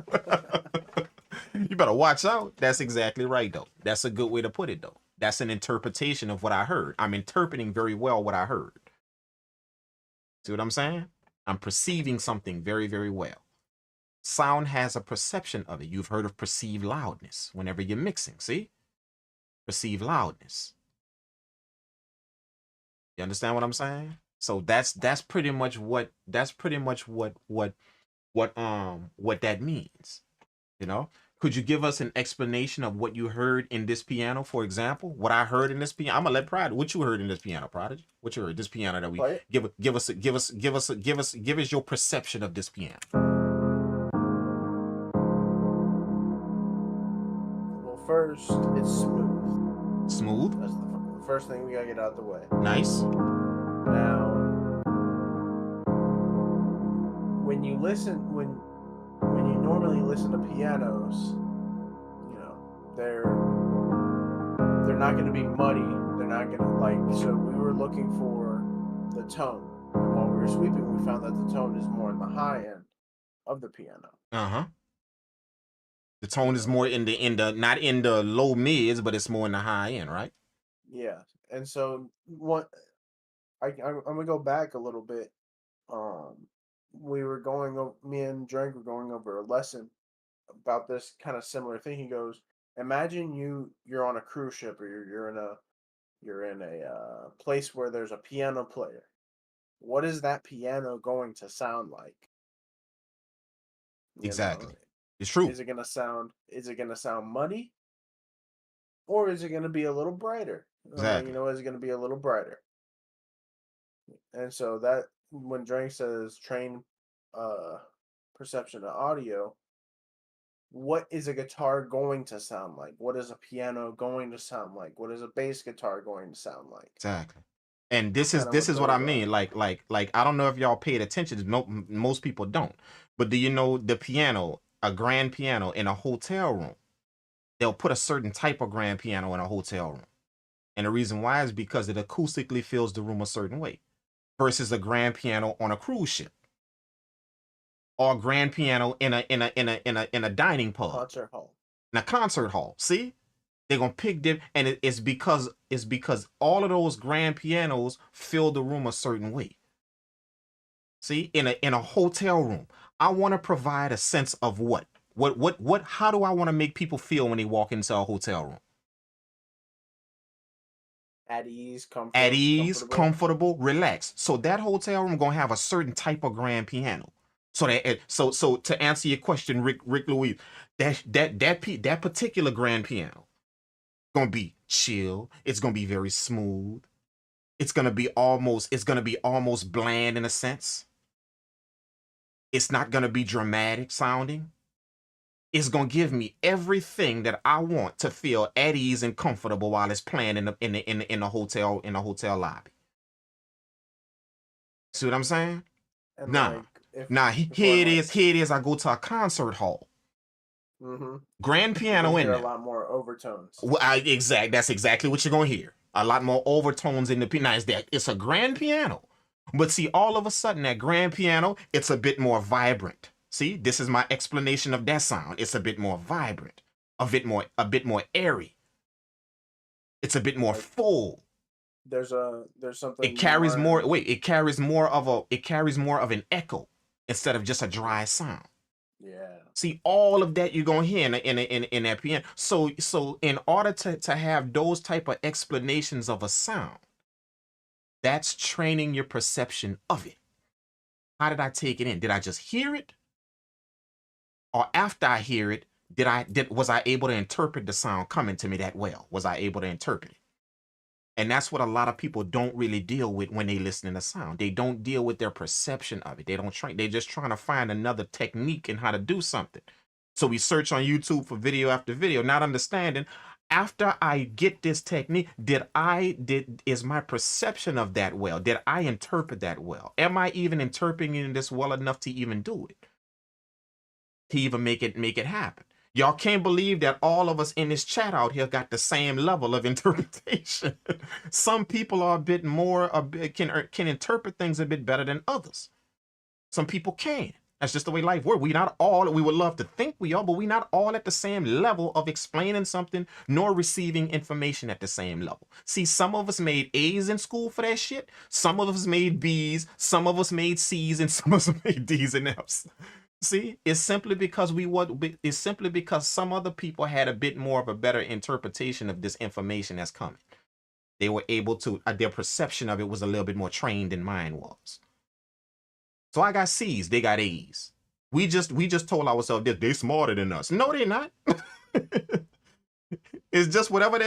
Speaker 1: You better watch out. That's exactly right, though. That's a good way to put it, though. That's an interpretation of what I heard. I'm interpreting very well what I heard. See what I'm saying? I'm perceiving something very, very well. Sound has a perception of it. You've heard of perceived loudness whenever you're mixing, see? Perceived loudness. You understand what I'm saying? So that's pretty much what that means. You know? Could you give us an explanation of what you heard in this piano, for example? What I heard in this piano. I'm gonna let Prodigy. What you heard in this piano, Prodigy? What you heard this piano that we give us your perception of this piano.
Speaker 2: Well, first it's smooth.
Speaker 1: Smooth.
Speaker 2: That's the first thing we gotta get out of the way.
Speaker 1: Nice.
Speaker 2: Now, when you normally listen to pianos, they're not going to be muddy. They're not going to so we were looking for the tone. And while we were sweeping, we found that the tone is more in the high end of the piano.
Speaker 1: Uh-huh. The tone is more in the not in the low mids, but it's more in the high end, right?
Speaker 2: Yeah. And so I'm going to go back a little bit. Me and Drake were going over a lesson about this kind of similar thing. He goes, imagine you're on a cruise ship, or you're in a place where there's a piano player. What is that piano going to sound like?
Speaker 1: Exactly. It's true.
Speaker 2: Is it gonna sound muddy? Or is it gonna be a little brighter?
Speaker 1: Exactly.
Speaker 2: Is it gonna be a little brighter? And so that when Drake says train perception of audio, what is a guitar going to sound like? What is a piano going to sound like? What is a bass guitar going to sound like?
Speaker 1: Exactly. And this is what I mean. Like I don't know if y'all paid attention. Most people don't. But do you know the piano, a grand piano in a hotel room? They'll put a certain type of grand piano in a hotel room. And the reason why is because it acoustically fills the room a certain way versus a grand piano on a cruise ship. or a grand piano in a dining pub,
Speaker 2: concert hall,
Speaker 1: in a concert hall. See, they're gonna pick them, and it's because all of those grand pianos fill the room a certain way. See, in a hotel room, I want to provide a sense of what. How do I want to make people feel when they walk into a hotel room?
Speaker 2: at ease,
Speaker 1: At ease, comfortable, relaxed. So that hotel room gonna have a certain type of grand piano. So that so to answer your question, Rick Louise, that particular grand piano gonna be chill. It's gonna be very smooth. It's gonna be almost bland in a sense. It's not gonna be dramatic sounding. It's gonna give me everything that I want to feel at ease and comfortable while it's playing in the hotel lobby. See what I'm saying?
Speaker 2: And
Speaker 1: Now,
Speaker 2: like,
Speaker 1: here it is. I go to a concert hall. Grand piano in there.
Speaker 2: A lot more overtones.
Speaker 1: Well, that's exactly what you're gonna hear. A lot more overtones in the piano. Now, it's a grand piano, but see, all of a sudden, that grand piano, it's a bit more vibrant. See, this is my explanation of that sound. It's a bit more vibrant, a bit more airy. It's a bit more full.
Speaker 2: There's something.
Speaker 1: It carries more. Wait, it carries more of an echo instead of just a dry sound.
Speaker 2: Yeah.
Speaker 1: See, all of that you're gonna hear in that piano. So in order to have those type of explanations of a sound, that's training your perception of it. How did I take it in? Did I just hear it? Or after I hear it, was I able to interpret the sound coming to me that well? Was I able to interpret it? And that's what a lot of people don't really deal with when they listen to sound. They don't deal with their perception of it. They're just trying to find another technique in how to do something. So we search on YouTube for video after video, not understanding, after I get this technique, is my perception of that well? Did I interpret that well? Am I even interpreting this well enough to even do it? To even make it happen? Y'all can't believe that all of us in this chat out here got the same level of interpretation. Some people are can interpret things a bit better than others. Some people can. That's just the way life works. We would love to think we are, but we're not all at the same level of explaining something nor receiving information at the same level. See, some of us made A's in school for that shit. Some of us made B's. Some of us made C's, and some of us made D's and F's. See, it's simply because some other people had a bit more of a better interpretation of this information that's coming. They were able to, their perception of it was a little bit more trained than mine was. So I got C's, they got A's. We just told ourselves that they're smarter than us. No, they're not. It's just whatever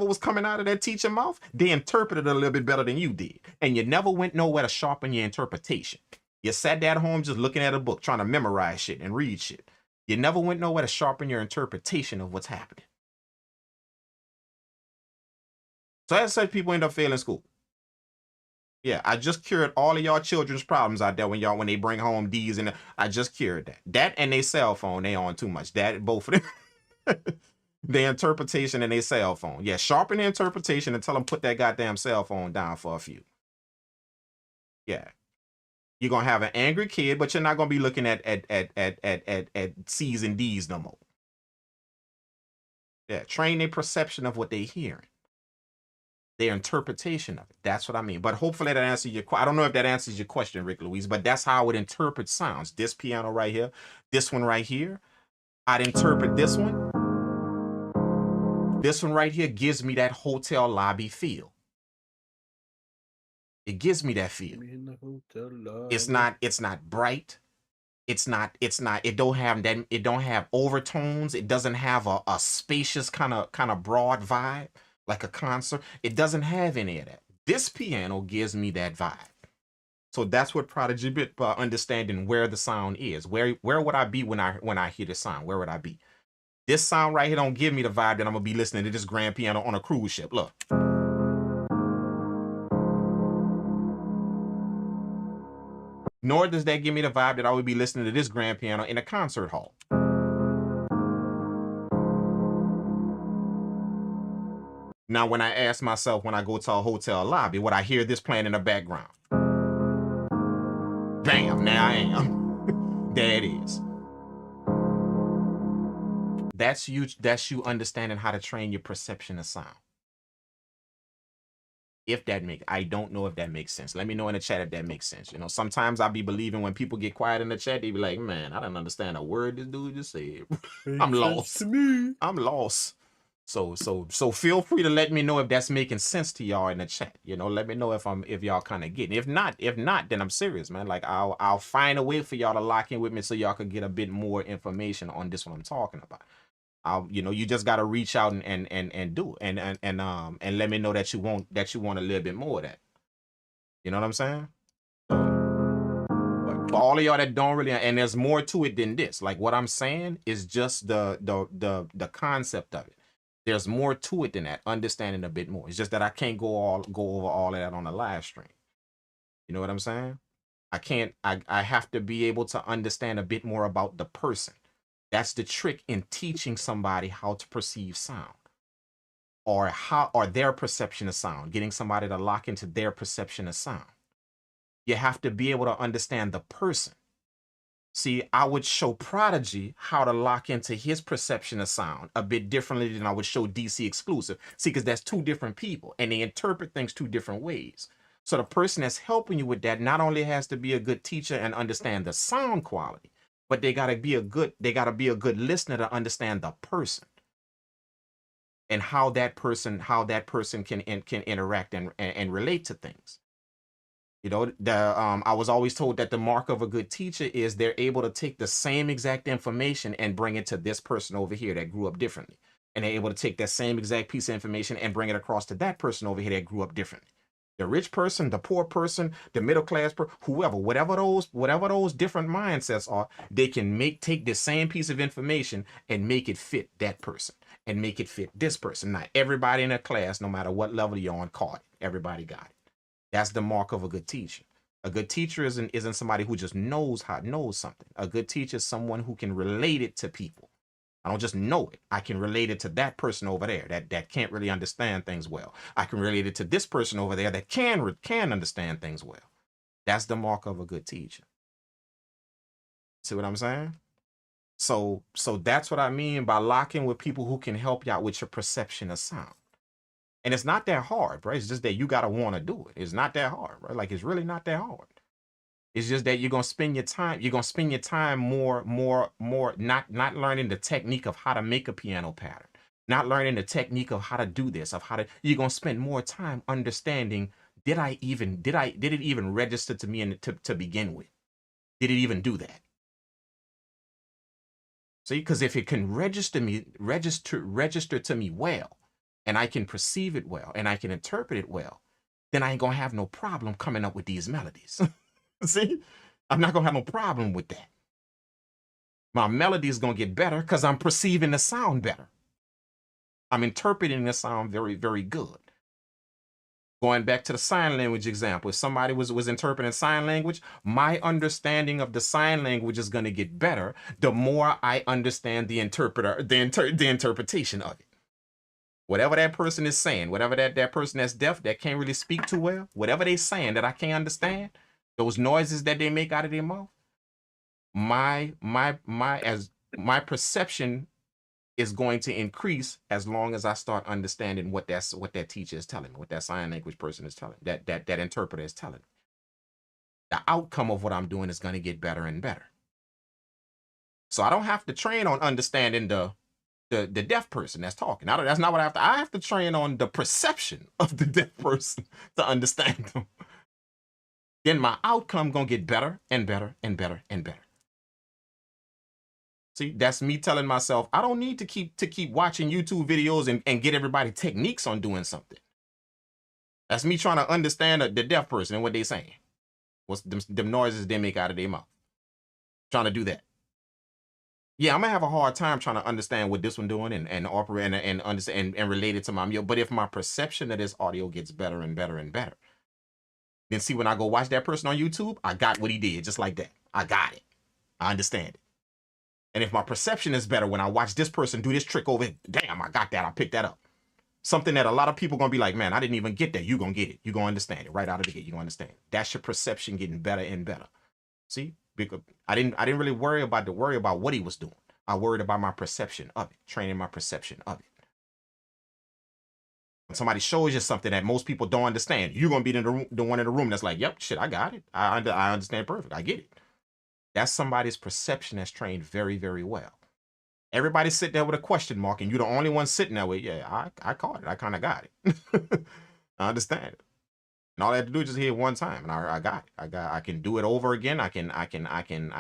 Speaker 1: was coming out of that teacher mouth, they interpreted it a little bit better than you did. And you never went nowhere to sharpen your interpretation. You sat there at home just looking at a book, trying to memorize shit and read shit. You never went nowhere to sharpen your interpretation of what's happening. So that's how people end up failing school. Yeah, I just cured all of y'all children's problems out there when they bring home D's, and I just cured that. That and their cell phone, they on too much. That, both of them. Their interpretation and their cell phone. Yeah, sharpen the interpretation and tell them put that goddamn cell phone down for a few. Yeah. You're going to have an angry kid, but you're not going to be looking at C's and D's no more. Yeah, train their perception of what they're hearing. Their interpretation of it. That's what I mean. But hopefully that answers your question. I don't know if that answers your question, Rick Louise, but that's how I would interpret sounds. This piano right here, this one right here, I'd interpret this one. This one right here gives me that hotel lobby feel. It gives me that feel. It's not bright. It don't have overtones. It doesn't have a spacious kind of broad vibe like a concert. It doesn't have any of that. This piano gives me that vibe. So that's what Prodigy bit by understanding where the sound is. Where would I be when I hear the sound? Where would I be? This sound right here don't give me the vibe that I'm gonna be listening to this grand piano on a cruise ship. Look. Nor does that give me the vibe that I would be listening to this grand piano in a concert hall. Now, when I ask myself when I go to a hotel lobby, would I hear this playing in the background? Bam, now I am. There it is. That's you understanding how to train your perception of sound. If that makes, I don't know if that makes sense. Let me know in the chat if that makes sense. You know, sometimes I'll be believing when people get quiet in the chat, they be like, man, I don't understand a word this dude just said. I'm lost. To me. I'm lost. So feel free to let me know if that's making sense to y'all in the chat. You know, let me know if y'all kind of getting. If not, then I'm serious, man. Like I'll find a way for y'all to lock in with me so y'all could get a bit more information on this what I'm talking about. You know, you just gotta reach out and do it and let me know that you want a little bit more of that. You know what I'm saying? But for all of y'all that don't really, and there's more to it than this. Like what I'm saying is just the concept of it. There's more to it than that. Understanding a bit more. It's just that I can't go over all of that on the live stream. You know what I'm saying? I can't. I have to be able to understand a bit more about the person. That's the trick in teaching somebody how to perceive sound or their perception of sound, getting somebody to lock into their perception of sound. You have to be able to understand the person. See, I would show Prodigy how to lock into his perception of sound a bit differently than I would show DC Exclusive. See, because that's two different people and they interpret things two different ways. So the person that's helping you with that not only has to be a good teacher and understand the sound quality, but they gotta be a good listener to understand the person and how that person can interact and relate to things. You know, I was always told that the mark of a good teacher is they're able to take the same exact information and bring it to this person over here that grew up differently. And they're able to take that same exact piece of information and bring it across to that person over here that grew up differently. The rich person, the poor person, the middle class person, whoever, whatever those different mindsets are, they can take the same piece of information and make it fit that person and make it fit this person. Not everybody in a class, no matter what level you're on, caught it. Everybody got it. That's the mark of a good teacher. A good teacher isn't somebody who just knows something. A good teacher is someone who can relate it to people. I don't just know it. I can relate it to that person over there that can't really understand things well. I can relate it to this person over there that can understand things well. That's the mark of a good teacher. See what I'm saying? So that's what I mean by locking with people who can help you out with your perception of sound. And it's not that hard, bro. It's just that you gotta want to do it. It's not that hard, right? Like it's really not that hard. It's just that you're gonna spend your time more not learning the technique of how to make a piano pattern, not learning the technique of how to do this, you're gonna spend more time understanding, did it even register to me to begin with? Did it even do that? See, because if it can register to me well, and I can perceive it well, and I can interpret it well, then I ain't gonna have no problem coming up with these melodies. See, I'm not gonna have no problem with that. My melody is gonna get better because I'm perceiving the sound better. I'm interpreting the sound very, very good. Going back to the sign language example, if somebody was interpreting sign language, my understanding of the sign language is gonna get better the more I understand the interpretation of it. Whatever that person is saying, whatever that person that's deaf, that can't really speak too well, whatever they saying that I can't understand, those noises that they make out of their mouth, my perception is going to increase as long as I start understanding what that teacher is telling me, what that sign language person is telling me, that interpreter is telling me. The outcome of what I'm doing is going to get better and better. So I don't have to train on understanding the deaf person that's talking. That's not what I have to. I have to train on the perception of the deaf person to understand them. Then my outcome gonna get better and better and better and better. See, that's me telling myself I don't need to keep watching YouTube videos and get everybody techniques on doing something. That's me trying to understand the deaf person and what they saying. What's them noises they make out of their mouth. Trying to do that. Yeah, I'm gonna have a hard time trying to understand what this one doing and operate and understand and relate it to my meal. But if my perception of this audio gets better and better and better, then see, when I go watch that person on YouTube, I got what he did, just like that. I got it. I understand it. And if my perception is better when I watch this person do this trick over here, damn, I got that. I picked that up. Something that a lot of people gonna be like, man, I didn't even get that. You gonna get it. You gonna understand it right out of the gate. You gonna understand it. That's your perception getting better and better. See, because I didn't really worry about what he was doing. I worried about my perception of it, training my perception of it. When somebody shows you something that most people don't understand, you're gonna be the one in the room that's like, "Yep, shit, I got it. I understand perfect. I get it." That's somebody's perception that's trained very, very well. Everybody's sitting there with a question mark, and you're the only one sitting there with, "Yeah, I caught it. I kind of got it. I understand it." And all I had to do is just hear it one time, and I got it. I can do it over again. I can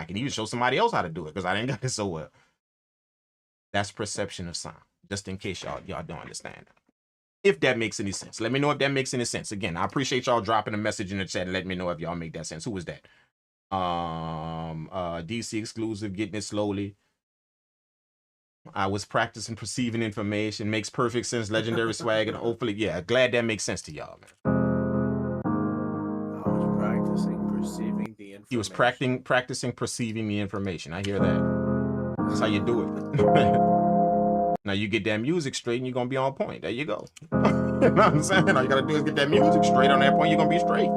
Speaker 1: even show somebody else how to do it because I didn't got it so well. That's perception of sound. Just in case y'all don't understand. If that makes any sense, let me know if that makes any sense. Again, I appreciate y'all dropping a message in the chat and let me know if y'all make that sense. Who was that? DC exclusive, getting it slowly. I was practicing perceiving information. Makes perfect sense. Legendary swag, and hopefully, yeah. Glad that makes sense to y'all, man.
Speaker 2: I was practicing perceiving the information.
Speaker 1: He was practicing perceiving the information. I hear that. That's how you do it. Now you get that music straight, and you're gonna be on point. There you go. You know what I'm saying? All you gotta do is get that music straight on that point. You're gonna be straight.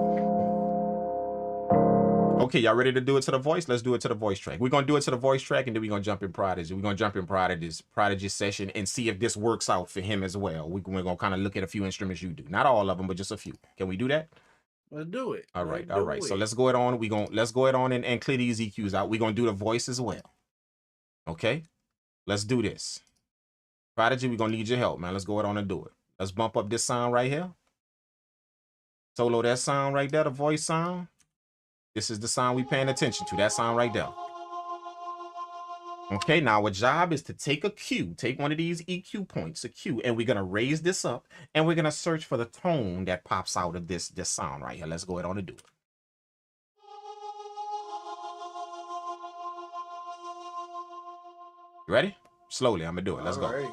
Speaker 1: Okay, y'all ready to do it to the voice? Let's do it to the voice track. We're going to do it to the voice track, and then we're going to jump in Prodigy. We're going to jump in Prodigy session and see if this works out for him as well. We're going to kind of look at a few instruments you do. Not all of them, but just a few. Can we do that?
Speaker 2: Let's do it.
Speaker 1: All right. So let's go ahead on. Let's go ahead on and clear these EQs out. We're going to do the voice as well. Okay? Let's do this. Prodigy, we're going to need your help, man. Let's go ahead on and do it. Let's bump up this sound right here. Solo that sound right there, the voice sound. This is the sound we paying attention to. That sound right there. Okay, now our job is to take a cue, take one of these EQ points, a cue, and we're going to raise this up, and we're going to search for the tone that pops out of this sound right here. Let's go ahead on and do it. You ready? Slowly, I'm going to do it. Let's go.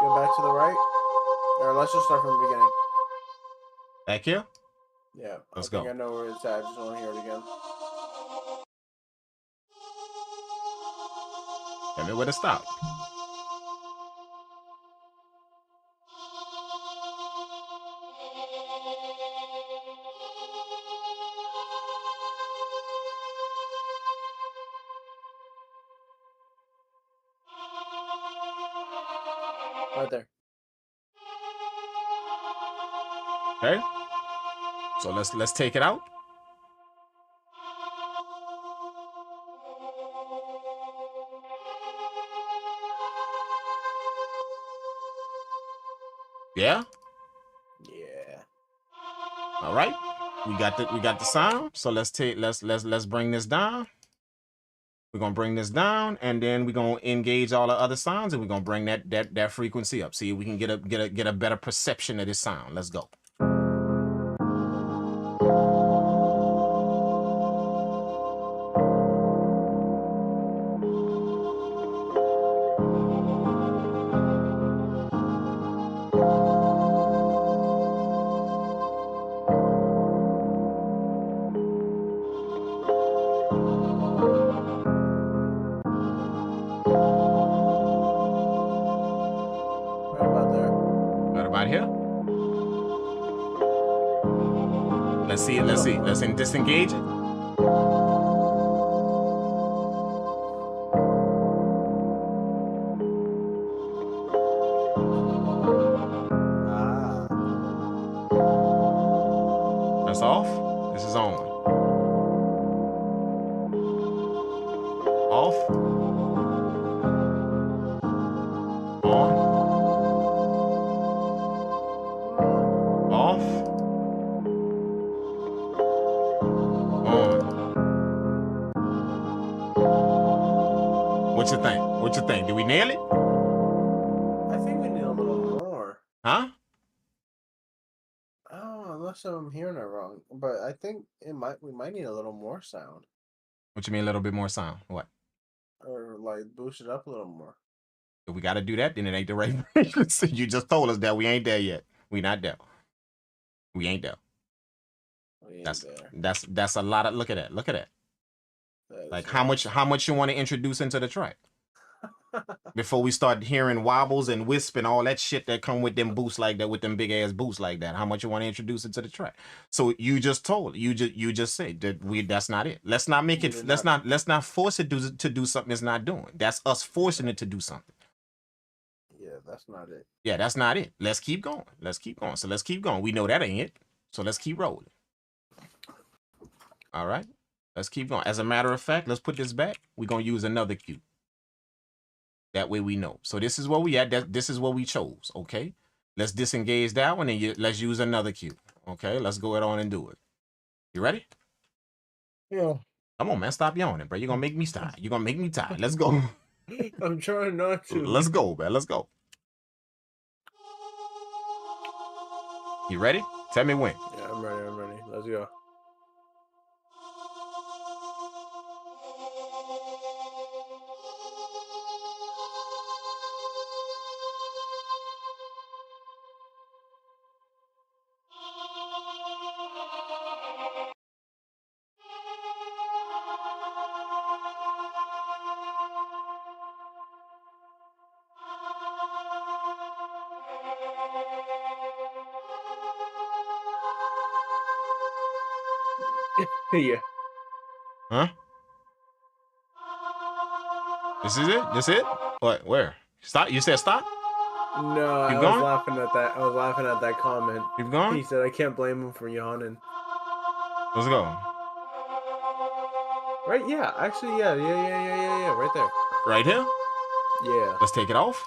Speaker 2: Go back to the right. Or let's just start from the beginning.
Speaker 1: Back here?
Speaker 2: Yeah.
Speaker 1: Let's go.
Speaker 2: I think I know where it's at. I just want to hear it again.
Speaker 1: Tell me where to stop.
Speaker 2: Right there.
Speaker 1: Okay. So let's take it out. Yeah.
Speaker 2: Yeah.
Speaker 1: All right. We got the sound. So let's bring this down. We're gonna bring this down, and then we're gonna engage all the other sounds, and we're gonna bring that frequency up. See if we can get a better perception of this sound. Let's go. Here. Let's see it. Let's disengage it. That's off. This is on. Off. On. Off. What you think? What you think? Did we nail it?
Speaker 2: I think we need a little more.
Speaker 1: Huh?
Speaker 2: I don't know, unless I'm hearing it wrong, but I think we might need a little more sound.
Speaker 1: What you mean a little bit more sound? What?
Speaker 2: Or like boost it up a little more.
Speaker 1: If we got to do that, then it ain't the right version. So you just told us that we ain't there yet. We not there. We ain't there. That's a lot of. Look at that. Look at that. Like how much you want to introduce into the track before we start hearing wobbles and wisp and all that shit that come with them boosts like that, with them big ass boosts like that. How much you want to introduce into the track? So you just said that that's not it. Let's not make it. Let's not force it to do something it's not doing. That's us forcing it to do something.
Speaker 2: Yeah, that's not it.
Speaker 1: Yeah, that's not it. Let's keep going. So let's keep going. We know that ain't it. So let's keep rolling. All right. Let's keep going. As a matter of fact, let's put this back. We're going to use another cue. That way we know. So this is where we at. This is what we chose. Okay. Let's disengage that one and let's use another cue. Okay. Let's go ahead on and do it. You ready?
Speaker 2: Yeah.
Speaker 1: Come on, man. Stop yawning, bro. You're going to make me tired. You're going to make me tired. Let's go.
Speaker 2: I'm trying not to.
Speaker 1: Let's go, man. Let's go. You ready? Tell me when.
Speaker 2: Yeah, I'm ready. Let's go. Yeah.
Speaker 1: Huh? This is it? This it? What? Where? Stop? You said stop?
Speaker 2: No, I was laughing at that. I was laughing at that comment.
Speaker 1: Keep going?
Speaker 2: He said, I can't blame him for yawning.
Speaker 1: Let's go.
Speaker 2: Right? Yeah. Actually, yeah. Right there.
Speaker 1: Right here?
Speaker 2: Yeah.
Speaker 1: Let's take it off.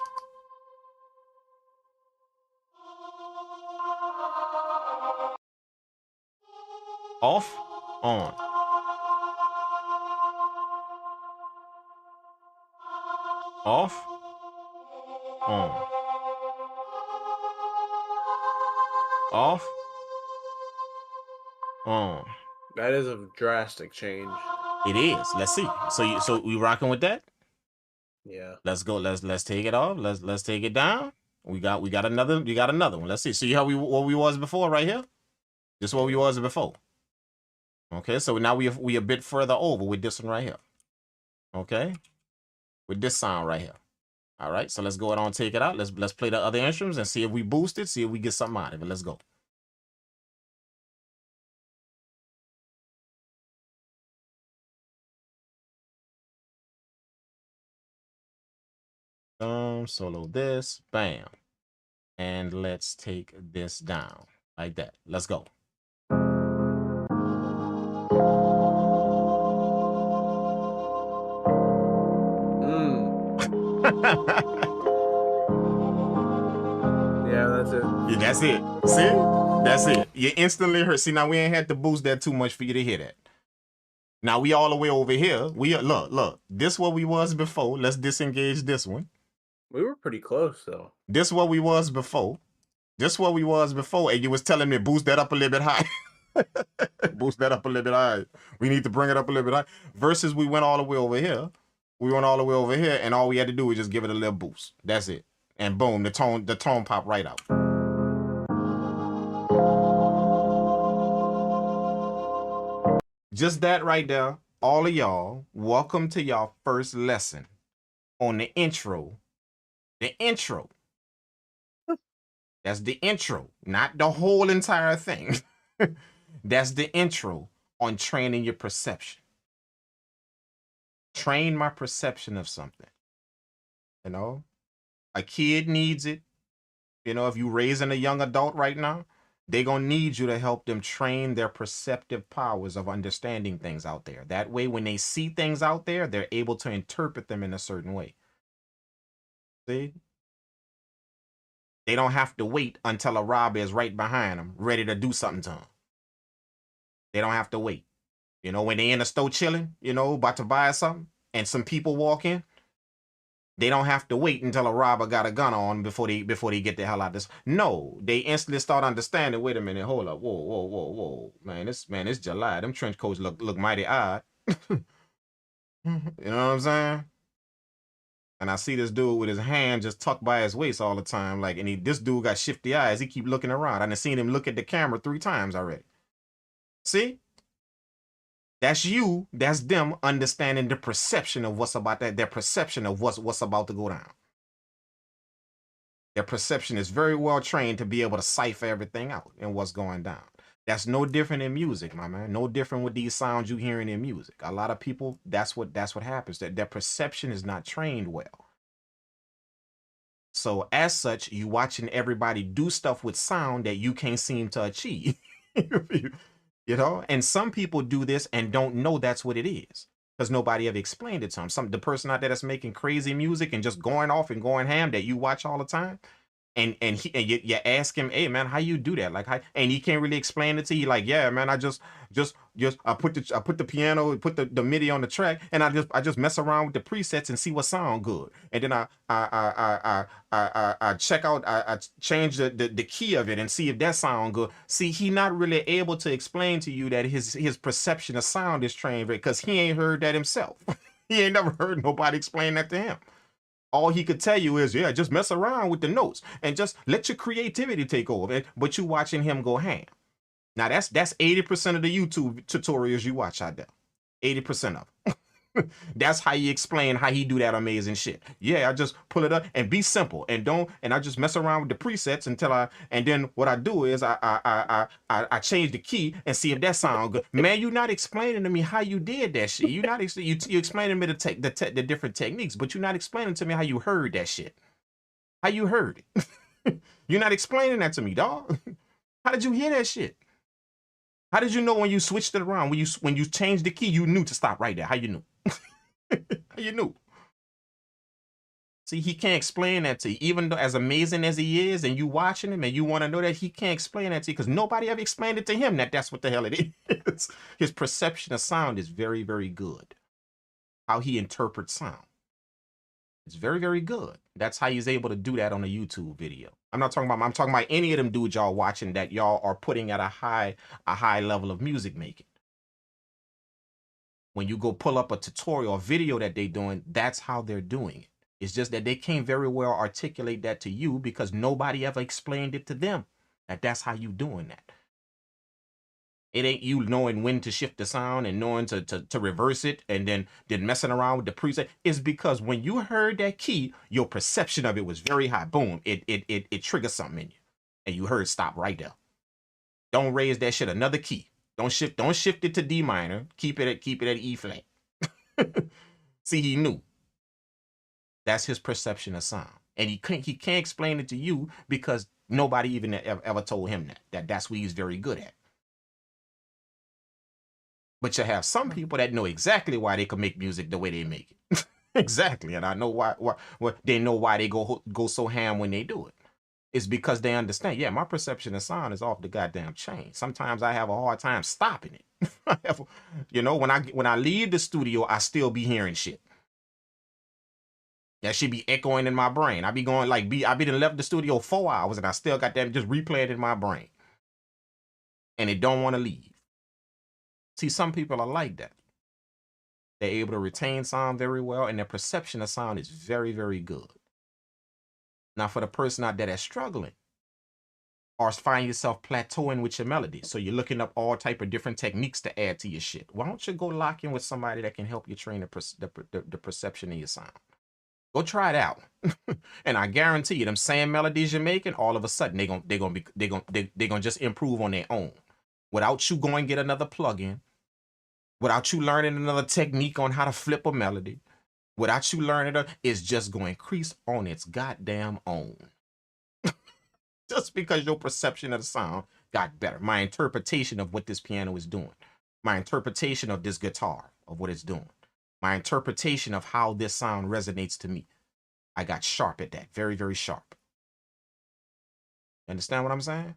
Speaker 1: Off. On. Off. On. Off. On.
Speaker 2: That is a drastic change.
Speaker 1: It is. Let's see. So we rocking with that?
Speaker 2: Yeah.
Speaker 1: Let's go. Let's take it off. Let's take it down. We got another. You got another one. Let's see. See how what we was before right here? Just what we was before. Okay. So now we a bit further over with this one right here. Okay. With this sound right here. All right. So let's go ahead and take it out. Let's play the other instruments and see if we boost it. See if we get something out of it. Let's go. Solo this, bam. And let's take this down like that. Let's go.
Speaker 2: Yeah, that's it.
Speaker 1: Yeah, that's it. See? That's it. You instantly heard. See, now we ain't had to boost that too much for you to hear that. Now we all the way over here. We look. This what we was before. Let's disengage this one.
Speaker 2: We were pretty close though.
Speaker 1: This what we was before. This what we was before. And you was telling me boost that up a little bit high. Boost that up a little bit high. We need to bring it up a little bit high. Versus we went all the way over here. We went all the way over here, and all we had to do was just give it a little boost. That's it. And boom, the tone popped right out. Just that right there. All of y'all, welcome to y'all first lesson on the intro. The intro. That's the intro, not the whole entire thing. That's the intro on training your perception. Train my perception of something. You know, a kid needs it. You know, if you're raising a young adult right now, they're going to need you to help them train their perceptive powers of understanding things out there. That way, when they see things out there, they're able to interpret them in a certain way. See? They don't have to wait until a robber is right behind them, ready to do something to them. They don't have to wait. You know, when they in the store chilling, you know, about to buy something, and some people walk in, They don't have to wait until a robber got a gun on before they get the hell out of this. No, they instantly start understanding. Wait a minute, hold up, whoa, man, it's July. Them trench coats look mighty odd. You know what I'm saying? And I see this dude with his hand just tucked by his waist all the time, like, and this dude got shifty eyes. He keep looking around. I done seen him look at the camera 3 times already. See? That's you. That's them understanding the perception of what's about that. Their perception of what's about to go down. Their perception is very well trained to be able to cipher everything out and what's going down. That's no different in music, my man. No different with these sounds you hearing in music. A lot of people, that's what happens. That their perception is not trained well. So as such, you watching everybody do stuff with sound that you can't seem to achieve. You know, and some people do this and don't know that's what it is because nobody ever explained it to them. The person out there that's making crazy music and just going off and going ham that you watch all the time, and you ask him, hey man, how you do that? Like, how, and he can't really explain it to you. Like, yeah, man, I just I put the piano, put the MIDI on the track, and I just mess around with the presets and see what sound good. And then I check out, I change the key of it and see if that sound good. See, he not really able to explain to you that his perception of sound is trained because he ain't heard that himself. He ain't never heard nobody explain that to him. All he could tell you is, yeah, just mess around with the notes and just let your creativity take over. But you watching him go ham. Now that's 80% of the YouTube tutorials you watch out there. 80% of them. That's how you explain how he do that amazing shit. Yeah, I just pull it up and be simple and I just mess around with the presets and then what I do is I change the key and see if that sound good. Man, you're not explaining to me how you did that shit. You're not you explaining to me the different techniques, but you're not explaining to me how you heard that shit. How you heard it. You're not explaining that to me, dog. How did you hear that shit? How did you know when you switched it around? When you changed the key, you knew to stop right there. How you knew? How you knew? See, he can't explain that to you. Even though as amazing as he is, and you watching him, and you want to know that, he can't explain that to you because nobody ever explained it to him that's what the hell it is. His perception of sound is very, very good. How he interprets sound. It's very, very good. That's how he's able to do that on a YouTube video. I'm talking about any of them dudes y'all watching that y'all are putting at a high level of music making. When you go pull up a tutorial or video that they're doing, that's how they're doing it. It's just that they can't very well articulate that to you because nobody ever explained it to them. That's how you doing that. It ain't you knowing when to shift the sound and knowing to reverse it and then messing around with the preset. It's because when you heard that key, your perception of it was very high. Boom, it triggers something in you. And you heard stop right there. Don't raise that shit another key. Don't shift it to D minor. Keep it at E flat. See, he knew. That's his perception of sound. And he can't explain it to you because nobody even ever told him that's what he's very good at. But you have some people that know exactly why they can make music the way they make it. Exactly. And I know why they know why they go so ham when they do it. It's because they understand, yeah, my perception of sound is off the goddamn chain. Sometimes I have a hard time stopping it. When I leave the studio, I still be hearing shit. That should be echoing in my brain. I be going I be done left the studio 4 hours and I still got that just replaying in my brain. And it don't want to leave. See, some people are like that. They're able to retain sound very well and their perception of sound is very, very good. Now, for the person out there that's struggling or find yourself plateauing with your melody, so you're looking up all type of different techniques to add to your shit, why don't you go lock in with somebody that can help you train the perception of your sound? Go try it out. And I guarantee you, them same melodies you're making, all of a sudden they're gonna just improve on their own. Without you going get another plugin, without you learning another technique on how to flip a melody, without you learning it, it's just going to increase on its goddamn own. Just because your perception of the sound got better. My interpretation of what this piano is doing. My interpretation of this guitar, of what it's doing. My interpretation of how this sound resonates to me. I got sharp at that. Very, very sharp. Understand what I'm saying?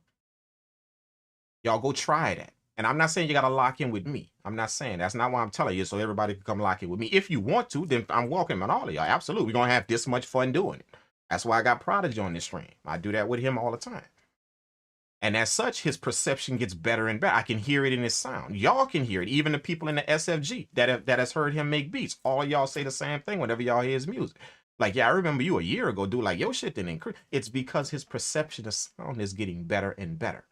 Speaker 1: Y'all go try that. And I'm not saying you got to lock in with me. I'm not saying that's not why I'm telling you. So everybody can come lock in with me. If you want to, then I'm welcoming all of y'all. Absolutely. We're going to have this much fun doing it. That's why I got Prodigy on this stream. I do that with him all the time. And as such, his perception gets better and better. I can hear it in his sound. Y'all can hear it. Even the people in the SFG that has heard him make beats. All of y'all say the same thing whenever y'all hear his music. Like, yeah, I remember you a year ago, dude. Like, your shit didn't increase. It's because his perception of sound is getting better and better.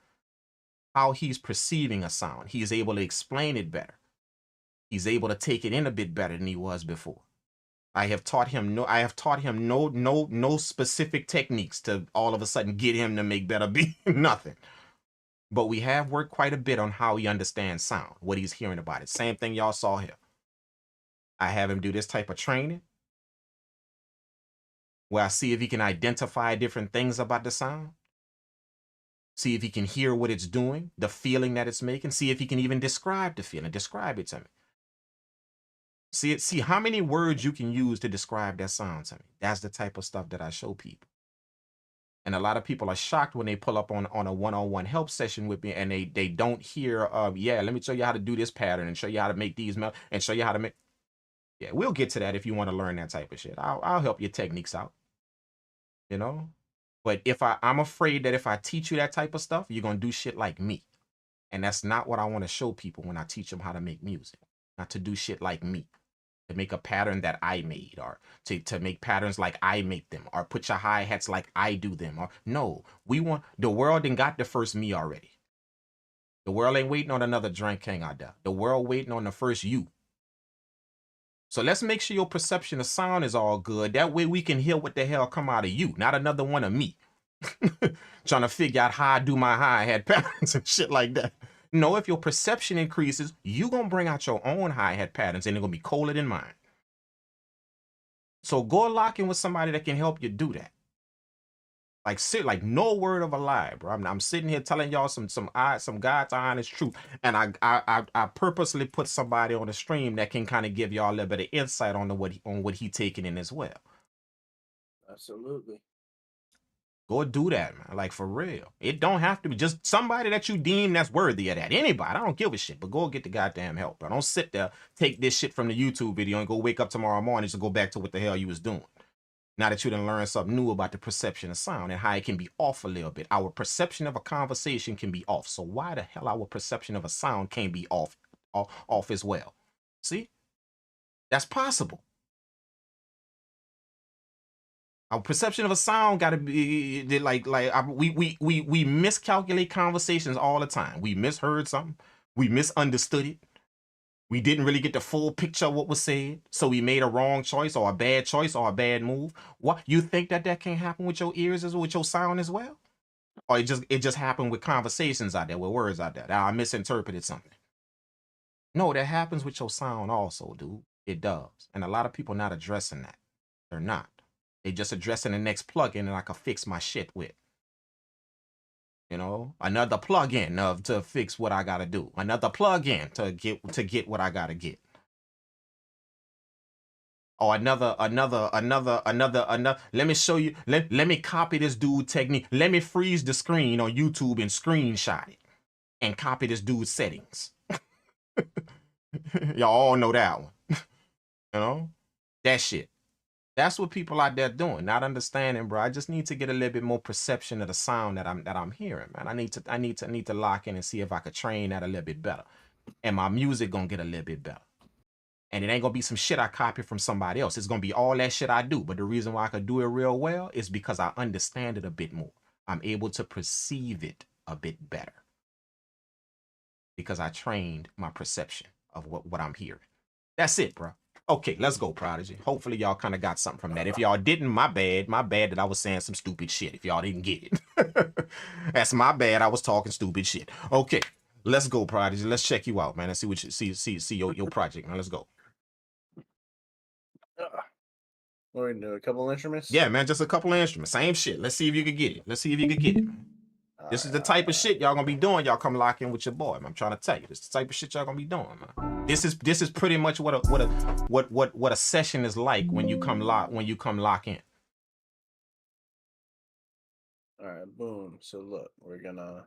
Speaker 1: How he's perceiving a sound. He's able to explain it better. He's able to take it in a bit better than he was before. I have taught him no specific techniques to all of a sudden get him to make better beats. Nothing. But we have worked quite a bit on how he understands sound, what he's hearing about it. Same thing y'all saw here. I have him do this type of training where I see if he can identify different things about the sound. See if he can hear what it's doing, the feeling that it's making. See if he can even describe the feeling, describe it to me. See how many words you can use to describe that sound to me. That's the type of stuff that I show people. And a lot of people are shocked when they pull up on a one-on-one help session with me and they don't hear, yeah, let me show you how to do this pattern and show you how to make these and show you how to make. Yeah, we'll get to that if you want to learn that type of shit. I'll help your techniques out, you know? But I'm afraid that if I teach you that type of stuff, you're going to do shit like me. And that's not what I want to show people when I teach them how to make music. Not to do shit like me. To make a pattern that I made, or to make patterns like I make them, or put your hi-hats like I do them. Or no, we want the world ain't got the first me already. The world ain't waiting on another drink Kang out there. The world waiting on the first you. So let's make sure your perception of sound is all good. That way we can hear what the hell come out of you, not another one of me. Trying to figure out how I do my hi-hat patterns and shit like that. No, if your perception increases, you're going to bring out your own hi-hat patterns and they're going to be colder than mine. So go lock in with somebody that can help you do that. Like no word of a lie, bro. I'm sitting here telling y'all some God's honest truth. And I purposely put somebody on the stream that can kind of give y'all a little bit of insight on what he taking in as well.
Speaker 2: Absolutely.
Speaker 1: Go do that, man. Like, for real. It don't have to be just somebody that you deem that's worthy of that. Anybody. I don't give a shit. But go get the goddamn help, bro. Don't sit there, take this shit from the YouTube video and go wake up tomorrow morning to go back to what the hell you was doing. Now that you done learned something new about the perception of sound and how it can be off a little bit. Our perception of a conversation can be off. So why the hell our perception of a sound can't be off as well? See? That's possible. Our perception of a sound got to be we miscalculate conversations all the time. We misheard something. We misunderstood it. We didn't really get the full picture of what was said. So we made a wrong choice or a bad choice or a bad move. What, you think that can't happen with your ears as with your sound as well? Or it just happened with conversations out there, with words out there. Now I misinterpreted something. No, that happens with your sound also, dude. It does. And a lot of people not addressing that. They're not. They just addressing the next plugin and I can fix my shit with. You know, another plugin to fix what I gotta do. Another plugin to get what I gotta get. Or another. Let me show you. Let me copy this dude technique. Let me freeze the screen on YouTube and screenshot it and copy this dude's settings. Y'all all know that one. You know, that shit. That's what people out there doing, not understanding, bro. I just need to get a little bit more perception of the sound that I'm hearing, man. I need to lock in and see if I could train that a little bit better. And my music gonna get a little bit better. And it ain't gonna be some shit I copy from somebody else. It's gonna be all that shit I do. But the reason why I could do it real well is because I understand it a bit more. I'm able to perceive it a bit better. Because I trained my perception of what I'm hearing. That's it, bro. Okay, let's go, Prodigy. Hopefully y'all kind of got something from that. If y'all didn't, my bad that I was saying some stupid shit. If y'all didn't get it. That's my bad. I was talking stupid shit. Okay, let's go, Prodigy. Let's check you out, man. Let's see what you see your project, man. Let's go.
Speaker 2: We're gonna do a couple instruments?
Speaker 1: Yeah, man, just a couple of instruments. Same shit. Let's see if you can get it. Let's see if you can get it, man. This is the type of shit y'all gonna be doing. Y'all come lock in with your boy, man. I'm trying to tell you, this is the type of shit y'all gonna be doing, man. This is pretty much what a session is like when you come lock in.
Speaker 2: All right, boom. So look, we're gonna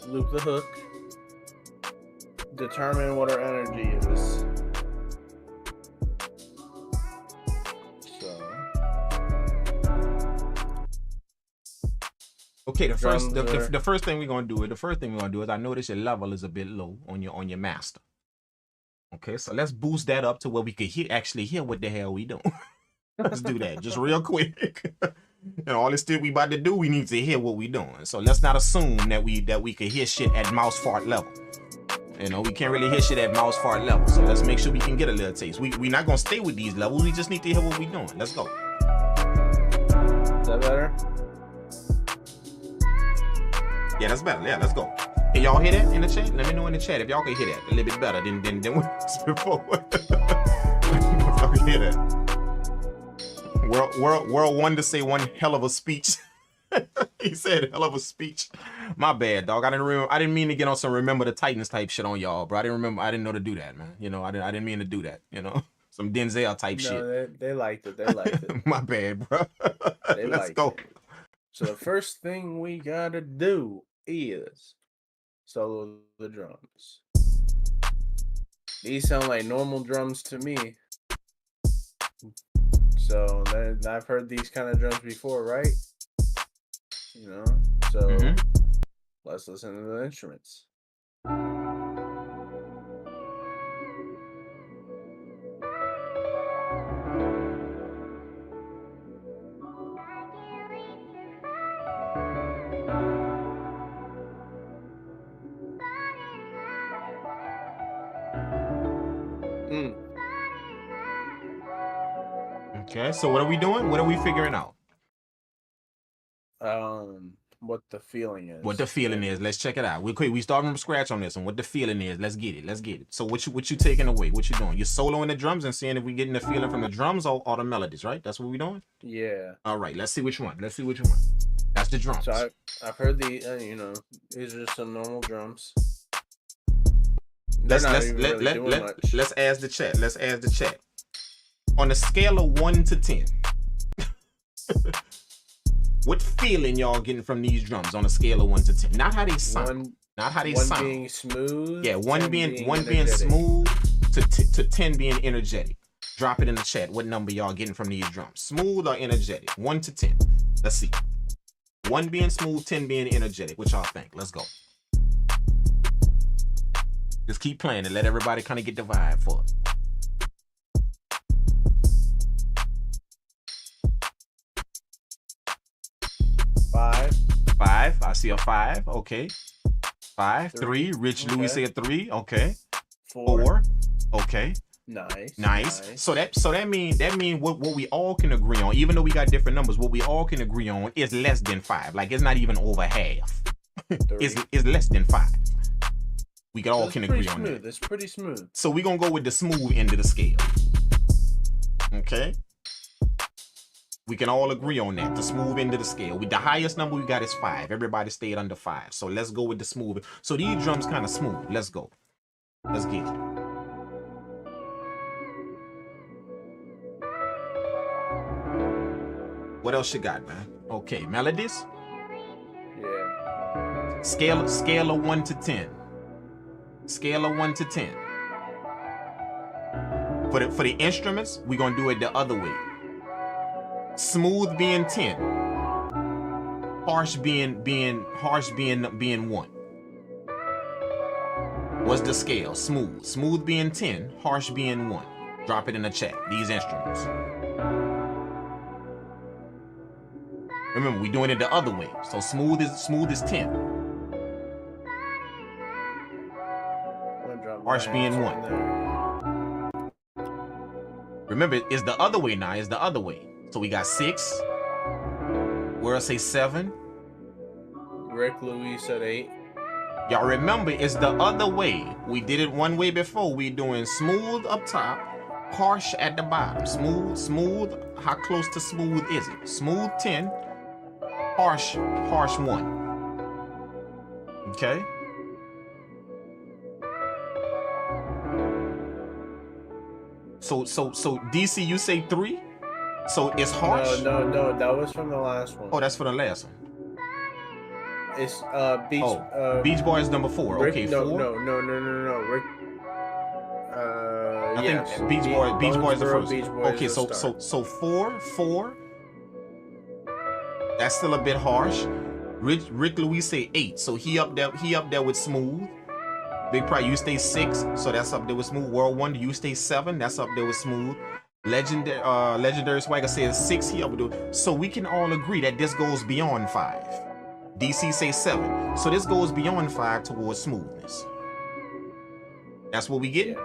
Speaker 2: loop the hook, determine what our energy is.
Speaker 1: Okay, the first thing we're gonna do is I notice your level is a bit low on your master. Okay, so let's boost that up to where we can actually hear what the hell we doing. Let's do that just real quick. And all this we about to do, we need to hear what we doing. So let's not assume that we can hear shit at mouse fart level. You know, we can't really hear shit at mouse fart level. So let's make sure we can get a little taste. We not gonna stay with these levels. We just need to hear what we doing. Let's go.
Speaker 2: Is that better?
Speaker 1: Yeah, that's better. Yeah, let's go. Can y'all hear that in the chat? Let me know in the chat if y'all can hear that a little bit better than what it was before. If y'all can hear that. World one to say one hell of a speech. He said hell of a speech. My bad, dog. I didn't mean to get on some Remember the Titans type shit on y'all, bro. I didn't know to do that, man. You know, I didn't mean to do that. You know, some Denzel type shit.
Speaker 2: No, they liked it. They liked it.
Speaker 1: My bad, bro. Let's go.
Speaker 2: So the first thing we gotta do is solo the drums. These sound like normal drums to me. So I've heard these kind of drums before, right? You know, so let's listen to the instruments.
Speaker 1: Okay, so what are we doing? What are we figuring out?
Speaker 2: What the feeling is.
Speaker 1: What the feeling is. Let's check it out. We start from scratch on this one. What the feeling is. Let's get it. So what you taking away? What you doing? You're soloing the drums and seeing if we getting the feeling from the drums or the melodies, right? That's what we doing?
Speaker 2: Yeah.
Speaker 1: All right, let's see which one. That's the drums.
Speaker 2: So I've heard these are some normal drums.
Speaker 1: Let's ask the chat. Let's ask the chat. On a scale of 1 to 10, what feeling y'all getting from these drums on a scale of 1 to 10? Not how they sound.
Speaker 2: One being smooth.
Speaker 1: Yeah, one being smooth to 10 being energetic. Drop it in the chat. What number y'all getting from these drums? Smooth or energetic? 1 to 10. Let's see. 1 being smooth, 10 being energetic. What y'all think? Let's go. Just keep playing and let everybody kind of get the vibe for it. 5. I see a 5. Okay. 5. 3. Rich Louis said 3. Okay. 4. Okay. Nice. So that mean what we all can agree on, even though we got different numbers, what we all can agree on is less than 5. Like it's not even over half. It's less than 5. We all can agree on that.
Speaker 2: It's pretty smooth.
Speaker 1: So we're gonna go with the smooth end of the scale. Okay. We can all agree on that. The smooth end of the scale. With the highest number we got is 5. Everybody stayed under 5. So let's go with the smooth. So these drums kind of smooth. Let's go. Let's get it. What else you got, man? Okay, melodies.
Speaker 2: Yeah.
Speaker 1: Scale of 1 to 10. Scale of 1 to 10. For the instruments, we're gonna do it the other way. Smooth being 10. Harsh being 1. What's the scale? Smooth. Smooth being 10, harsh being 1. Drop it in the chat. These instruments. Remember, we're doing it the other way. So smooth is 10. Harsh being 1. Remember, it's the other way now. It's the other way. So we got 6. World say 7.
Speaker 2: Rick Louis said 8.
Speaker 1: Y'all remember, it's the other way. We did it one way before. We doing smooth up top, harsh at the bottom. Smooth. How close to smooth is it? Smooth 10, harsh 1. Okay. So DC, you say 3. So it's harsh?
Speaker 2: No, that was from the last one.
Speaker 1: Oh, that's for the last one.
Speaker 2: It's
Speaker 1: Beach Boys number 4.
Speaker 2: Rick,
Speaker 1: Okay,
Speaker 2: no,
Speaker 1: 4.
Speaker 2: no. Rick.
Speaker 1: I
Speaker 2: Yes.
Speaker 1: think Beach Boys the
Speaker 2: Bonesboro
Speaker 1: first.
Speaker 2: Beach Boys.
Speaker 1: Okay,
Speaker 2: the start.
Speaker 1: so 4. That's still a bit harsh. Rick Louis say 8, so he up there with Smooth. Big Pride, you stay 6, so that's up there with Smooth. World Wonder, you stay 7, that's up there with Smooth. Legendary Swagger says 6, he up there. So we can all agree that this goes beyond 5. DC say 7, so this goes beyond 5 towards smoothness. That's what we get.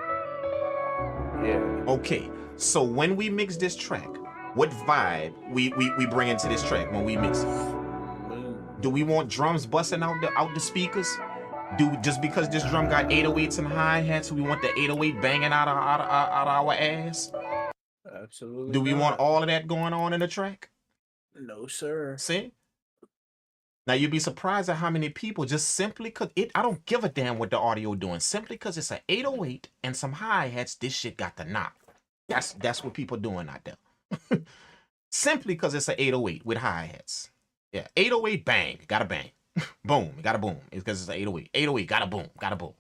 Speaker 2: Yeah.
Speaker 1: Okay, so when we mix this track, what vibe we bring into this track when we mix it? Do we want drums busting out the speakers? Just because this drum got 808s and hi-hats, we want the 808 banging out our ass?
Speaker 2: Absolutely.
Speaker 1: Do we want all of that going on in the track?
Speaker 2: No, sir.
Speaker 1: See? Now you'd be surprised at how many people just simply cause I don't give a damn what the audio doing. Simply because it's an 808 and some hi-hats, this shit got the knock. That's what people doing out there. Simply because it's an 808 with hi-hats. Yeah, 808 bang, gotta bang. Boom, gotta boom. It's because it's an 808. 808 gotta boom, gotta boom.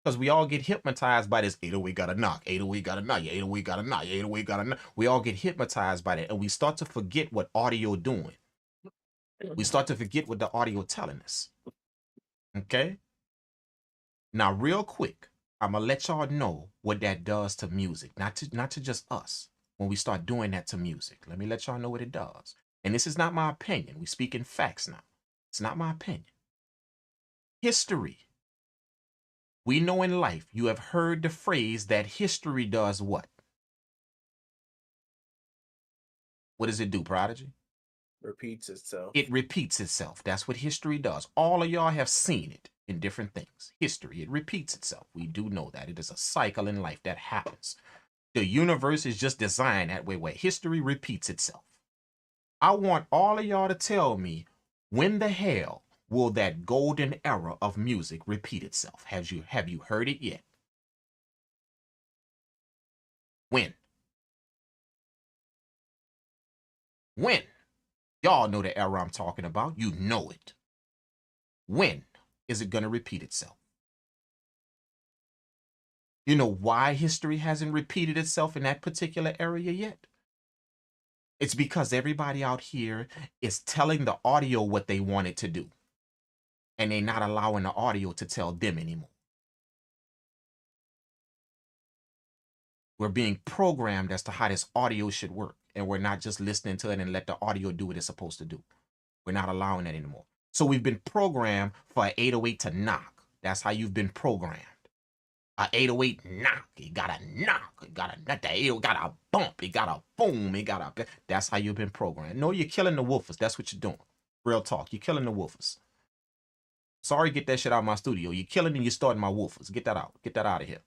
Speaker 1: Because we all get hypnotized by this 808 gotta knock, 808 gotta knock, 808 gotta knock, 808 gotta knock. We all get hypnotized by that, and we start to forget what audio doing. We start to forget what the audio telling us. Okay? Now, real quick, I'm gonna let y'all know what that does to music, not to just us. When we start doing that to music, let me let y'all know what it does. And this is not my opinion. We speak in facts now. It's not my opinion. History. We know in life, you have heard the phrase that history does what? What does it do, Prodigy?
Speaker 2: Repeats itself.
Speaker 1: It repeats itself. That's what history does. All of y'all have seen it in different things. History, it repeats itself. We do know that. It is a cycle in life that happens. The universe is just designed that way, where history repeats itself. I want all of y'all to tell me, when the hell will that golden era of music repeat itself? Have you heard it yet? When? When? Y'all know the era I'm talking about. You know it. When is it going to repeat itself? You know why history hasn't repeated itself in that particular area yet? It's because everybody out here is telling the audio what they want it to do. And they're not allowing the audio to tell them anymore. We're being programmed as to how this audio should work. And we're not just listening to it and let the audio do what it's supposed to do. We're not allowing that anymore. So we've been programmed for an 808 to knock. That's how you've been programmed. A 808 knock. It got a knock. It got a nut. The 808 got a bump. It got a boom. It got a. That's how you've been programmed. No, you're killing the woofers. That's what you're doing. Real talk. You're killing the woofers. Sorry, get that shit out of my studio. You're killing and you're starting my woofers. Get that out. Get that out of here.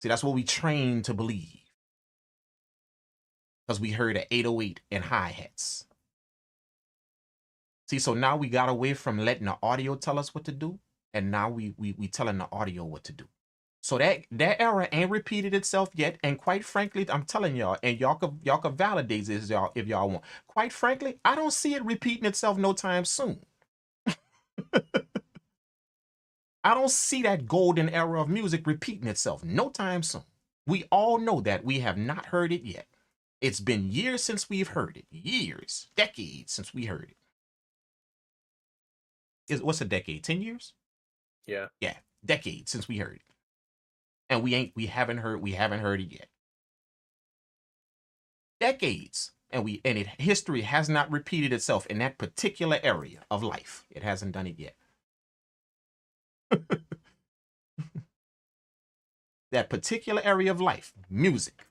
Speaker 1: See, that's what we train to believe. Because we heard an 808 and hi-hats. See, so now we got away from letting the audio tell us what to do. And now we telling the audio what to do. So that era ain't repeated itself yet. And quite frankly, I'm telling y'all, and y'all can validate this if y'all want. Quite frankly, I don't see it repeating itself no time soon. I don't see that golden era of music repeating itself no time soon. We all know that. We have not heard it yet. It's been years since we've heard it. Years, decades since we heard it. What's a decade? 10 years?
Speaker 2: Yeah.
Speaker 1: Yeah, decades since we heard it. And we haven't heard it yet. Decades. History has not repeated itself in that particular area of life. It hasn't done it yet. That particular area of life, music,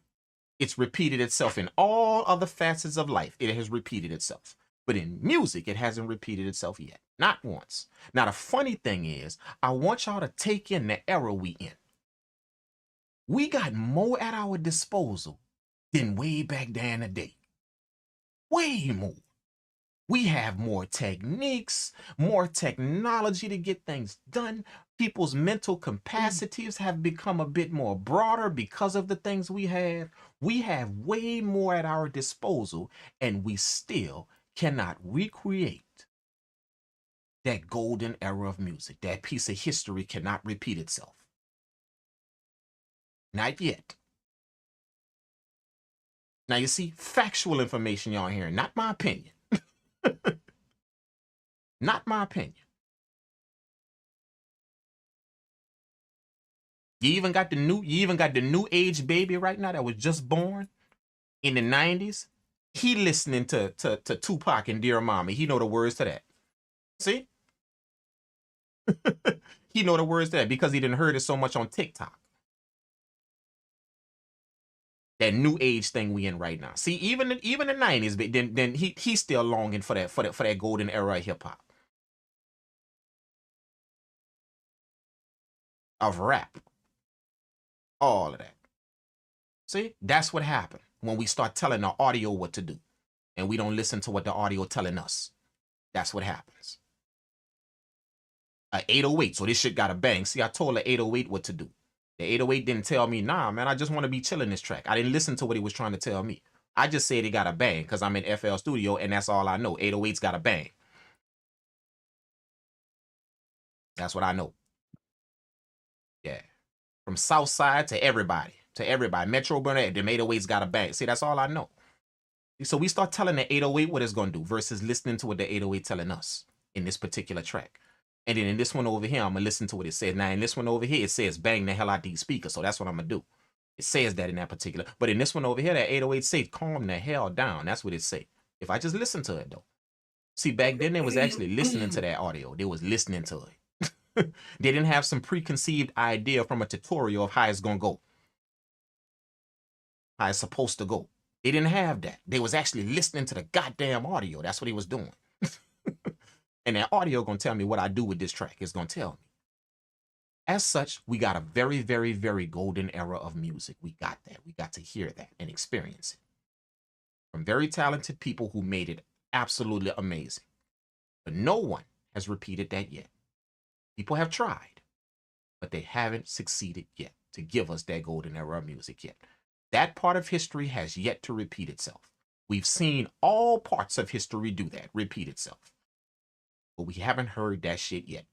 Speaker 1: it's repeated itself in all other facets of life. It has repeated itself. But in music, it hasn't repeated itself yet. Not once. Now, the funny thing is, I want y'all to take in the era we in. We got more at our disposal than way back there in the day. Way more. We have more techniques, more technology to get things done. People's mental capacities have become a bit more broader because of the things we have. We have way more at our disposal, and we still cannot recreate that golden era of music. That piece of history cannot repeat itself. Not yet. Now you see, factual information y'all hearing, not my opinion. Not my opinion. You even got the new age baby right now that was just born in the 90s. He listening to Tupac and Dear Mommy. He know the words to that. See? He know the words to that because he didn't heard it so much on TikTok. That new age thing we in right now. See, even the 90s, but then he's still longing for that golden era of hip hop. Of rap. All of that. See, that's what happened when we start telling the audio what to do and we don't listen to what the audio telling us. That's what happens. A 808, so this shit got a bang. See, I told the 808 what to do. The 808 didn't tell me, nah, man, I just want to be chilling this track. I didn't listen to what he was trying to tell me. I just said it got a bang because I'm in FL Studio and that's all I know. 808's got a bang. That's what I know. Yeah. From Southside to everybody. Metro Burnett, the 808's got a bang. See, that's all I know. So we start telling the 808 what it's going to do versus listening to what the 808 telling us in this particular track. And then in this one over here, I'm going to listen to what it says. Now, in this one over here, it says bang the hell out these speakers. So that's what I'm going to do. It says that in that particular. But in this one over here, that 808 says calm the hell down. That's what it say. If I just listen to it, though. See, back then, they was actually listening to that audio. They was listening to it. They didn't have some preconceived idea from a tutorial of how it's going to go. How it's supposed to go. They didn't have that. They was actually listening to the goddamn audio. That's what he was doing. And that audio gonna tell me what I do with this track. It's gonna tell me. As such, we got a very, very, very golden era of music. We got that. We got to hear that and experience it. From very talented people who made it absolutely amazing. But no one has repeated that yet. People have tried, but they haven't succeeded yet to give us that golden era of music yet. That part of history has yet to repeat itself. We've seen all parts of history do that, repeat itself. But we haven't heard that shit yet.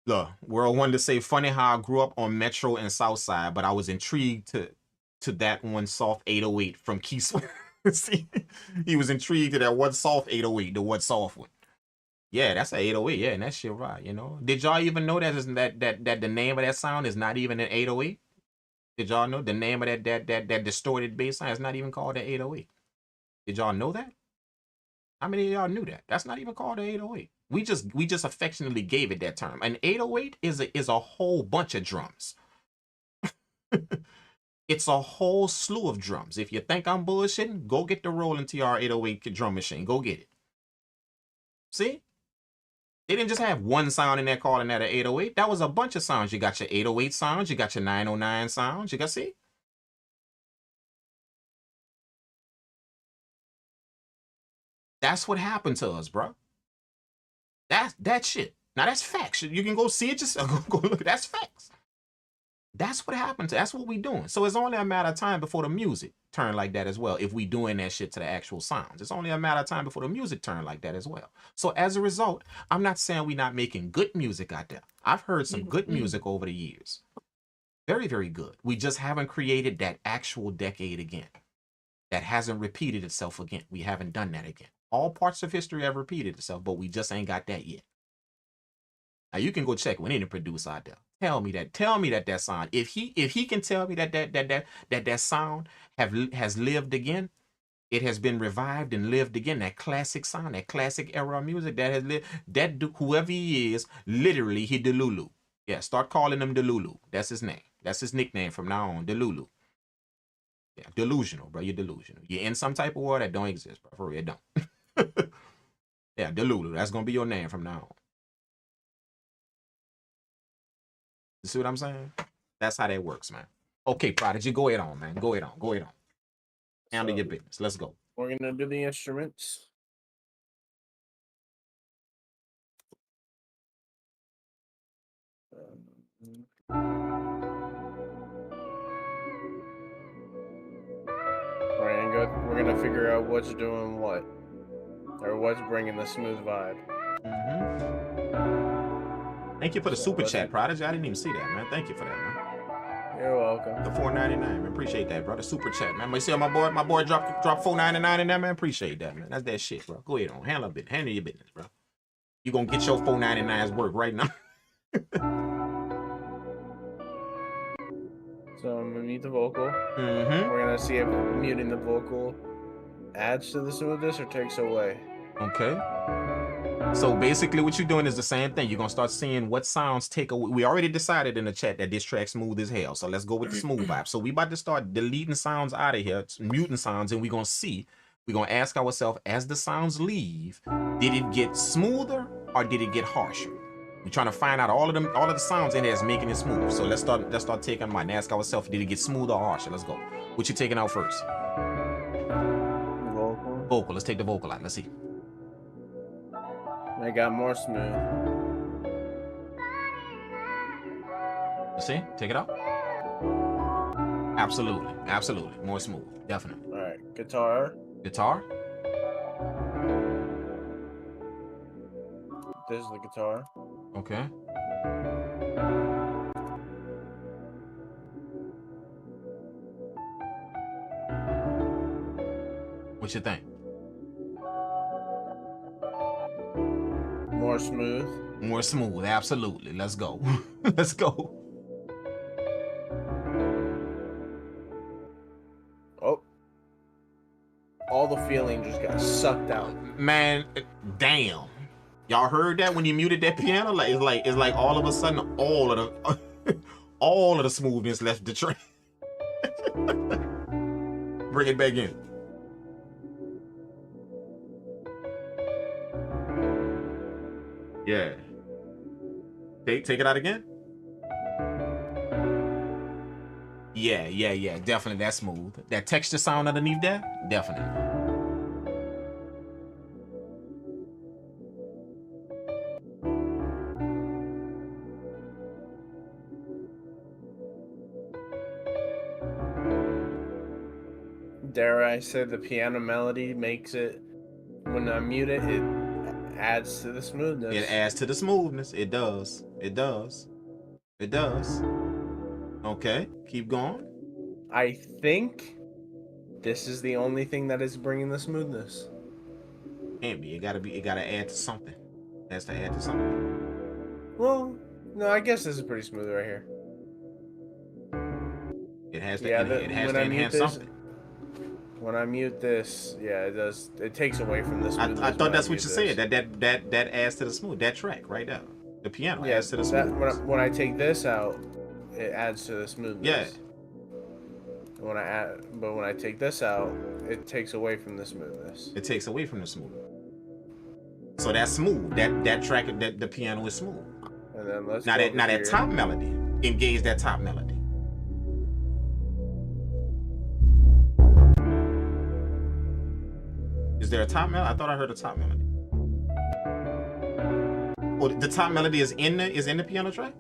Speaker 1: Look, World wanted to say, funny how I grew up on Metro and Southside, but I was intrigued to that one soft 808 from Keith. See, he was intrigued to that one soft 808, the one soft one. Yeah, that's an 808. Yeah, and that shit right, you know. Did y'all even know that the name of that sound is not even an 808? Did y'all know the name of that distorted bass line is not even called an 808? Did y'all know that? How many of y'all knew that? That's not even called an 808. We just affectionately gave it that term. An 808 is a whole bunch of drums. It's a whole slew of drums. If you think I'm bullshitting, go get the Roland TR 808 drum machine. Go get it. See? They didn't just have one sound in there calling that an 808. That was a bunch of sounds. You got your 808 sounds. You got your 909 sounds. You got, see? That's what happened to us, bro. That shit. Now, that's facts. You can go see it yourself. Go look. That's facts. That's what happened to. That's what we doing. So it's only a matter of time before the music turn like that as well. If we doing that shit to the actual sounds, it's only a matter of time before the music turn like that as well. So as a result, I'm not saying we're not making good music out there. I've heard some good music over the years. Very, very good. We just haven't created that actual decade again. That hasn't repeated itself again. We haven't done that again. All parts of history have repeated itself, but we just ain't got that yet. Now you can go check with any producer out there. Tell me that sound. If he can tell me that sound has lived again, it has been revived and lived again. That classic sound, that classic era of music that has lived. Whoever he is, literally he Delulu. Yeah, start calling him Delulu. That's his name. That's his nickname from now on. Delulu. Yeah, delusional, bro. You're delusional. You're in some type of world that don't exist, bro. For real, it don't. Yeah, Delulu. That's gonna be your name from now on. You see what I'm saying? That's how that works, man. Okay, Prodigy, go ahead on, man. Go ahead on. Handle your business. Let's go.
Speaker 2: We're gonna do the instruments. We're gonna go we're gonna figure out what's doing what, or what's bringing the smooth vibe.
Speaker 1: Thank you for the super chat, Prodigy. I didn't even see that, man. Thank you for that, man.
Speaker 2: You're welcome.
Speaker 1: The $4.99, man. Appreciate that, bro. The super chat, man. You see how my boy dropped $4.99 in there, man. Appreciate that, man. That's that shit, bro. Go ahead on, handle your business, bro. You gonna get your $4.99's work right now.
Speaker 2: So I'm gonna mute the vocal.
Speaker 1: Mm-hmm.
Speaker 2: We're gonna see if muting the vocal adds to the smoothness or takes away.
Speaker 1: Okay. So basically what you're doing is the same thing. You're gonna start seeing what sounds take away. We already decided in the chat that this track's smooth as hell. So let's go with the smooth vibe. So we about to start deleting sounds out of here, muting sounds, and we're gonna see. We're gonna ask ourselves as the sounds leave, did it get smoother or did it get harsher? We're trying to find out all of the sounds in there is making it smooth. So let's start taking mine. Ask ourselves, did it get smoother or harsher? Let's go. What you taking out first?
Speaker 2: Vocal.
Speaker 1: Vocal. Let's take the vocal out. Let's see.
Speaker 2: I got more smooth.
Speaker 1: Let's see. Take it out. Absolutely. Absolutely. More smooth. Definitely.
Speaker 2: All right. Guitar.
Speaker 1: Guitar.
Speaker 2: This is the guitar.
Speaker 1: Okay. What you think?
Speaker 2: More smooth.
Speaker 1: More smooth, absolutely. Let's go. Let's go.
Speaker 2: Oh. All the feeling just got sucked out.
Speaker 1: Man, damn. Y'all heard that when you muted that piano? It's like all of a sudden all of the smoothness left the track. Bring it back in. Yeah. Take it out again. Yeah. Definitely that's smooth. That texture sound underneath there? Definitely.
Speaker 2: Dare I say the piano melody makes it, when I mute it, it adds to the smoothness.
Speaker 1: It adds to the smoothness. It does. It does. It does. Okay, keep going.
Speaker 2: I think this is the only thing that is bringing the smoothness.
Speaker 1: Can't be. It gotta add to something. It has to add to something.
Speaker 2: Well, no, I guess this is pretty smooth right here.
Speaker 1: It has to. It has to enhance something.
Speaker 2: When I mute this, yeah, it does. It takes away from the smoothness.
Speaker 1: I thought that's what you said. That adds to the smooth. That track right there. The piano adds to the smoothness.
Speaker 2: When I take this out, it adds to the smoothness.
Speaker 1: Yeah.
Speaker 2: When I take this out, it takes away from the smoothness.
Speaker 1: It takes away from the smooth. So that's smooth. That track, the piano is smooth.
Speaker 2: And then let's
Speaker 1: that top melody. Engage that top melody. Is there a top melody? I thought I heard a top melody. Oh, the top melody is in the piano track?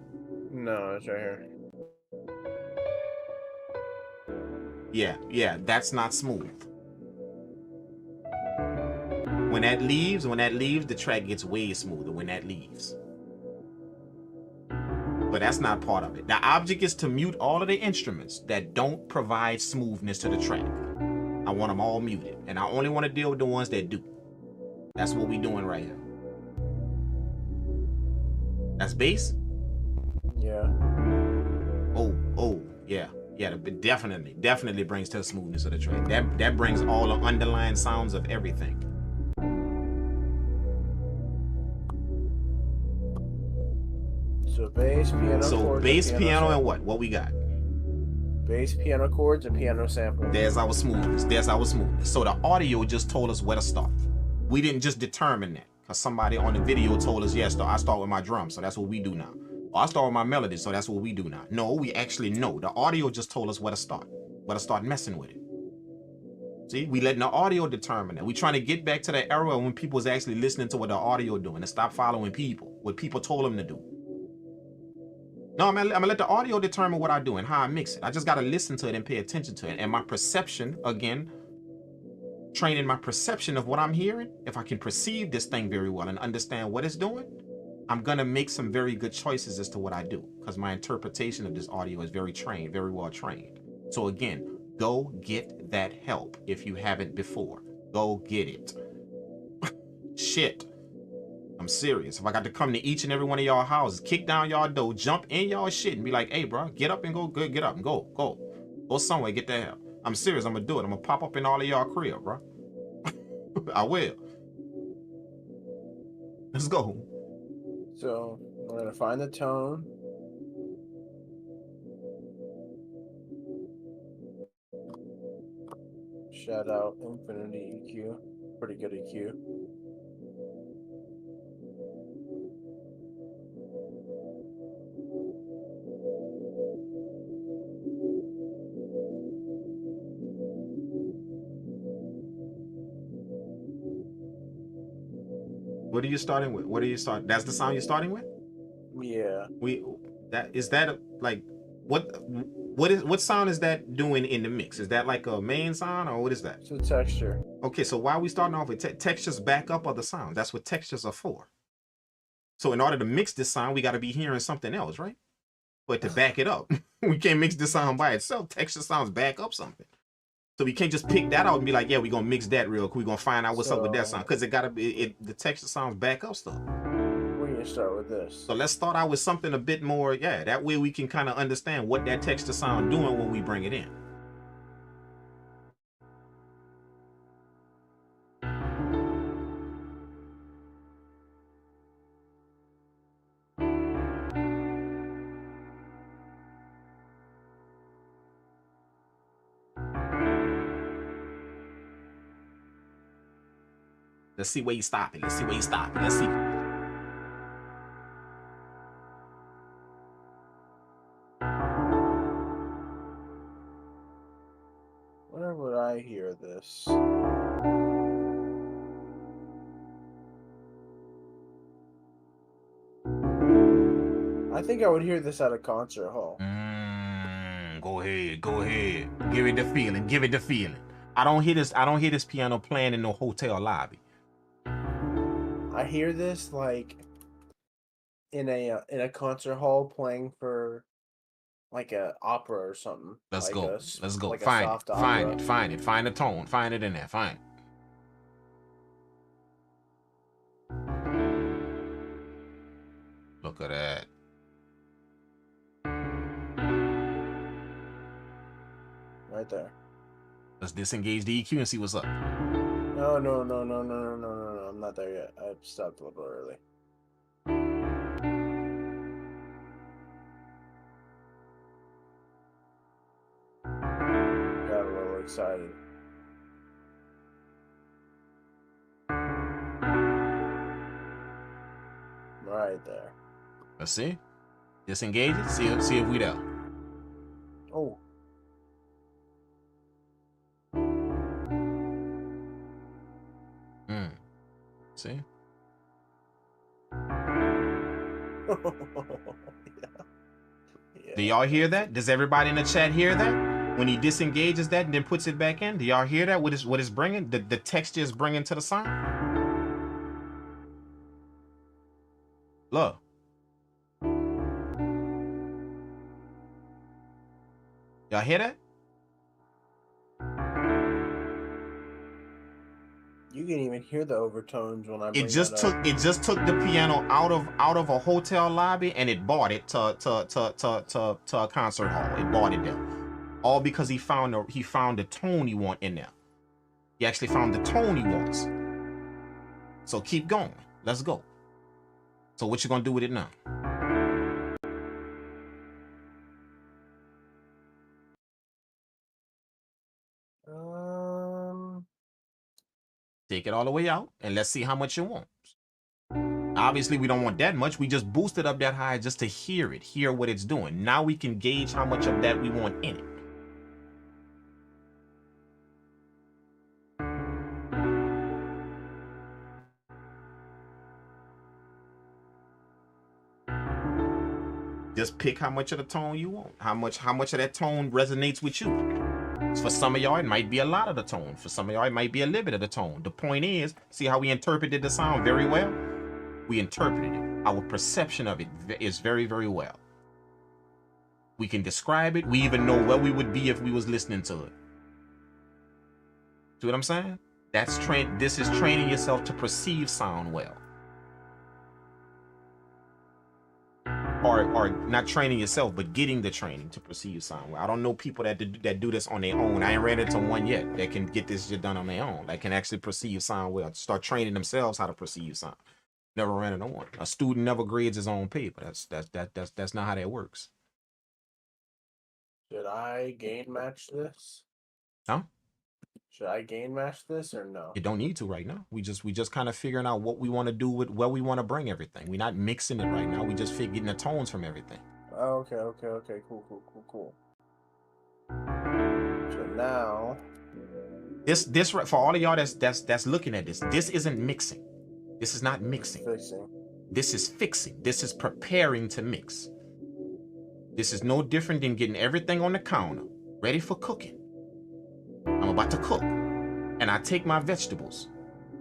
Speaker 2: No, it's right here.
Speaker 1: Yeah, that's not smooth. When that leaves, the track gets way smoother when that leaves. But that's not part of it. The object is to mute all of the instruments that don't provide smoothness to the track. I want them all muted. And I only want to deal with the ones that do. That's what we're doing right here. That's bass?
Speaker 2: Yeah.
Speaker 1: Oh, yeah. Yeah, it definitely brings to the smoothness of the track. That brings all the underlying sounds of everything.
Speaker 2: So bass, piano, chords,
Speaker 1: bass, piano,
Speaker 2: sample.
Speaker 1: and what? What we got?
Speaker 2: Bass, piano chords, and piano sample.
Speaker 1: There's our smoothness. So the audio just told us where to start. We didn't just determine that. Because somebody on the video told us, yes, I start with my drums, so that's what we do now. Or I start with my melody, so that's what we do now. No, we actually know. The audio just told us where to start messing with it. See, we letting the audio determine that. We trying to get back to the era when people was actually listening to what the audio doing and stop following people, what people told them to do. No, I'm gonna let the audio determine what I do and how I mix it. I just gotta listen to it and pay attention to it. And my perception, again, training my perception of what I'm hearing, if I can perceive this thing very well and understand what it's doing, I'm gonna make some very good choices as to what I do, because my interpretation of this audio is very trained, very well trained. So again, go get that help if you haven't before. Go get it. Shit. I'm serious. If I got to come to each and every one of y'all houses, kick down y'all door, jump in y'all shit and be like, hey, bro, get up and go, good, get up and go. Go somewhere, get the hell. I'm serious, I'm gonna do it. I'm gonna pop up in all of y'all crib, bro. I will. Let's go.
Speaker 2: So we're gonna find the tone. Shout out Infinity EQ. Pretty good EQ.
Speaker 1: What are you starting with? What are you starting? That's the sound you're starting with?
Speaker 2: Yeah.
Speaker 1: Like what sound is that doing in the mix? Is that like a main sound or what is that?
Speaker 2: It's a texture.
Speaker 1: Okay, so why are we starting off with textures back up other sounds? That's what textures are for. So in order to mix this sound, we got to be hearing something else, right? But to back it up, we can't mix this sound by itself. Texture sounds back up something. So we can't just pick that out and be like, yeah, we're gonna mix that real quick. We're gonna find out what's up with that sound. Because it gotta be the texture sounds back up stuff.
Speaker 2: We're gonna start with this.
Speaker 1: So let's start out with something a bit more, yeah, that way we can kind of understand what that texture sound doing when we bring it in. Let's see where you stop it. Let's see where you stop it. Let's see.
Speaker 2: Where would I hear this? I think I would hear this at a concert hall.
Speaker 1: Go ahead. Give it the feeling. I don't hear this piano playing in no hotel lobby.
Speaker 2: I hear this like in a concert hall playing for like a opera or something.
Speaker 1: Let's go.
Speaker 2: Like
Speaker 1: Find it. Find the tone. Find it in there. Find it. Look at that.
Speaker 2: Right there.
Speaker 1: Let's disengage the EQ and see what's up.
Speaker 2: No. I'm not there yet. I stopped a little early. Got a little excited. Right there.
Speaker 1: Let's see. Disengage it. See if we there.
Speaker 2: Oh.
Speaker 1: See?
Speaker 2: Yeah.
Speaker 1: Do y'all hear that? Does everybody in the chat hear that? When he disengages that and then puts it back in, do y'all hear that? What it's bringing? The texture is bringing to the sound? Look. Y'all hear that?
Speaker 2: You can even hear the overtones when I bring
Speaker 1: it just took the piano out of a hotel lobby and it brought it to a concert hall. It brought it there, all because he found the tone he want in there. He actually found the tone he wants. So keep going. Let's go. So what you gonna do with it now? Take it all the way out and let's see how much you want. Obviously, we don't want that much. We just boosted up that high just to hear what it's doing. Now we can gauge how much of that we want in it. Just pick how much of the tone you want. How much of that tone resonates with you. For some of y'all, it might be a lot of the tone. For some of y'all, it might be a little bit of the tone. The point is, see how we interpreted the sound very well? We interpreted it. Our perception of it is very, very well. We can describe it. We even know where we would be if we was listening to it. See what I'm saying? This is training yourself to perceive sound well. Or not training yourself, but getting the training to perceive sound well. I don't know people that do this on their own. I ain't ran into one yet that can get this shit done on their own. That can actually perceive sound well. Start training themselves how to perceive sound. Never ran into one. A student never grades his own paper. That's not how that works.
Speaker 2: Should I gain match this?
Speaker 1: Huh?
Speaker 2: Should I gain match this or no?
Speaker 1: You don't need to right now. We just kind of figuring out what we want to do with where we want to bring everything. We're not mixing it right now. We just getting the tones from everything.
Speaker 2: Oh, okay. Cool. So now,
Speaker 1: this for all of y'all that's looking at this. This isn't mixing. This is not mixing.
Speaker 2: Fixing.
Speaker 1: This is fixing. This is preparing to mix. This is no different than getting everything on the counter, ready for cooking. I'm about to cook, and I take my vegetables,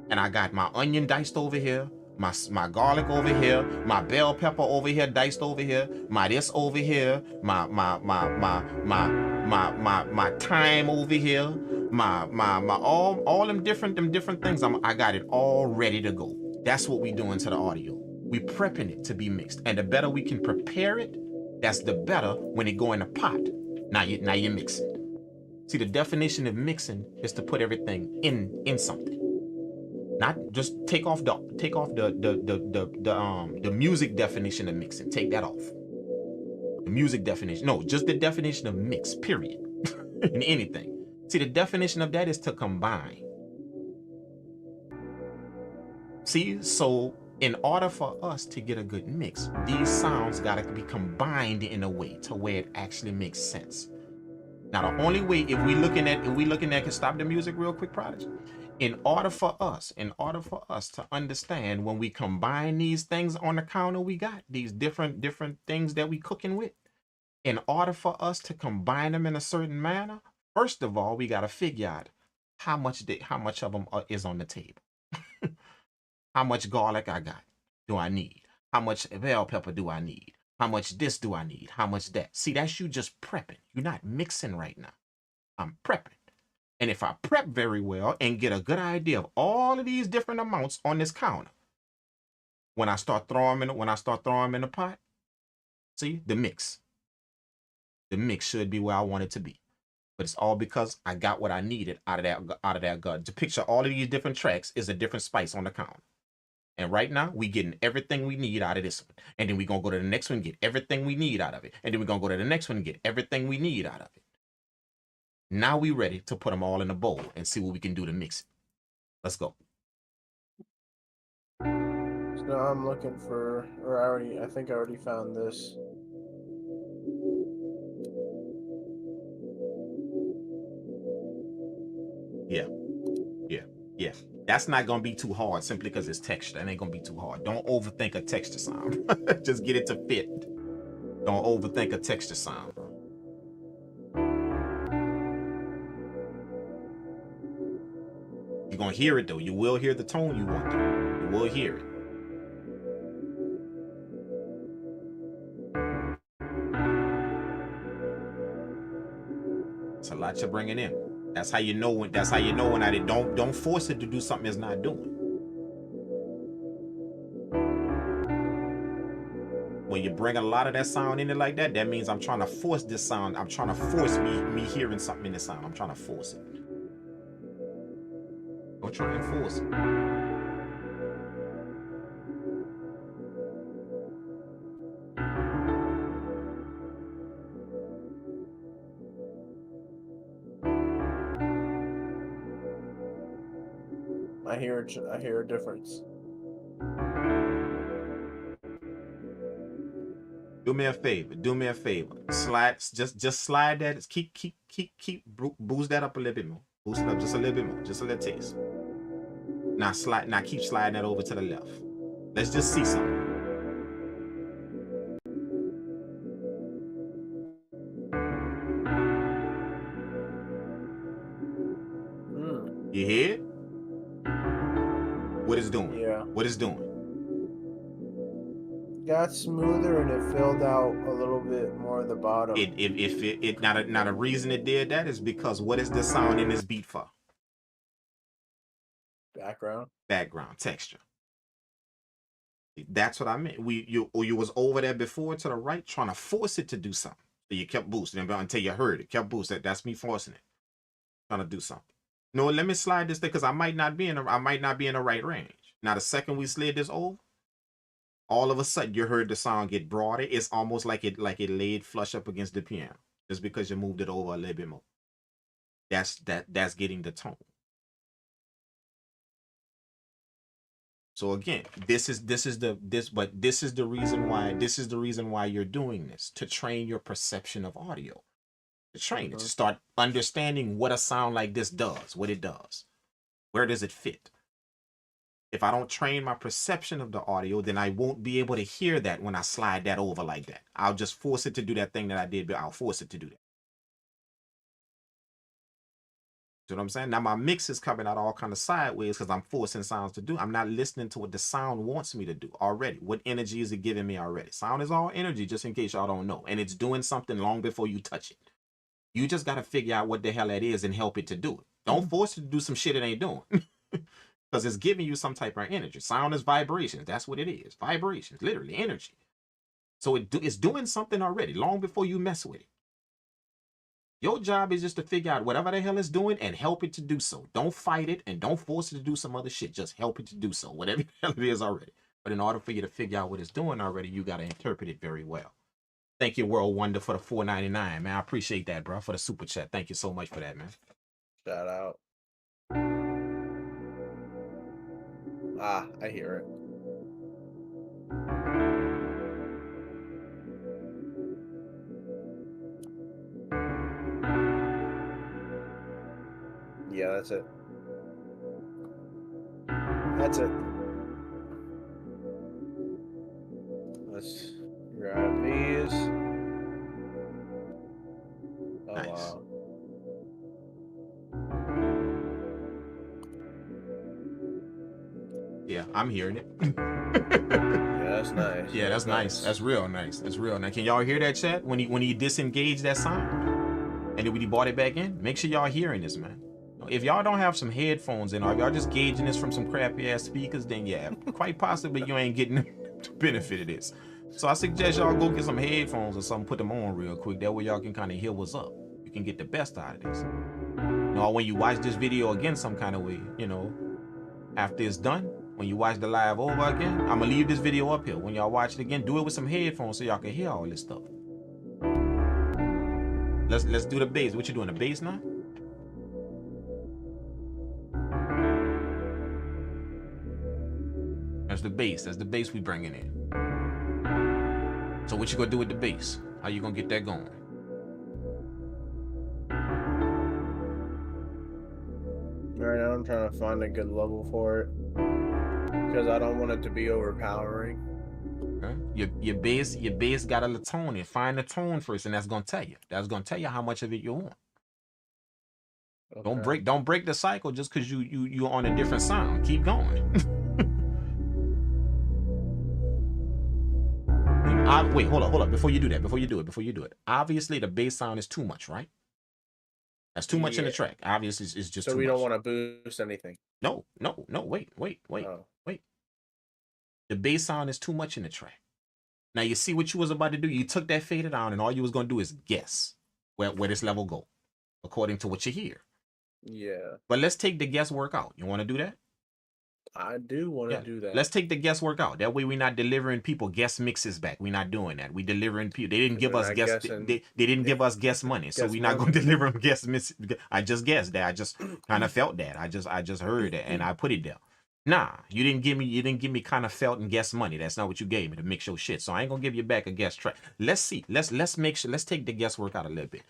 Speaker 1: and I got my onion diced over here, my garlic over here, my bell pepper over here diced over here, my this over here, my thyme over here, my all them different things. I got it all ready to go. That's what we doing to the audio. We prepping it to be mixed, and the better we can prepare it, that's the better when it go in a pot. Now you mix it. See, the definition of mixing is to put everything in something. Not just take off the music definition of mixing. Take that off. The music definition. No, just the definition of mix, period. In anything. See, the definition of that is to combine. See, so in order for us to get a good mix, these sounds gotta be combined in a way to where it actually makes sense. Now, the only way, if we looking at, can stop the music real quick, Prodigy. In order for us to understand when we combine these things on the counter, we got these different things that we cooking with. In order for us to combine them in a certain manner, first of all, we got to figure out how much of them is on the table. How much garlic do I need? How much bell pepper do I need? How much this do I need? How much that? See, that's you just prepping. You're not mixing right now. I'm prepping. And if I prep very well and get a good idea of all of these different amounts on this counter, when I start throwing them in the pot, see, the mix should be where I want it to be. But it's all because I got what I needed out of that gut. To picture all of these different tracks is a different spice on the counter. And right now, we getting everything we need out of this one. And then we're going to go to the next one and get everything we need out of it. And then we're going to go to the next one and get everything we need out of it. Now we ready to put them all in a bowl and see what we can do to mix it. Let's go.
Speaker 2: So I'm looking for, I think I already found this.
Speaker 1: Yeah. That's not going to be too hard simply because it's texture. It ain't going to be too hard. Don't overthink a texture sound. Just get it to fit. Don't overthink a texture sound. You're going to hear it though. You will hear the tone you want to. You will hear it. It's a lot you're bringing in. That's how you know when I did. Don't force it to do something it's not doing. When you bring a lot of that sound in it like that, that means I'm trying to force this sound. I'm trying to force me hearing something in the sound. I'm trying to force it. Don't try and force it.
Speaker 2: I hear a difference.
Speaker 1: Do me a favor. Slide, just slide that. Keep boost that up a little bit more. Boost it up just a little bit more. Just a little taste. Now keep sliding that over to the left. Let's just see something.
Speaker 2: got smoother and it filled out a little bit more of the bottom.
Speaker 1: Not a reason it did that is because what is the sound in this beat for? Background texture. That's what I meant. You was over there before to the right trying to force it to do something. So you kept boosting until you heard it. Kept boosting. That's me forcing it. Trying to do something. No, let me slide this thing because I might not be in the right range. Now the second we slid this over, all of a sudden you heard the sound get broader. It's almost like it laid flush up against the piano. Just because you moved it over a little bit more. That's getting the tone. So again, this is the reason why you're doing this, to train your perception of audio. To train it, to start understanding what a sound like this does, what it does. Where does it fit? If I don't train my perception of the audio, then I won't be able to hear that when I slide that over like that. I'll just force it to do that thing that I did, but I'll force it to do that. You know what I'm saying? Now my mix is coming out all kind of sideways because I'm forcing sounds to do. I'm not listening to what the sound wants me to do already. What energy is it giving me already? Sound is all energy, just in case y'all don't know. And it's doing something long before you touch it. You just got to figure out what the hell that is and help it to do it. Don't force it to do some shit it ain't doing. Because it's giving you some type of energy. Sound is vibrations. That's what it is. Vibrations, literally energy. So it's doing something already long before you mess with it. Your job is just to figure out whatever the hell it's doing and help it to do so. Don't fight it and don't force it to do some other shit. Just help it to do so, whatever the hell it is already. But in order for you to figure out what it's doing already, you got to interpret it very well. Thank you, World Wonder, for the $4.99, man. I appreciate that, bro, for the super chat. Thank you so much for that, man.
Speaker 2: Shout out. I hear it. Yeah, that's it. That's it. Let's grab these. Oh,
Speaker 1: nice.
Speaker 2: wow.
Speaker 1: Yeah, I'm hearing it.
Speaker 2: Yeah, that's nice.
Speaker 1: Yeah, that's nice. That's real nice. That's real nice. Can y'all hear that, chat? When he disengaged that sound and then when he brought it back in, make sure y'all hearing this, man. If y'all don't have some headphones in, or if y'all just gauging this from some crappy ass speakers, then yeah, quite possibly you ain't getting the benefit of this. So I suggest y'all go get some headphones or something, put them on real quick. That way y'all can kind of hear what's up. You can get the best out of this. You know, when you watch this video again some kind of way, you know, after it's done, when you watch the live over again, I'm gonna leave this video up here. When y'all watch it again, do it with some headphones so y'all can hear all this stuff. Let's do the bass. What you doing, the bass now? That's the bass. That's the bass we bringing in. So what you gonna do with the bass? How you gonna get that going?
Speaker 2: Right now I'm trying to find a good level for it because I don't want it to be overpowering.
Speaker 1: Okay. Your bass got a tone in. Find the tone first, and that's gonna tell you. That's gonna tell you how much of it you want. Okay. Don't break the cycle just because you're on a different sound. Keep going. Wait, hold up. Before you do it. Obviously, the bass sound is too much, right? That's too much in the track. Obviously, it's just too much.
Speaker 2: So we don't want to boost anything.
Speaker 1: No. Wait. The bass sound is too much in the track. Now, you see what you was about to do? You took that fader down, and all you was going to do is guess where this level go, according to what you hear.
Speaker 2: Yeah.
Speaker 1: But let's take the guesswork out. You want to do that?
Speaker 2: I do want to do that.
Speaker 1: Let's take the guesswork out. That way we're not delivering people guess mixes back. We're not doing that. We delivering people. They didn't give us guess. They didn't give us guess money. So we're not going to deliver them guess mix. I just guessed that. I just kind of felt that. I just heard it and I put it there. Nah, you didn't give me kind of felt and guess money. That's not what you gave me to mix your shit. So I ain't gonna give you back a guess track. Let's see. Let's make sure. Let's take the guesswork out a little bit.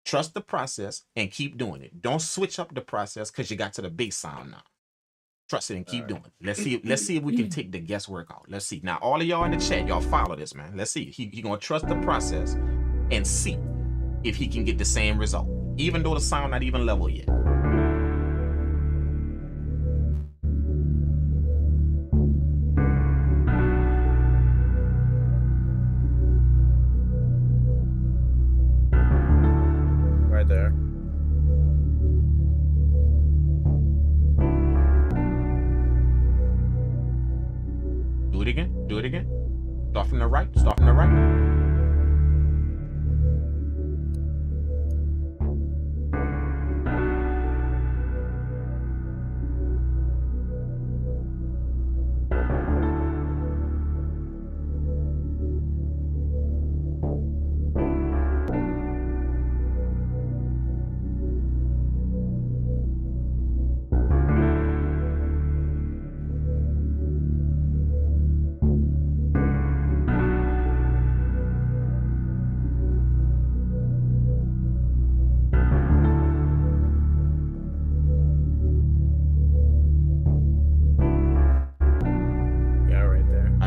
Speaker 1: Trust the process and keep doing it. Don't switch up the process because you got to the bass sound now. Trust it and keep doing it. Let's see if we can take the guesswork out. Let's see. Now, all of y'all in the chat, y'all follow this, man. Let's see. He gonna trust the process and see if he can get the same result, even though the sound not even level yet. Do it again. Start from the right. Start from the right.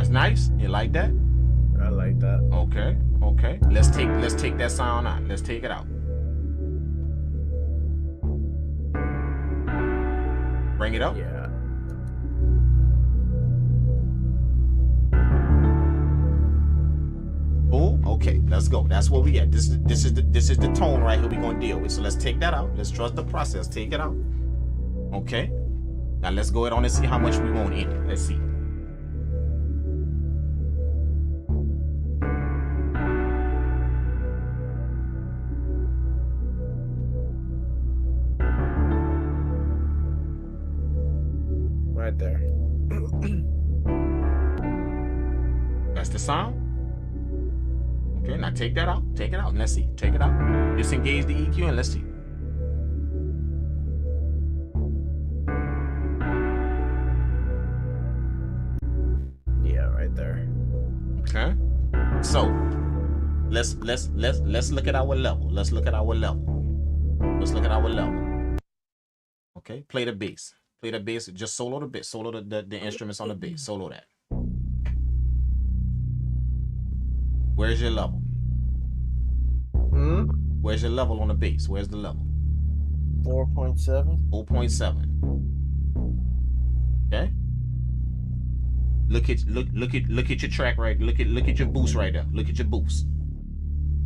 Speaker 1: Nice. You like that?
Speaker 2: I like that.
Speaker 1: Okay. Okay. Let's take that sound out. Let's take it out. Bring it up.
Speaker 2: Yeah.
Speaker 1: Oh, okay. Let's go. That's where we at. This is the tone right here we're gonna deal with. So let's take that out. Let's trust the process. Take it out. Okay. Now let's go ahead on and see how much we want in it. Let's see.
Speaker 2: Right there.
Speaker 1: That's the sound. Okay, now take that out. Take it out. Let's see. Take it out. Disengage the EQ and let's see.
Speaker 2: Yeah, right there.
Speaker 1: Okay. So let's look at our level. Let's look at our level. Let's look at our level. Okay, play the bass. Play the bass. Just solo the bass. Solo the instruments on the bass. Solo that. Where's your level? Where's your level on the bass? Where's the level?
Speaker 2: 4.7.
Speaker 1: 4.7. Okay. Look at your track right. Look at your boost right there. Look at your boost.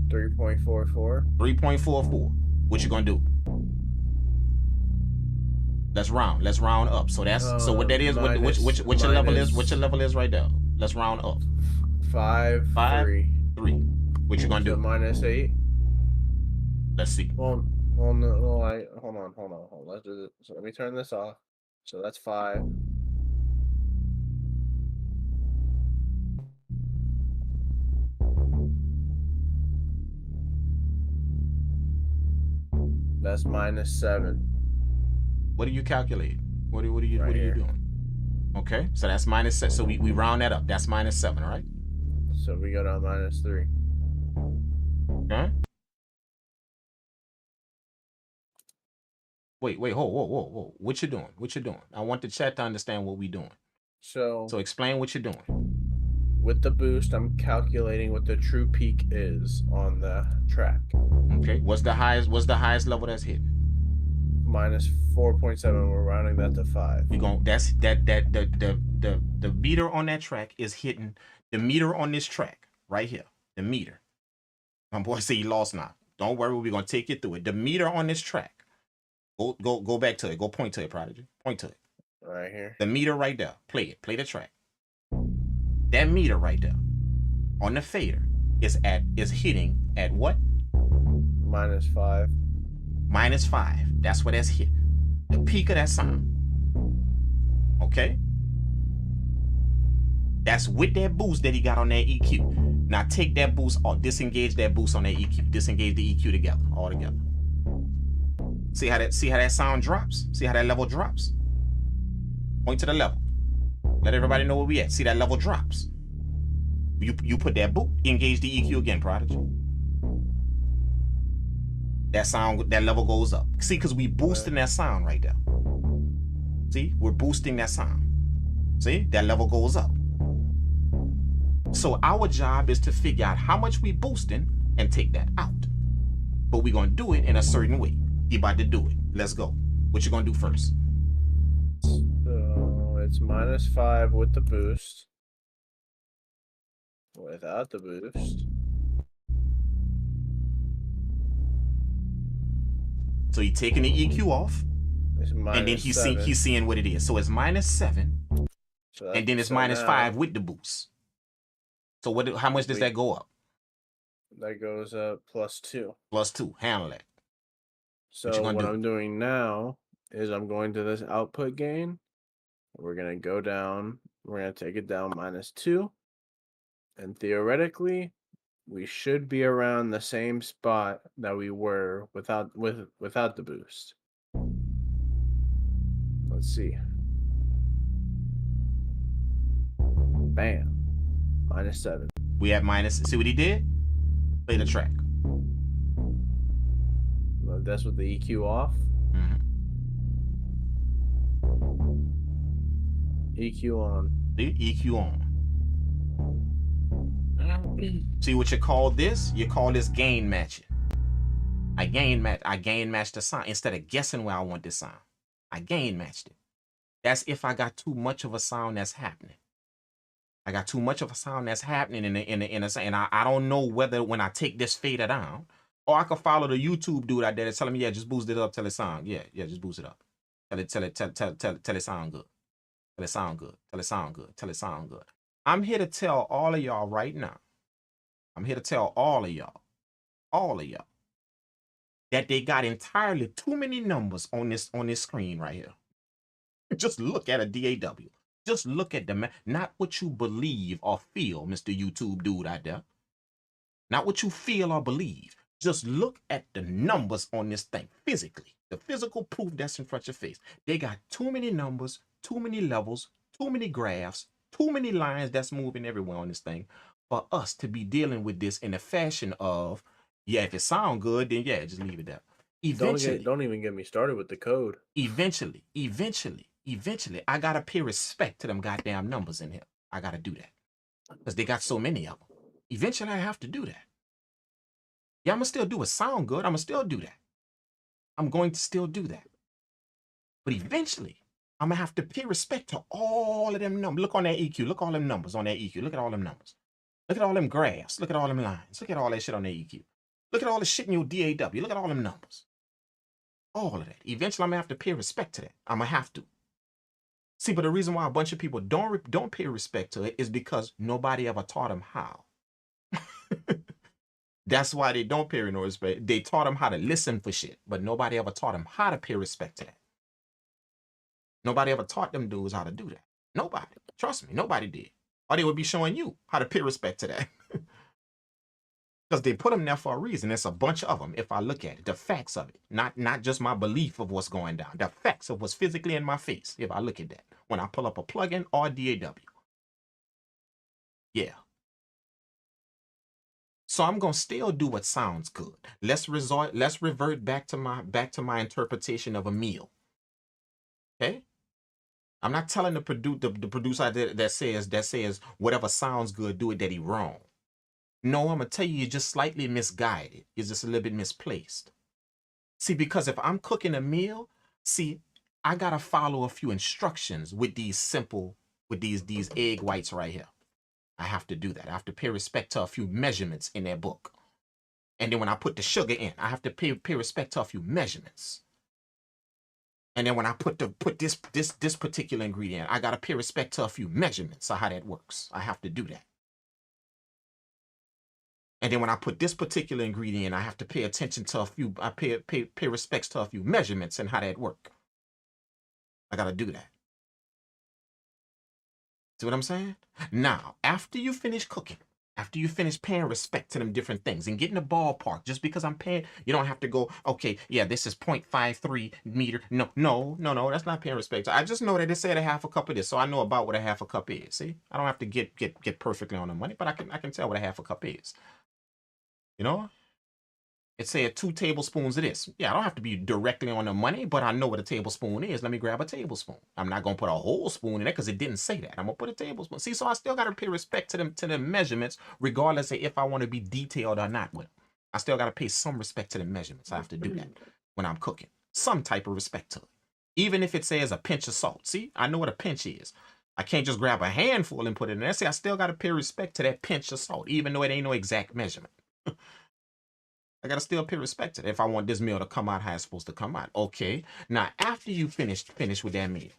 Speaker 2: 3.44.
Speaker 1: 3.44. What you gonna do? Let's round. Let's round up. So that's so what that is. What your level is? What your level is right there? Let's round up.
Speaker 2: 5. 3.
Speaker 1: What you gonna do?
Speaker 2: -8.
Speaker 1: Let's see.
Speaker 2: Well, no, hold on. Let's do this. So let me turn this off. So that's 5. That's -7.
Speaker 1: What are you calculating? What are you doing? Okay, so that's -7. So we round that up. That's -7, all right?
Speaker 2: So we go down -3.
Speaker 1: Okay. Wait, whoa. What you doing? What you doing? I want the chat to understand what we doing. So explain what you're doing.
Speaker 2: With the boost, I'm calculating what the true peak is on the track.
Speaker 1: Okay. What's the highest level that's hit?
Speaker 2: -4.7. We're rounding that to 5.
Speaker 1: We going that's the meter on that track is hitting the meter on this track right here. The meter. My boy say he lost now. Don't worry, we're gonna take you through it. The meter on this track. Go back to it. Go point to it, Prodigy. Point to it.
Speaker 2: Right here.
Speaker 1: The meter right there. Play it. Play the track. That meter right there on the fader is hitting at what?
Speaker 2: -5.
Speaker 1: -5. That's what that's hitting. The peak of that sound. Okay? That's with that boost that he got on that EQ. Now take that boost off. Disengage that boost on that EQ. Disengage the EQ together. All together. See how that sound drops? See how that level drops? Point to the level. Let everybody know where we at. See that level drops. You put that boot. Engage the EQ again, Prodigy. That level goes up. See, because we boosting that sound right there. See, we're boosting that sound. See, that level goes up. So our job is to figure out how much we boosting and take that out. But we're gonna do it in a certain way. You about to do it. Let's go. What you gonna do first?
Speaker 2: So it's -5 with the boost. Without the boost.
Speaker 1: So he's taking the EQ off, and then he's seeing what it is. So it's -7, so and then it's -5 with the boost. So how much does that go up?
Speaker 2: That goes up +2.
Speaker 1: +2. Handle that.
Speaker 2: So what
Speaker 1: do?
Speaker 2: I'm doing now is I'm going to this output gain. We're gonna go down. We're gonna take it down -2, and theoretically, we should be around the same spot that we were without the boost. Let's see. Bam. -7.
Speaker 1: We at minus. See what he did? Play the track.
Speaker 2: Well, that's with the EQ off. EQ on.
Speaker 1: The EQ on. See what you call this? You call this gain matching. I gain match the sound instead of guessing where I want this sound. I gain matched it. That's if I got too much of a sound that's happening. I got too much of a sound that's happening in a and I don't know whether when I take this fader down, or I could follow the YouTube dude out there that's telling me, yeah, just boost it up till it sound. Yeah, just boost it up. Tell it sound good. Tell it sound good. Tell it sound good. Tell it sound good. I'm here to tell all of y'all right now. I'm here to tell all of y'all, that they got entirely too many numbers on this screen right here. Just look at a DAW. Just look at the not what you believe or feel, Mr. YouTube dude out there. Not what you feel or believe. Just look at the numbers on this thing physically. The physical proof that's in front of your face. They got too many numbers, too many levels, too many graphs, too many lines that's moving everywhere on this thing for us to be dealing with this in a fashion of, yeah, if it sound good, then yeah, just leave it there. Eventually,
Speaker 2: don't even get me started with the code.
Speaker 1: Eventually, I gotta pay respect to them goddamn numbers in here. I gotta do that because they got so many of them. Eventually, I have to do that. Yeah, I'm gonna still do it sound good. I'm gonna still do that. I'm going to still do that. But eventually, I'm gonna have to pay respect to all of them numbers. Look on that EQ. Look at all them numbers on that EQ. Look at all them numbers. Look at all them graphs. Look at all them lines. Look at all that shit on that EQ. Look at all the shit in your DAW. Look at all them numbers. All of that. Eventually, I'm gonna have to pay respect to that. I'm gonna have to. See, but the reason why a bunch of people don't pay respect to it is because nobody ever taught them how. That's why they don't pay no respect. They taught them how to listen for shit, but nobody ever taught them how to pay respect to that. Nobody ever taught them dudes how to do that. Nobody. Trust me, nobody did. Or they would be showing you how to pay respect to that. Because they put them there for a reason. It's a bunch of them, if I look at it. The facts of it. Not just my belief of what's going down. The facts of what's physically in my face, if I look at that. When I pull up a plugin or a DAW. Yeah. So I'm gonna still do what sounds good. Let's revert back to my interpretation of a meal. Okay? I'm not telling the producer that says whatever sounds good, do it, that he wrong. No, I'm gonna tell you, you're just slightly misguided. You're just a little bit misplaced. See, because if I'm cooking a meal, see, I gotta follow a few instructions with these egg whites right here. I have to do that. I have to pay respect to a few measurements in their book. And then when I put the sugar in, I have to pay respect to a few measurements. And then when I put this particular ingredient, I gotta pay respect to a few measurements of how that works. I have to do that. And then when I put this particular ingredient, I have to pay attention to pay respects to a few measurements and how that work. I gotta do that. See what I'm saying? Now, after you finish cooking, after you finish paying respect to them different things and getting the ballpark, just because I'm paying, you don't have to go, okay, yeah, this is 0.53 meter. No, that's not paying respect. I just know that it said a half a cup of this, so I know about what a half a cup is. See, I don't have to get perfectly on the money, but I can tell what a half a cup is. You know? It said 2 tablespoons of this. Yeah, I don't have to be directly on the money, but I know what a tablespoon is. Let me grab a tablespoon. I'm not going to put a whole spoon in there because it didn't say that. I'm going to put a tablespoon. See, so I still got to pay respect to the measurements, regardless of if I want to be detailed or not with them. I still got to pay some respect to the measurements. I have to do that when I'm cooking. Some type of respect to it. Even if it says a pinch of salt. See, I know what a pinch is. I can't just grab a handful and put it in there. See, I still got to pay respect to that pinch of salt, even though it ain't no exact measurement. I gotta still pay respect to it if I want this meal to come out how it's supposed to come out. Okay. Now, after you finish with that meal,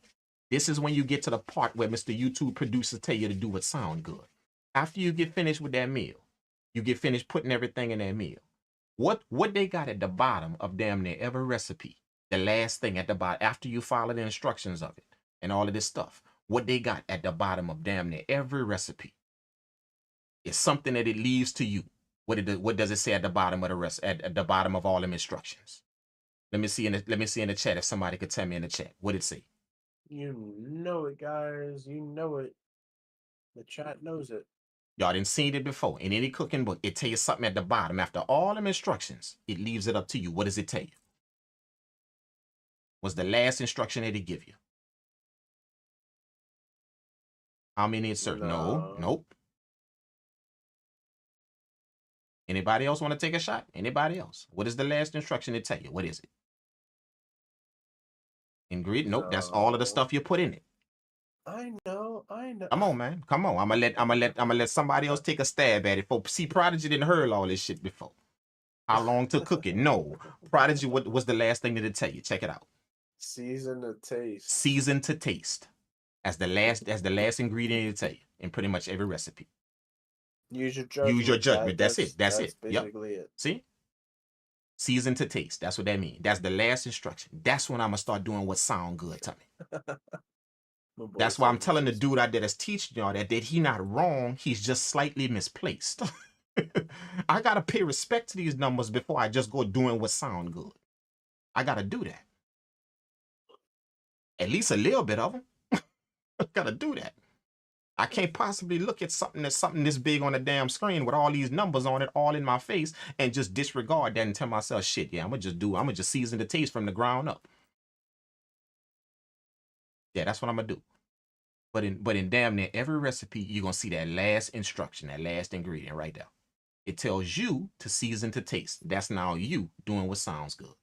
Speaker 1: this is when you get to the part where Mr. YouTube producers tell you to do what sound good. After you get finished with that meal, you get finished putting everything in that meal. What they got at the bottom of damn near every recipe, the last thing at the bottom, after you follow the instructions of it and all of this stuff, what they got at the bottom of damn near every recipe is something that it leaves to you. What does it say at the bottom of the at the bottom of all them instructions? Let me see in the chat if somebody could tell me in the chat. What it say?
Speaker 2: You know it, guys. You know it. The chat knows it.
Speaker 1: Y'all didn't seen it before. In any cooking book, it tell you something at the bottom. After all them instructions, it leaves it up to you. What does it tell you? What's the last instruction that it give you? How many insert? No. Nope. Anybody else want to take a shot? Anybody else? What is the last instruction it tell you? What is it? Ingredient? Nope. That's all of the stuff you put in it.
Speaker 2: I know.
Speaker 1: Come on, man. Come on. I'm gonna let somebody else take a stab at it. See, Prodigy didn't heard all this shit before. How long to cook it? No. Prodigy, what was the last thing that it tell you? Check it out.
Speaker 2: Season to taste.
Speaker 1: Season to taste. As the last ingredient it tell you in pretty much every recipe.
Speaker 2: Use your judgment.
Speaker 1: Use your judgment. That's it. That's it.
Speaker 2: Basically it.
Speaker 1: See? Season to taste. That's what that means. That's the last instruction. That's when I'm gonna start doing what sound good to me. That's why I'm telling the dude out there that's teaching y'all that he not wrong. He's just slightly misplaced. I gotta pay respect to these numbers before I just go doing what sound good. I gotta do that. At least a little bit of them. I gotta do that. I can't possibly look at something this big on the damn screen with all these numbers on it all in my face and just disregard that and tell myself, shit, yeah, I'm gonna just season the taste from the ground up. Yeah, that's what I'm gonna do. But in damn near every recipe, you're gonna see that last instruction, that last ingredient right there. It tells you to season to taste. That's now you doing what sounds good.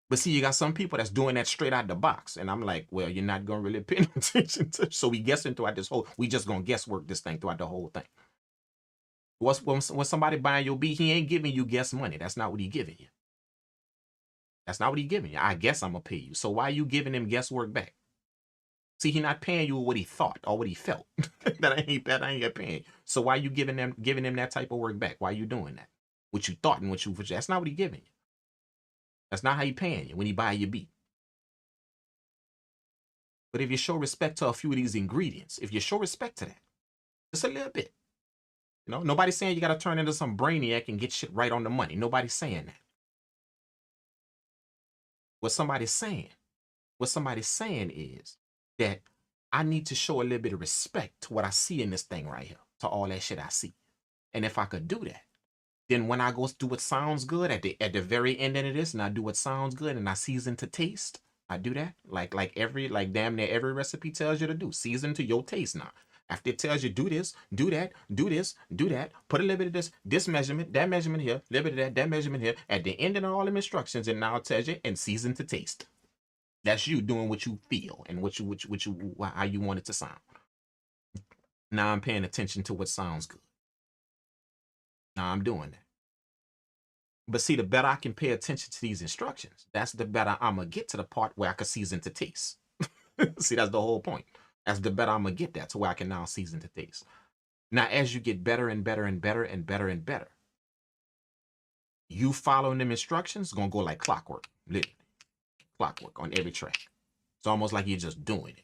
Speaker 1: But see, you got some people that's doing that straight out the box. And I'm like, well, you're not gonna really pay attention to. So we guessing throughout this whole, we just gonna guesswork this thing throughout the whole thing. When somebody buying your beat, he ain't giving you guess money. That's not what he giving you. That's not what he giving you. I guess I'm gonna pay you. So why are you giving him guesswork back? See, he not paying you what he thought or what he felt. that I ain't paying you. So why are you giving him that type of work back? Why are you doing that? What you thought and what that's not what he giving you. That's not how he paying you when he buy your beat. But if you show respect to a few of these ingredients, if you show respect to that, just a little bit. You know, nobody's saying you got to turn into some brainiac and get shit right on the money. Nobody's saying that. What somebody's saying is that I need to show a little bit of respect to what I see in this thing right here, to all that shit I see. And if I could do that, then when I go do what sounds good at the very end of this, and I do what sounds good and I season to taste, I do that. Like damn near every recipe tells you to do. Season to your taste now. After it tells you do this, do that, do this, do that, put a little bit of this measurement, that measurement here, a little bit of that measurement here. At the end of all the instructions, it now tells you and season to taste. That's you doing what you feel and how you want it to sound. Now I'm paying attention to what sounds good. Now I'm doing that. But see, the better I can pay attention to these instructions, that's the better I'm going to get to the part where I can season to taste. See, that's the whole point. That's the better I'm going to get that to where I can now season to taste. Now, as you get better and better and better and better and better, you following them instructions is going to go like clockwork, literally. Clockwork on every track. It's almost like you're just doing it.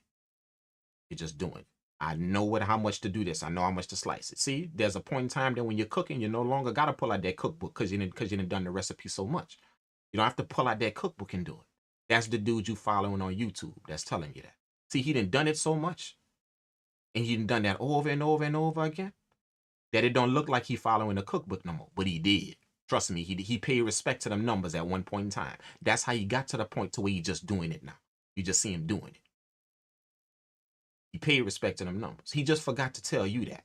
Speaker 1: You're just doing it. I know how much to do this. I know how much to slice it. See, there's a point in time that when you're cooking, you no longer got to pull out that cookbook because you didn't done the recipe so much. You don't have to pull out that cookbook and do it. That's the dude you following on YouTube that's telling you that. See, he done it so much, and he done that over and over and over again, that it don't look like he following a cookbook no more. But he did. Trust me, he paid respect to them numbers at one point in time. That's how he got to the point to where he just doing it now. You just see him doing it. He paid respect to them numbers. He just forgot to tell you that.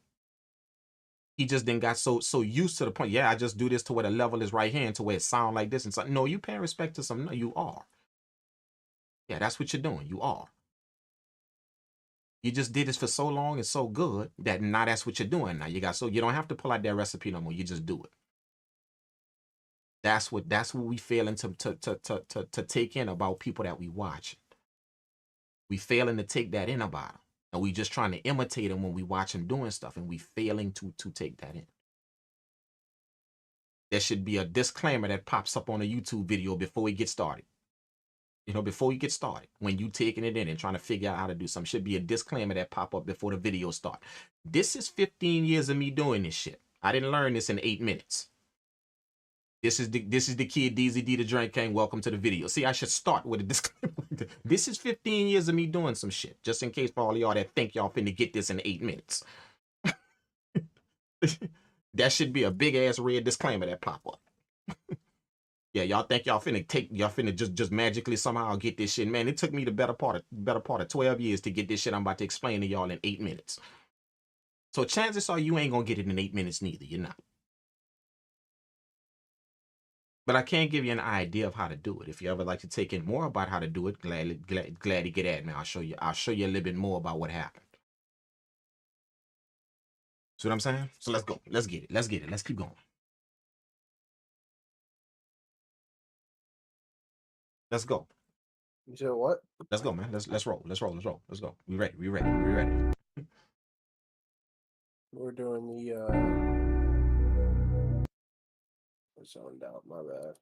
Speaker 1: He just then got so used to the point, yeah, I just do this to where the level is right hand to where it sound like this and something. No, you paying respect to some, no, you are. Yeah, that's what you're doing. You are. You just did this for so long and so good that now that's what you're doing now. You don't have to pull out that recipe no more. You just do it. That's what we failing to take in about people that we watch. We failing to take that in about them. And we just trying to imitate him when we watch him doing stuff, and we failing to take that in. There should be a disclaimer that pops up on a YouTube video before we get started. You know, before you get started, when you taking it in and trying to figure out how to do something, should be a disclaimer that pop up before the video start. This is 15 years of me doing this shit. I didn't learn this in 8 minutes. This is the kid DZD the Drink King. Welcome to the video. See, I should start with a disclaimer. This is 15 years of me doing some shit. Just in case for all y'all that think y'all finna get this in 8 minutes. That should be a big ass red disclaimer that pop up. Yeah, y'all think y'all finna just magically somehow get this shit. Man, it took me the better part of 12 years to get this shit I'm about to explain to y'all in 8 minutes. So chances are you ain't gonna get it in 8 minutes neither. You're not. But I can give you an idea of how to do it. If you ever like to take in more about how to do it, glad to get at me. I'll show you a little bit more about what happened. See what I'm saying? So let's go. Let's get it. Let's keep going. Let's go.
Speaker 2: You said what?
Speaker 1: Let's go, man. Let's roll. Let's go. We ready.
Speaker 2: We're doing the zoned out, my bad.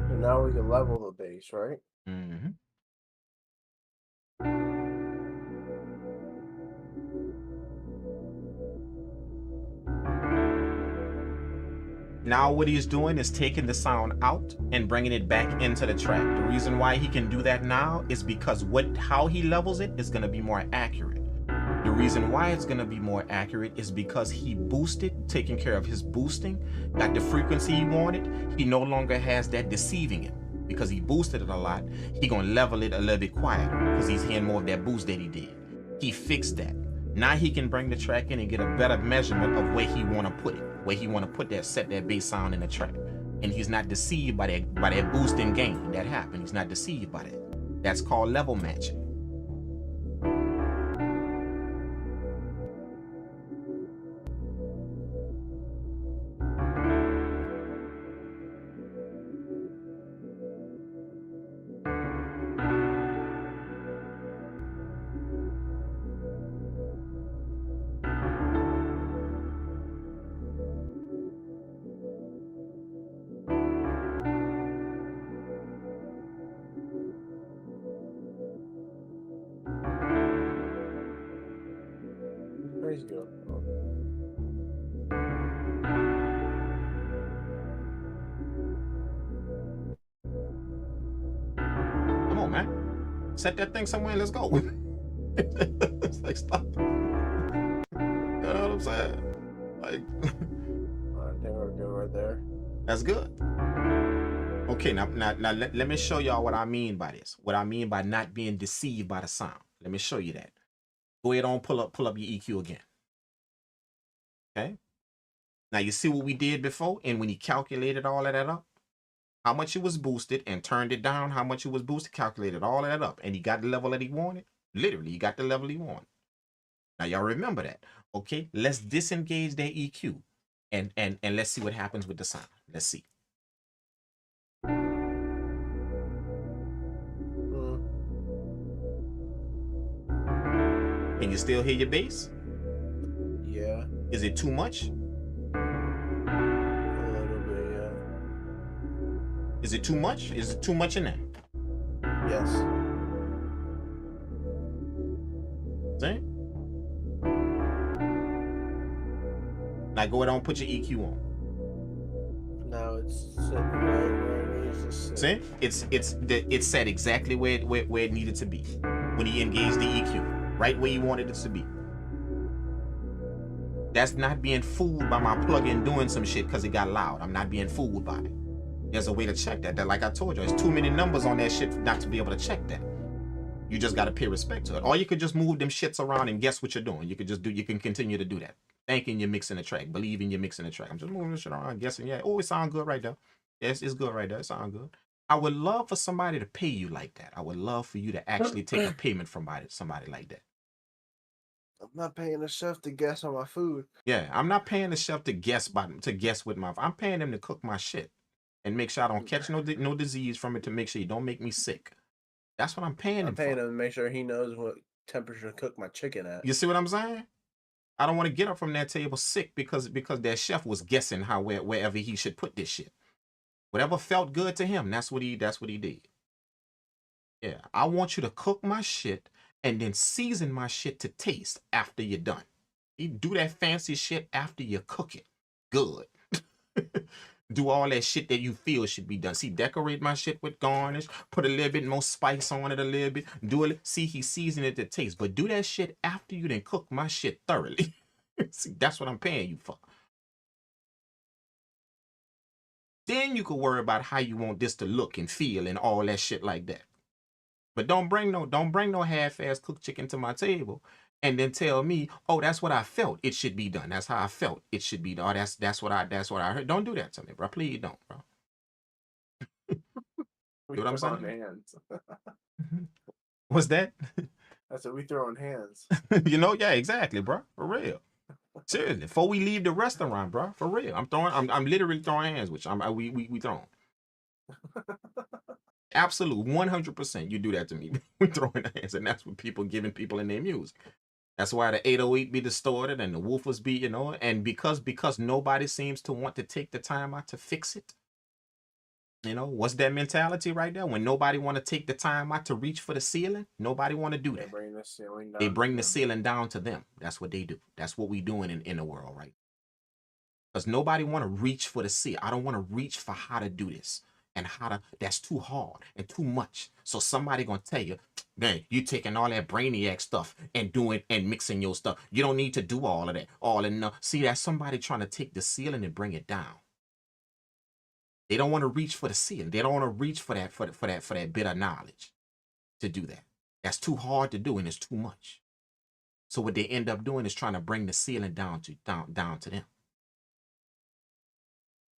Speaker 2: And now we can level the bass, right?
Speaker 1: Mm-hmm. Now what he's doing is taking the sound out and bringing it back into the track. The reason why he can do that now is because how he levels it is going to be more accurate. The reason why it's going to be more accurate is because he boosted, taking care of his boosting, got the frequency he wanted. He no longer has that deceiving him because he boosted it a lot. He going to level it a little bit quieter because he's hearing more of that boost that he did. He fixed that. Now he can bring the track in and get a better measurement of where he want to put it, where he want to put that, set that bass sound in the track. And he's not deceived by that boost and gain that happened. He's not deceived by that. That's called level matching.
Speaker 2: Where's he go? Oh.
Speaker 1: Come on, man. Set that thing somewhere and let's go. It's like, stop. You know what I'm saying? Like,
Speaker 2: I think we're good right there.
Speaker 1: That's good. Okay, now let me show y'all what I mean by this. What I mean by not being deceived by the sound. Let me show you that. Go ahead on, pull up your EQ again. Okay. Now you see what we did before, and when he calculated all of that up, how much it was boosted and turned it down, how much it was boosted, calculated all of that up, and he got the level that he wanted. Literally, he got the level he wanted. Now y'all remember that. Okay, let's disengage that EQ and let's see what happens with the sound. Let's see. Can you still hear your bass?
Speaker 2: Yeah.
Speaker 1: Is it too much?
Speaker 2: A little bit, yeah.
Speaker 1: Is it too much? Is it too much in there?
Speaker 2: Yes.
Speaker 1: See? Now go ahead and put your EQ on.
Speaker 2: Now it's sitting right where it needs to sit.
Speaker 1: See? It's set exactly where it needed to be when he engaged the EQ, right where he wanted it to be. That's not being fooled by my plugin doing some shit because it got loud. I'm not being fooled by it. There's a way to check that. Like I told you, there's too many numbers on that shit not to be able to check that. You just got to pay respect to it. Or you could just move them shits around and guess what you're doing. You can continue to do that. Thinking you're mixing the track, believing you're mixing the track. I'm just moving this shit around, guessing. Yeah, oh, it sounds good right there. Yes, it's good right there. It sounds good. I would love for somebody to pay you like that. I would love for you to actually take a payment from somebody like that.
Speaker 2: I'm not paying the chef to guess on my food.
Speaker 1: Yeah, I'm not paying the chef to guess with my. I'm paying him to cook my shit and make sure I don't catch no disease from it, to make sure you don't make me sick. That's what I'm paying
Speaker 2: I'm
Speaker 1: him for.
Speaker 2: paying him to make sure he knows what temperature to cook my chicken at.
Speaker 1: You see what I'm saying? I don't want to get up from that table sick because that chef was guessing wherever he should put this shit. Whatever felt good to him, that's what he did. Yeah, I want you to cook my shit and then season my shit to taste after you're done. You do that fancy shit after you cook it. Good. Do all that shit that you feel should be done. See, decorate my shit with garnish, put a little bit more spice on it a little bit. Do it. See, he seasoned it to taste. But do that shit after you then cook my shit thoroughly. See, that's what I'm paying you for. Then you could worry about how you want this to look and feel and all that shit like that. But don't bring no half-ass cooked chicken to my table and then tell me, oh, that's what I felt it should be done. That's how I felt it should be done. Oh, that's what I heard. Don't do that to me, bro. Please don't, bro.
Speaker 2: We
Speaker 1: You know what I'm
Speaker 2: throwing
Speaker 1: saying?
Speaker 2: hands.
Speaker 1: What's that?
Speaker 2: I said we throwing hands.
Speaker 1: Yeah, exactly, bro. For real. Seriously, before we leave the restaurant, bro. For real. I'm literally throwing hands with you. We throwing. Absolute 100%. You do that to me. We throwing hands, and that's what people giving people in their music. That's why the 808 be distorted and the woofers be, and because nobody seems to want to take the time out to fix it. What's that mentality right there? When nobody want to take the time out to reach for the ceiling, nobody want to do that. They bring the ceiling down to them. That's what they do. That's what we doing in the world, right? Because nobody want to reach for the ceiling. I don't want to reach for how to do this and that's too hard and too much. So somebody gonna tell you, man, you taking all that brainiac stuff and doing and mixing your stuff. You don't need to do all of that. All enough. See, that's somebody trying to take the ceiling and bring it down. They don't want to reach for the ceiling. They don't want to reach for that bit of knowledge to do that. That's too hard to do and it's too much. So what they end up doing is trying to bring the ceiling down to them.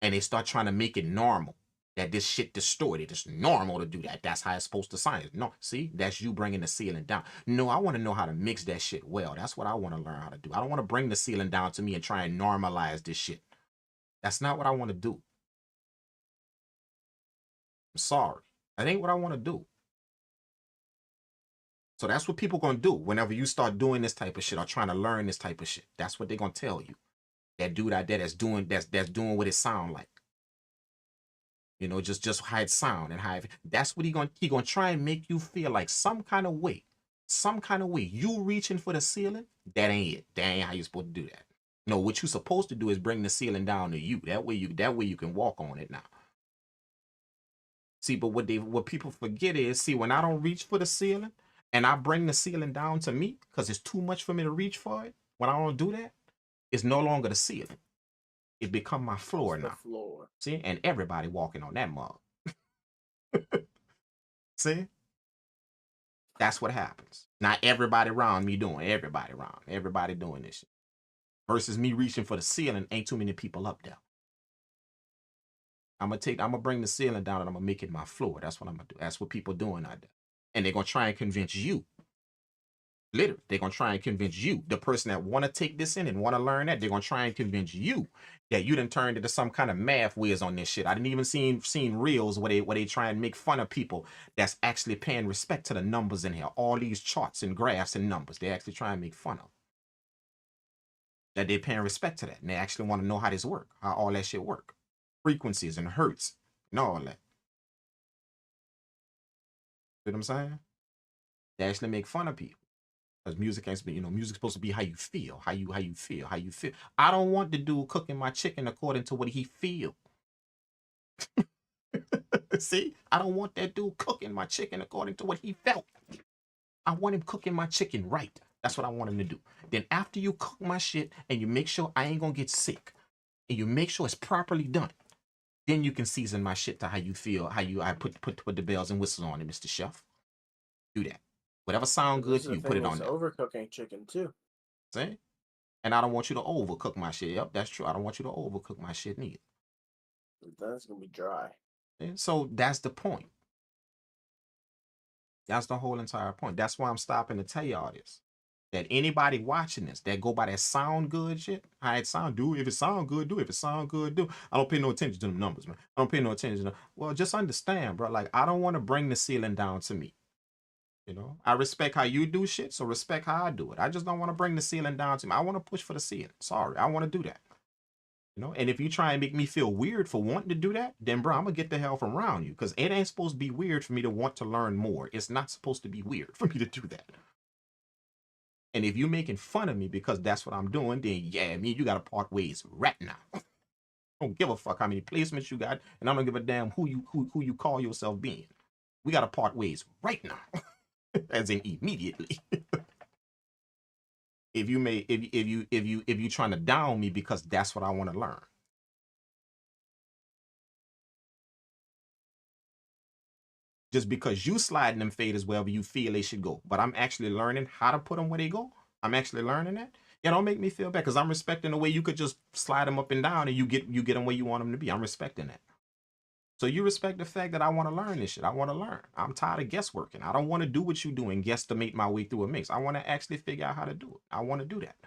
Speaker 1: And they start trying to make it normal. That this shit distorted. It's normal to do that. That's how it's supposed to sound. No, see, that's you bringing the ceiling down. No, I want to know how to mix that shit well. That's what I want to learn how to do. I don't want to bring the ceiling down to me and try and normalize this shit. That's not what I want to do. I'm sorry. That ain't what I want to do. So that's what people gonna do whenever you start doing this type of shit or trying to learn this type of shit. That's what they're gonna tell you. That dude out there that's doing what it sound like. Just how it sound and how that's what he gonna try and make you feel like some kind of way. You reaching for the ceiling, that ain't it. That ain't how you're supposed to do that. No, what you're supposed to do is bring the ceiling down to you. That way you can walk on it now. See, but what people forget is, see, when I don't reach for the ceiling and I bring the ceiling down to me because it's too much for me to reach for it, when I don't do that, it's no longer the ceiling. It become my floor now.
Speaker 2: Floor.
Speaker 1: See, and everybody walking on that mug. See, that's what happens. Not everybody around me doing. Everybody doing this shit. Versus me reaching for the ceiling, ain't too many people up there. I'm gonna bring the ceiling down and I'm gonna make it my floor. That's what I'm gonna do. That's what people doing out there, and they're gonna try and convince you. Literally, they're gonna try and convince you, the person that want to take this in and want to learn that, they're gonna try and convince you that you done turned into some kind of math whiz on this shit. I didn't even seen reels where they try and make fun of people that's actually paying respect to the numbers in here. All these charts and graphs and numbers, they actually try and make fun of. That they're paying respect to that, and they actually want to know how this work, how all that shit work, frequencies and hertz and all that. You know what I'm saying? They actually make fun of people. Because music has been, music's supposed to be how you feel, how you feel. I don't want the dude cooking my chicken according to what he feel. See, I don't want that dude cooking my chicken according to what he felt. I want him cooking my chicken right. That's what I want him to do. Then after you cook my shit and you make sure I ain't gonna get sick, and you make sure it's properly done, then you can season my shit to how you feel, I put the bells and whistles on it, Mr. Chef. Do that. Whatever sound good to you, put it on there.
Speaker 2: Overcooking chicken too.
Speaker 1: See? And I don't want you to overcook my shit. Yep, that's true. I don't want you to overcook my shit neither.
Speaker 2: That's gonna be dry.
Speaker 1: And so that's the point. That's the whole entire point. That's why I'm stopping to tell y'all this. that anybody watching this that go by that sound good shit, how it sound, do if it sound good, do if it sound good, do. I don't pay no attention to the numbers, man. I don't pay no attention to them. Well, just understand, bro. Like, I don't want to bring the ceiling down to me. You know, I respect how you do shit, so respect how I do it. I just don't want to bring the ceiling down to me. I want to push for the ceiling. Sorry, I want to do that. You know, and if you try and make me feel weird for wanting to do that, then bro, I'm gonna get the hell from around you, because it ain't supposed to be weird for me to want to learn more. It's not supposed to be weird for me to do that. And if you're making fun of me because that's what I'm doing, then yeah, me, you gotta part ways right now. I don't give a fuck how many placements you got, and I don't give a damn who you call yourself being. We gotta part ways right now, as in immediately. If you trying to down me because that's what I want to learn. Just because you sliding them faders wherever you feel they should go, but I'm actually learning how to put them where they go. I'm actually learning that. It don't make me feel bad, because I'm respecting the way you could just slide them up and down and you get them where you want them to be. I'm respecting that. So you respect the fact that I want to learn this shit. I want to learn. I'm tired of guessworking. I don't want to do what you do and guesstimate my way through a mix. I want to actually figure out how to do it. I want to do that.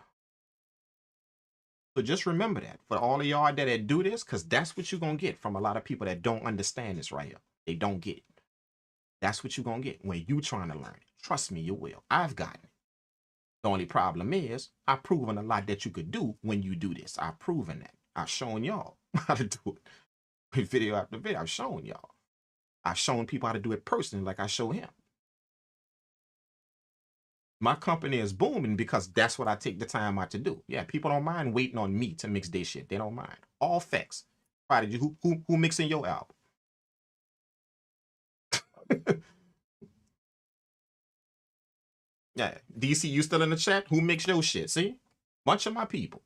Speaker 1: So just remember that for all of y'all that do this, because that's what you're going to get from a lot of people that don't understand this right here. They don't get it. That's what you're going to get when you trying to learn it. Trust me, you will. I've gotten it. The only problem is I've proven a lot that you could do when you do this. I've proven that. I've shown y'all how to do it. Video after video, I've shown y'all. I've shown people how to do it personally, like I show him. My company is booming because that's what I take the time out to do. Yeah, people don't mind waiting on me to mix their shit. They don't mind. All facts. Prodigy, who mixing your album? Yeah, DC, you still in the chat? Who mixed your shit? See? Bunch of my people.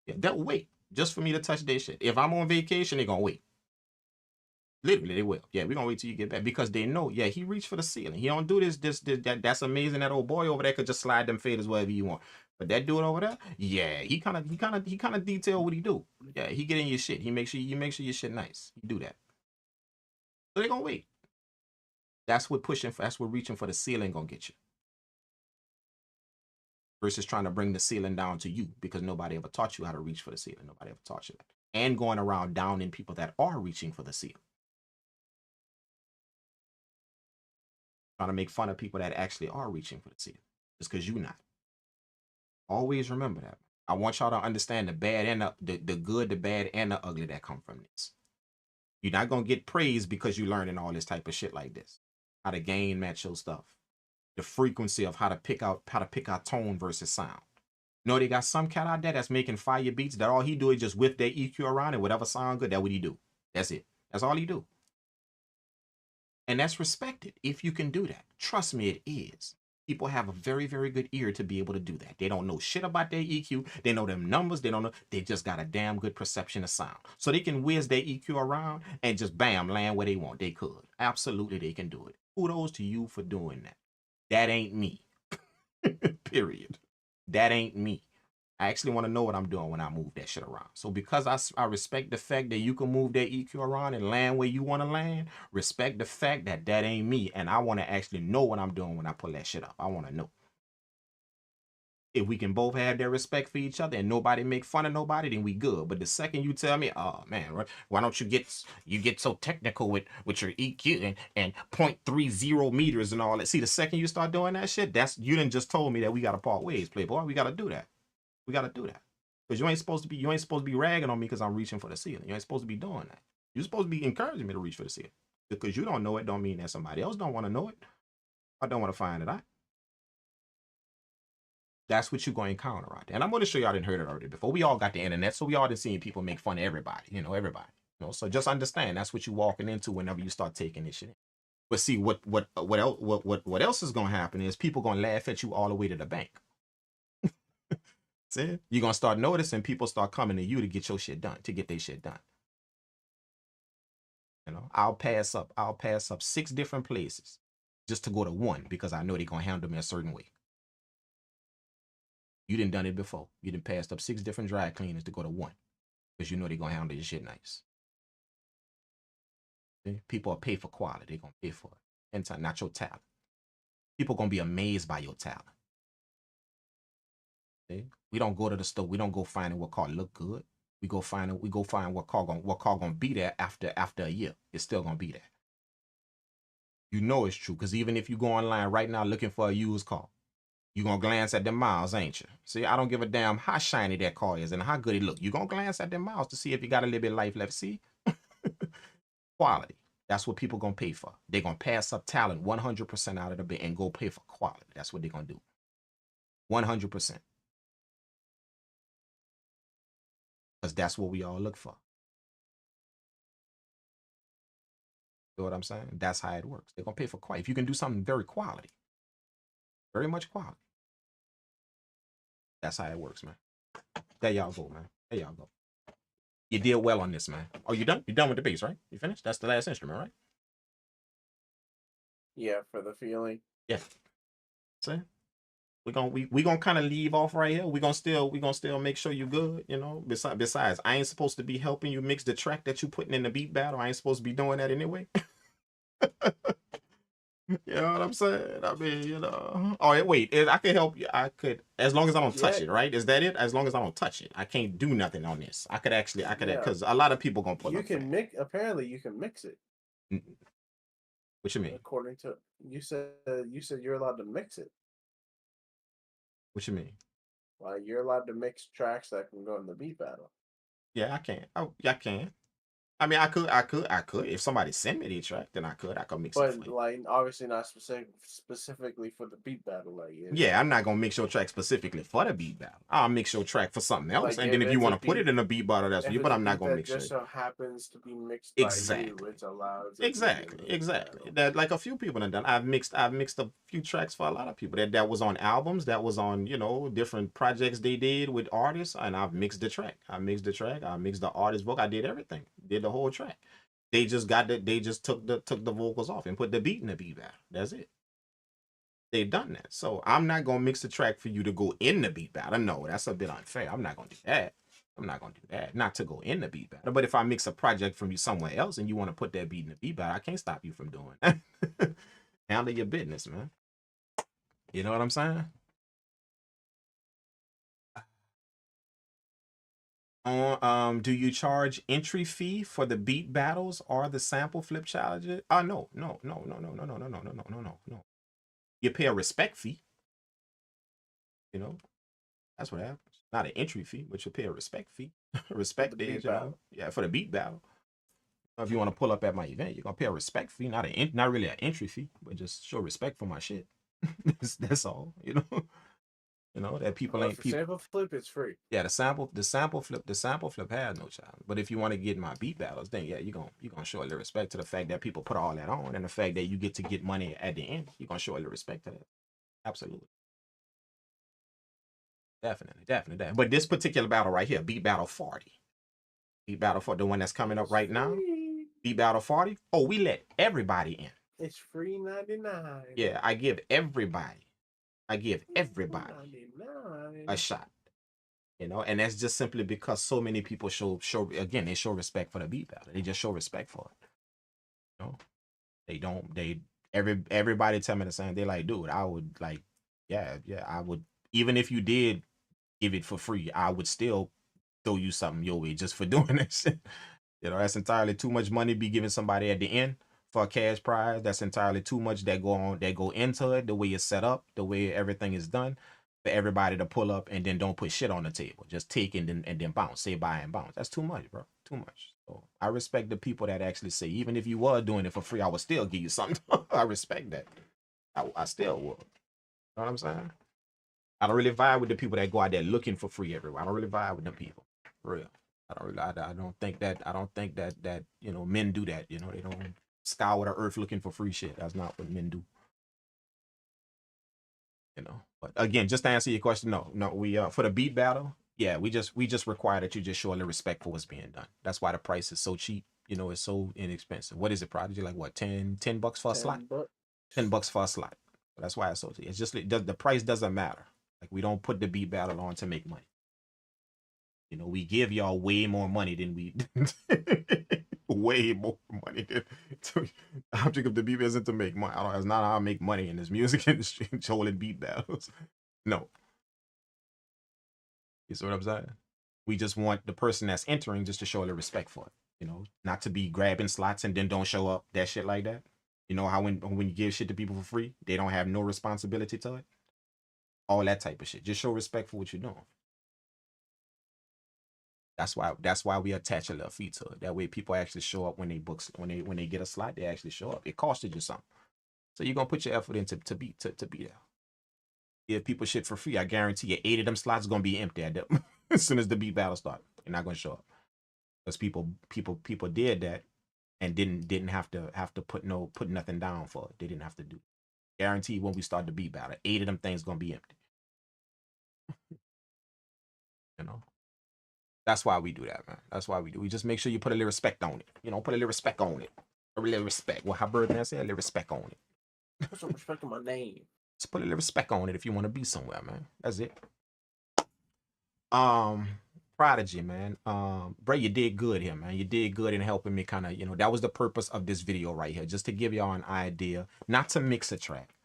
Speaker 1: Yeah, they'll wait just for me to touch their shit. If I'm on vacation, they're gonna wait. Literally, they will. Yeah, we're gonna wait till you get back, because they know, yeah, he reached for the ceiling. He don't do this, that's amazing. That old boy over there could just slide them faders wherever you want. But that dude over there, yeah, he kind of detail what he do. Yeah, he get in your shit. He make sure your shit nice. He do that. So they gonna wait. That's what reaching for the ceiling gonna get you. Versus trying to bring the ceiling down to you, because nobody ever taught you how to reach for the ceiling. Nobody ever taught you that. And going around downing people that are reaching for the ceiling. Trying to make fun of people that actually are reaching for the ceiling. Just because you're not. Always remember that. I want y'all to understand the bad and the good, the bad, and the ugly that come from this. You're not gonna get praised because you're learning all this type of shit like this. How to gain match your stuff. The frequency of how to pick out tone versus sound. You know, they got some cat out there that's making fire beats that all he do is just whip their EQ around and whatever sound good, that's what he do. That's it. That's all he do. And that's respected if you can do that. Trust me, it is. People have a very, very good ear to be able to do that. They don't know shit about their EQ. They know them numbers. They don't know. They just got a damn good perception of sound. So they can whiz their EQ around and just bam, land where they want. They could. Absolutely, they can do it. Kudos to you for doing that. That ain't me. Period. That ain't me. I actually want to know what I'm doing when I move that shit around. So because I respect the fact that you can move that EQ around and land where you want to land, respect the fact that that ain't me, and I want to actually know what I'm doing when I pull that shit up. I want to know. If we can both have that respect for each other and nobody make fun of nobody, then we good. But the second you tell me, oh man, why don't you get so technical with your EQ and 0.30 meters and all that? See, the second you start doing that shit, you didn't just told me that we gotta part ways, playboy. We gotta do that. We gotta do that. Because you ain't supposed to be ragging on me because I'm reaching for the ceiling. You ain't supposed to be doing that. You're supposed to be encouraging me to reach for the ceiling. Because you don't know it don't mean that somebody else don't want to know it. I don't want to find it out. That's what you're going to encounter out there. And I'm going to show y'all didn't heard it already before. We all got the internet, so we all done seen people make fun of everybody. Everybody. So just understand that's what you're walking into whenever you start taking this shit in. But see, what else is going to happen is people going to laugh at you all the way to the bank. See? You're going to start noticing people start coming to you to get your shit done, to get their shit done. I'll pass up 6 different places just to go to one because I know they're going to handle me a certain way. You done done it before. You done passed up 6 different dry cleaners to go to one because you know they're going to handle your shit nice. See? People are paid for quality. They're going to pay for it. And not your talent. People are going to be amazed by your talent. See? We don't go to the store. We don't go finding what car look good. We go find what car gonna be there after a year. It's still gonna be there. You know it's true, because even if you go online right now looking for a used car, you're gonna glance at them miles, ain't you? See, I don't give a damn how shiny that car is and how good it look. You're gonna glance at them miles to see if you got a little bit of life left. See? Quality. That's what people gonna pay for. They're gonna pass up talent 100% out of the bit and go pay for quality. That's what they're gonna do. 100%. Because that's what we all look for. You know what I'm saying? That's how it works. They're gonna pay for quality. If you can do something very quality, very much quality, that's how it works, man. There y'all go, man. There y'all go. You did well on this, man. Oh, you done? You done with the bass, right? You finished? That's the last instrument, right?
Speaker 2: Yeah, for the feeling.
Speaker 1: Yeah. See? We gonna kind of leave off right here. We gonna still make sure you good, you know. Besides, I ain't supposed to be helping you mix the track that you putting in the beat battle. I ain't supposed to be doing that anyway. You know what I'm saying? I mean, you know. Oh, wait, I could help you. I could, as long as I don't touch it, right? Is that it? As long as I don't touch it, I can't do nothing on this. I could, because a lot of people gonna pull
Speaker 2: You
Speaker 1: up.
Speaker 2: can mix. Apparently, you can mix it.
Speaker 1: What you mean?
Speaker 2: According to you said you're allowed to mix it.
Speaker 1: What you mean?
Speaker 2: Like you're allowed to mix tracks that can go in the beat battle.
Speaker 1: Yeah, I can. Oh, yeah, I can. I mean, I could. If somebody send me the track, then I could mix it.
Speaker 2: But like, obviously not specifically for the beat battle. Like,
Speaker 1: yeah, I'm not gonna mix your track specifically for the beat battle. I'll mix your track for something else, like, and then if you want to put it in a beat battle, that's what you. But I'm not gonna mix it.
Speaker 2: Just so happens to be mixed
Speaker 1: exactly.
Speaker 2: by you, it's allowed.
Speaker 1: Exactly. That, like, a few people have done. I've mixed a few tracks for a lot of people. That was on albums. That was on, you know, different projects they did with artists, and I've mixed the track. I mixed the artist vocal. I did everything. Did the whole track. They just took the vocals off and put the beat in the beat battle. That's it. They've done that. So I'm not gonna mix the track for you to go in the beat battle. No, that's a bit unfair. I'm not gonna do that. Not to go in the beat battle. But if I mix a project from you somewhere else and you want to put that beat in the beat battle, I can't stop you from doing that. Handle your business, man. You know what I'm saying? Do you charge entry fee for the beat battles or the sample flip challenges? No. You pay a respect fee. You know, that's what happens. Not an entry fee, but you pay a respect fee. Respect is, you know, yeah, for the beat battle. If you want to pull up at my event, you're gonna pay a respect fee, not really an entry fee, but just show respect for my shit. That's all, you know. You know that people ain't people.
Speaker 2: Sample flip is free.
Speaker 1: Yeah, the sample flip has no charge. But if you want to get my beat battles, then yeah, you're gonna show a little respect to the fact that people put all that on, and the fact that you get to get money at the end. You're gonna show a little respect to that. Absolutely. Definitely. But this particular battle right here, beat battle 40. Beat battle for the one that's coming up right now. Beat battle 40. Oh, we let everybody in.
Speaker 2: It's free 99.
Speaker 1: Yeah, I give everybody a shot. You know, and that's just simply because so many people show respect for the beat battle. They just show respect for it. You know, everybody tell me the same. They like, dude, I would like, yeah, I would, even if you did give it for free, I would still throw you something your way just for doing this. You know, that's entirely too much money be giving somebody at the end for a cash prize. That's entirely too much that go into it, the way it's set up, the way everything is done, for everybody to pull up and then don't put shit on the table. Just take and then bounce, say bye and bounce. That's too much, bro. Too much. So I respect the people that actually say, even if you were doing it for free, I would still give you something. I respect that. I still would. You know what I'm saying? I don't really vibe with the people that go out there looking for free everywhere. I don't really vibe with them people. For real. I don't think that you know, men do that. You know, they don't scour the earth looking for free shit. That's not what men do. You know. But again, just to answer your question, no, we for the beat battle, yeah, we just require that you just show a little respect for what's being done. That's why the price is so cheap. You know, it's so inexpensive. What is it, Prodigy? Like what, $10 for a slot? $10 for a slot. That's why it's so cheap. It's just the price doesn't matter. Like, we don't put the beat battle on to make money. You know, we give y'all way more money than we way more money than the object of the beat isn't to make money. It's not how I make money in this music industry, holding beat battles. No. You see what I'm saying? We just want the person that's entering just to show a little respect for it. You know, not to be grabbing slots and then don't show up. That shit like that. You know how when you give shit to people for free, they don't have no responsibility to it. All that type of shit. Just show respect for what you're doing. That's why we attach a little fee to it. That way people actually show up when they book when they get a slot, they actually show up. It costed you something. So you're gonna put your effort into to be there. Give people shit for free. I guarantee you 8 of them slots are gonna be empty at them as soon as the beat battle starts. They're not gonna show up. Because people did that and didn't have to put nothing down for it. They didn't have to do. Guarantee when we start the beat battle, 8 of them things gonna be empty. You know. That's why we do that, man. That's why we do. We just make sure you put a little respect on it. You know, put a little respect on it. A little respect. Well, how Birdman said, a little respect on it.
Speaker 2: Put some respect on my name.
Speaker 1: Just put a little respect on it if you want to be somewhere, man. That's it. Prodigy, man. Bro, you did good here, man. You did good in helping me kind of, you know, that was the purpose of this video right here. Just to give y'all an idea, not to mix a track,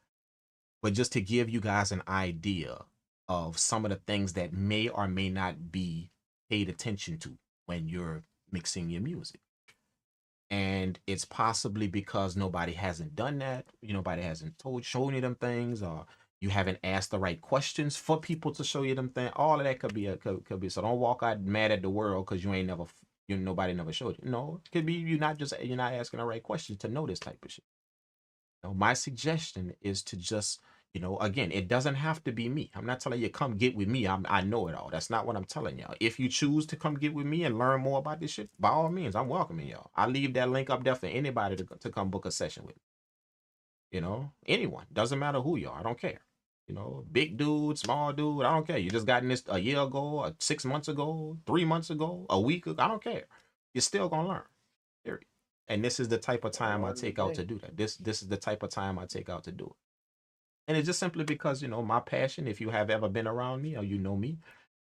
Speaker 1: but just to give you guys an idea of some of the things that may or may not be paid attention to when you're mixing your music. And it's possibly because nobody hasn't done that, nobody hasn't shown you them things, or you haven't asked the right questions for people to show you them things. All of that could be so don't walk out mad at the world because nobody never showed you. No, it could be you're not asking the right questions to know this type of shit. My suggestion is to just, again, it doesn't have to be me. I'm not telling you come get with me. I know it all. That's not what I'm telling y'all. If you choose to come get with me and learn more about this shit, by all means, I'm welcoming y'all. I leave that link up there for anybody to come book a session with me. Anyone. Doesn't matter who you are. I don't care. Big dude, small dude, I don't care. You just got in this a year ago, 6 months ago, 3 months ago, a week ago. I don't care. You're still gonna learn. Period. And this is the type of time I take out to do that. This is the type of time I take out to do it. And it's just simply because, my passion, if you have ever been around me or you know me,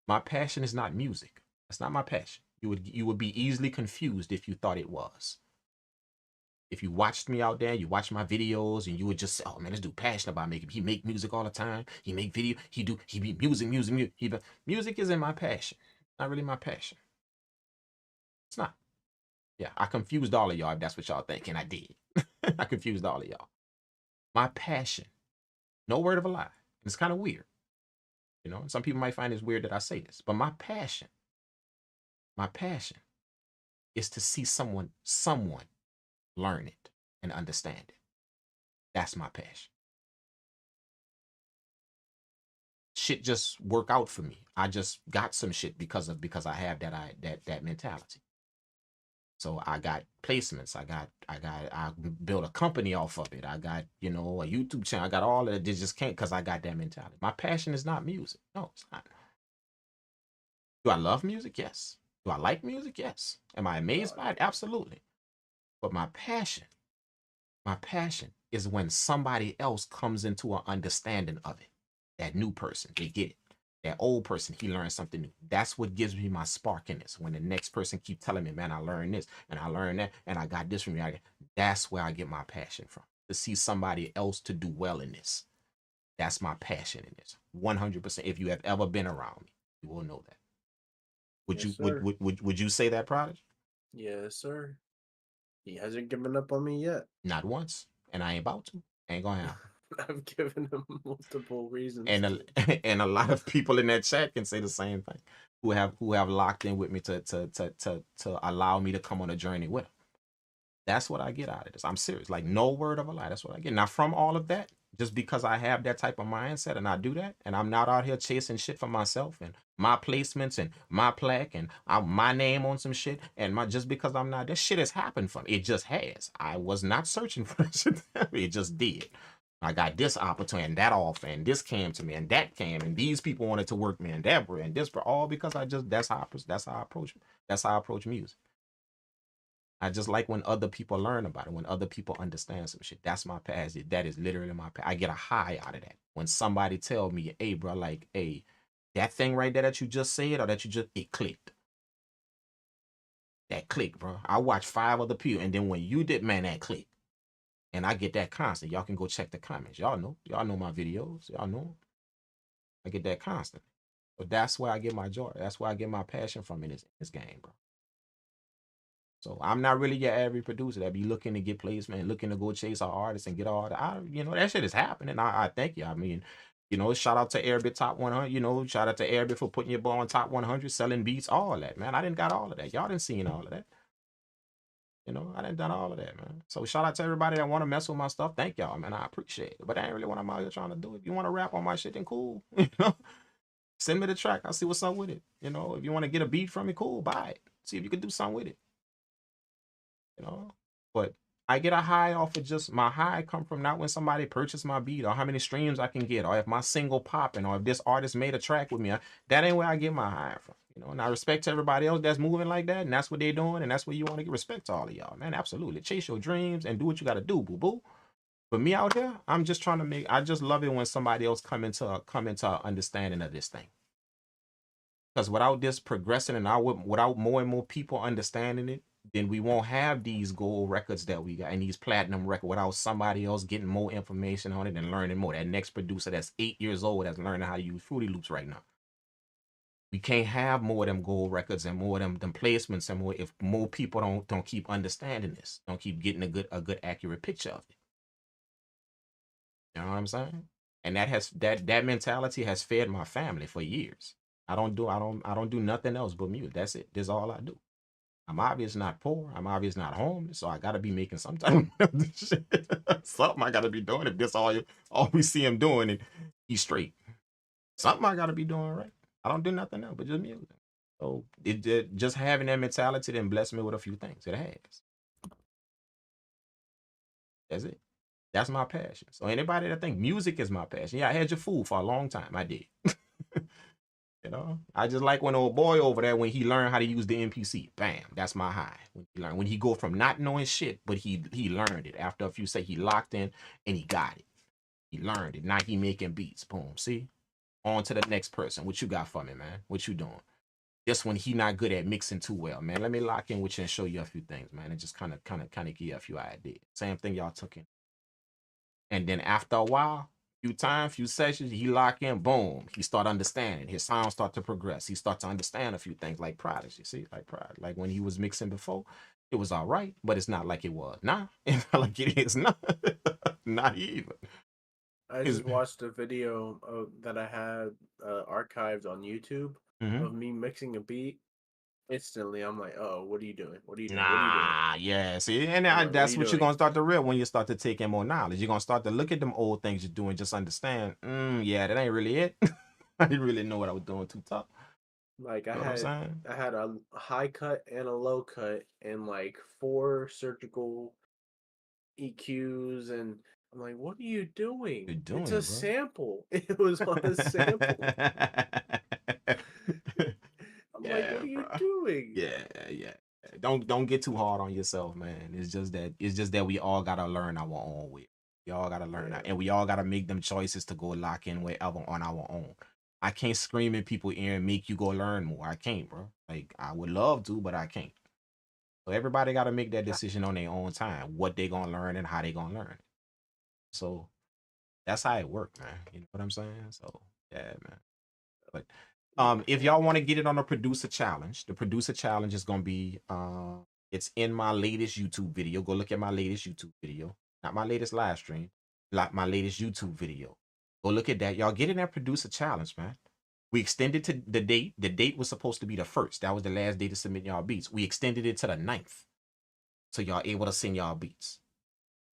Speaker 1: my passion is not music. That's not my passion. You would be easily confused if you thought it was. If you watched me out there, you watch my videos, and you would just say, "Oh man, this dude passionate about making. He make music all the time. He make video. He be music. Music isn't my passion. Not really my passion. It's not. Yeah, I confused all of y'all if that's what y'all think, and I did. I confused all of y'all. My passion, no word of a lie. It's kind of weird. Some people might find it weird that I say this, but my passion is to see someone learn it and understand it. That's my passion. Shit just work out for me. I just got some shit because I have that mentality. So I got placements. I built a company off of it. I got, a YouTube channel. I got all of it. It just can't because I got that mentality. My passion is not music. No, it's not. Do I love music? Yes. Do I like music? Yes. Am I amazed by it? Absolutely. But my passion is when somebody else comes into an understanding of it. That new person, they get it. That old person, he learned something new. That's what gives me my spark in this. When the next person keep telling me, man, I learned this and I learned that and I got this from you. That's where I get my passion from. To see somebody else to do well in this. That's my passion in this. 100%. If you have ever been around me, you will know that. Would you say that, Prodigy?
Speaker 2: Yes, sir. He hasn't given up on me yet.
Speaker 1: Not once. And I ain't about to. Ain't gonna happen.
Speaker 2: I've given him multiple reasons.
Speaker 1: And a lot of people in that chat can say the same thing. Who have locked in with me to allow me to come on a journey with them. That's what I get out of this. I'm serious. Like, no word of a lie. That's what I get. Now, from all of that, just because I have that type of mindset and I do that, and I'm not out here chasing shit for myself and my placements and my plaque and my name on some shit, and just because I'm not, this shit has happened for me. It just has. I was not searching for this shit. It just did. I got this opportunity and that offer and this came to me and that came and these people wanted to work me and that and this, all because that's how I approach music. I just like when other people learn about it, when other people understand some shit. That's my passion. That is literally my passion. I get a high out of that. When somebody tell me, hey, bro, like, hey, that thing right there that you just said or that it clicked. That clicked, bro. I watched 5 other people and then when you did, man, that clicked. And I get that constant. Y'all can go check the comments. Y'all know my videos. Y'all know. I get that constant. So that's where I get my joy. That's where I get my passion from in this game, bro. So I'm not really your average producer that be looking to get placement, looking to go chase our artists and get all the, that shit is happening. I thank you. I mean, shout out to Airbit Top 100. Shout out to Airbit for putting your ball on Top 100, selling beats, all that, man. I didn't got all of that. Y'all didn't seen all of that. I didn't done all of that, man. So shout out to everybody that want to mess with my stuff. Thank y'all, man. I appreciate it. But that ain't really what I'm out here trying to do. If you want to rap on my shit, then cool. Send me the track. I'll see what's up with it. If you want to get a beat from me, cool. Buy it. See if you can do something with it. But I get a high off of just my high come from not when somebody purchased my beat or how many streams I can get or if my single popping or if this artist made a track with me. That ain't where I get my high from. And I respect to everybody else that's moving like that and that's what they're doing and that's where you want to get respect to all of y'all, man. Absolutely. Chase your dreams and do what you got to do, boo-boo. But me out here, I'm just trying to I just love it when somebody else come into an understanding of this thing. Because without this progressing and without more and more people understanding it, then we won't have these gold records that we got and these platinum records without somebody else getting more information on it and learning more. That next producer that's 8 years old that's learning how to use Fruity Loops right now. We can't have more of them gold records and more of them placements and more if more people don't keep understanding this, don't keep getting a good accurate picture of it. You know what I'm saying? And that mentality has fed my family for years. I don't do nothing else but music. That's it. That's all I do. I'm obviously not poor. I'm obviously not homeless. So I gotta be making some type of shit. Something I gotta be doing. If this all we see him doing, and he's straight. Something I gotta be doing right. I don't do nothing else but just music. So just having that mentality then blessed me with a few things. It has. That's it. That's my passion. So anybody that think music is my passion, yeah, I had your fool for a long time. I did. I just like when old boy over there when he learned how to use the MPC. Bam, that's my high. When he go from not knowing shit, but he learned it after a few say he locked in and he got it. He learned it. Now he making beats. Boom. See, on to the next person. What you got for me, man? What you doing? Just when he not good at mixing too well, man. Let me lock in with you and show you a few things, man, and just kind of give you a few ideas. Same thing y'all took in. And then after a while, few sessions, he lock in, boom, he start understanding. His sound start to progress. He start to understand a few things like Prodigy. See, like when he was mixing before, it was all right, but it's not like it was now. It's not like it is now. Not even.
Speaker 2: I just watched a video that I had archived on YouTube of me mixing a beat. Instantly, I'm like, oh, what are you doing? What are you doing?
Speaker 1: Nah, yeah. See, and that's what you're gonna start to real when you start to take in more knowledge. You're gonna start to look at them old things you're doing, just understand. Yeah, that ain't really it. I didn't really know what I was doing too tough.
Speaker 2: Like I had a high cut and a low cut and like 4 surgical EQs and I'm like, what are you doing? It's a sample. It was on a sample. I'm like, what are you doing?
Speaker 1: Yeah. Don't get too hard on yourself, man. It's just that we all gotta learn our own way. We all gotta learn that, and we all gotta make them choices to go lock in wherever on our own. I can't scream in people's ear and make you go learn more. I can't, bro. Like I would love to, but I can't. So everybody gotta make that decision on their own time, what they gonna learn and how they gonna learn it. So that's how it works, man. You know what I'm saying? So yeah, man. But if y'all want to get it on the producer challenge, the producer challenge is gonna be it's in my latest YouTube video. Go look at my latest YouTube video, not my latest live stream, like my latest YouTube video. Go look at that. Y'all get in that producer challenge, man. We extended to the date. The date was supposed to be the 1st. That was the last day to submit y'all beats. We extended it to the 9th. So y'all able to send y'all beats.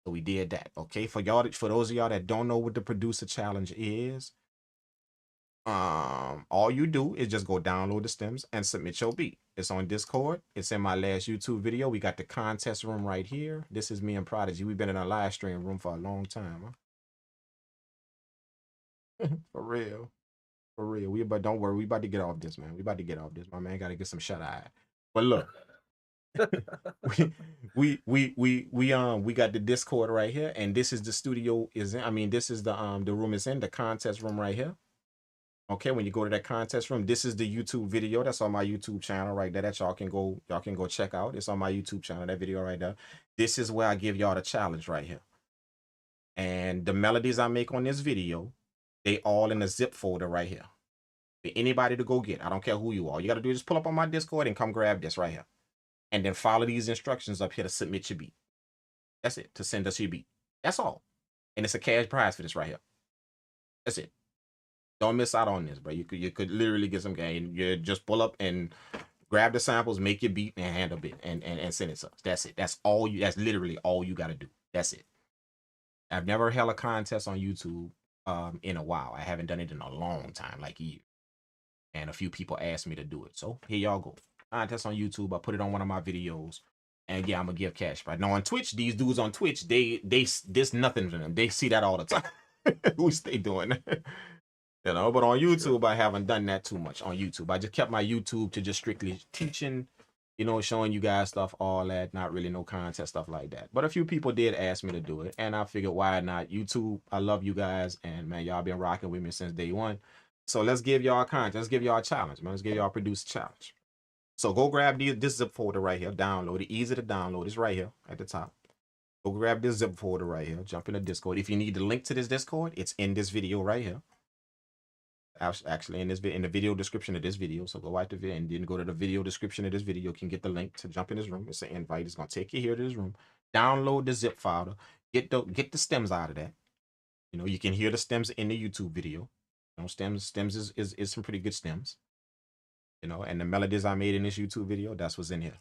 Speaker 1: So we did that. Okay. For those of y'all that don't know what the producer challenge is, all you do is just go download the stems and submit your beat. It's on Discord. It's in my last YouTube video. We got the contest room right here. This is me and Prodigy. We've been in a live stream room for a long time, huh? For real. But don't worry, we about to get off this, man. We about to get off this. My man gotta get some shut eye. But look. we got the Discord right here, and this is the studio this is the room is in the contest room right here. Okay, when you go to that contest room, this is the YouTube video that's on my YouTube channel right there that y'all can go check out. It's on my YouTube channel, that video right there. This is where I give y'all the challenge right here. And the melodies I make on this video, they all in a zip folder right here. For anybody to go get. I don't care who you are. You got to do is just pull up on my Discord and come grab this right here. And then follow these instructions up here to submit your beat. That's it. To send us your beat. That's all. And it's a cash prize for this right here. That's it. Don't miss out on this, bro. You could literally get some game. You just pull up and grab the samples, make your beat, and handle it, and send it to us. That's it. That's all you. That's literally all you got to do. That's it. I've never held a contest on YouTube in a while. I haven't done it in a long time, like a year. And a few people asked me to do it. So here y'all go. Contest on YouTube. I put it on one of my videos. And yeah, I'm gonna give cash prize. Now on Twitch, these dudes on Twitch, this nothing to them. They see that all the time. We stay doing that. You know, but on YouTube, I haven't done that too much on YouTube. I just kept my YouTube to just strictly teaching, you know, showing you guys stuff, all that, not really no contest stuff like that. But a few people did ask me to do it, and I figured, why not? YouTube, I love you guys, and man, y'all been rocking with me since day one. So let's give y'all content. Let's give y'all a challenge, man. Let's give y'all a producer challenge. So go grab this zip folder right here, download it. Easy to download. It's right here at the top. Go grab this zip folder right here. Jump in the Discord. If you need the link to this Discord, it's in this video right here. Actually, in the video description of this video. So go right to video and then go to the video description of this video. You can get the link to jump in this room. It's an invite. It's gonna take you here to this room. Download the zip file. Get the stems out of that. You know, you can hear the stems in the YouTube video. You know, stems is some pretty good stems. You know, and the melodies I made in this YouTube video, that's what's in here.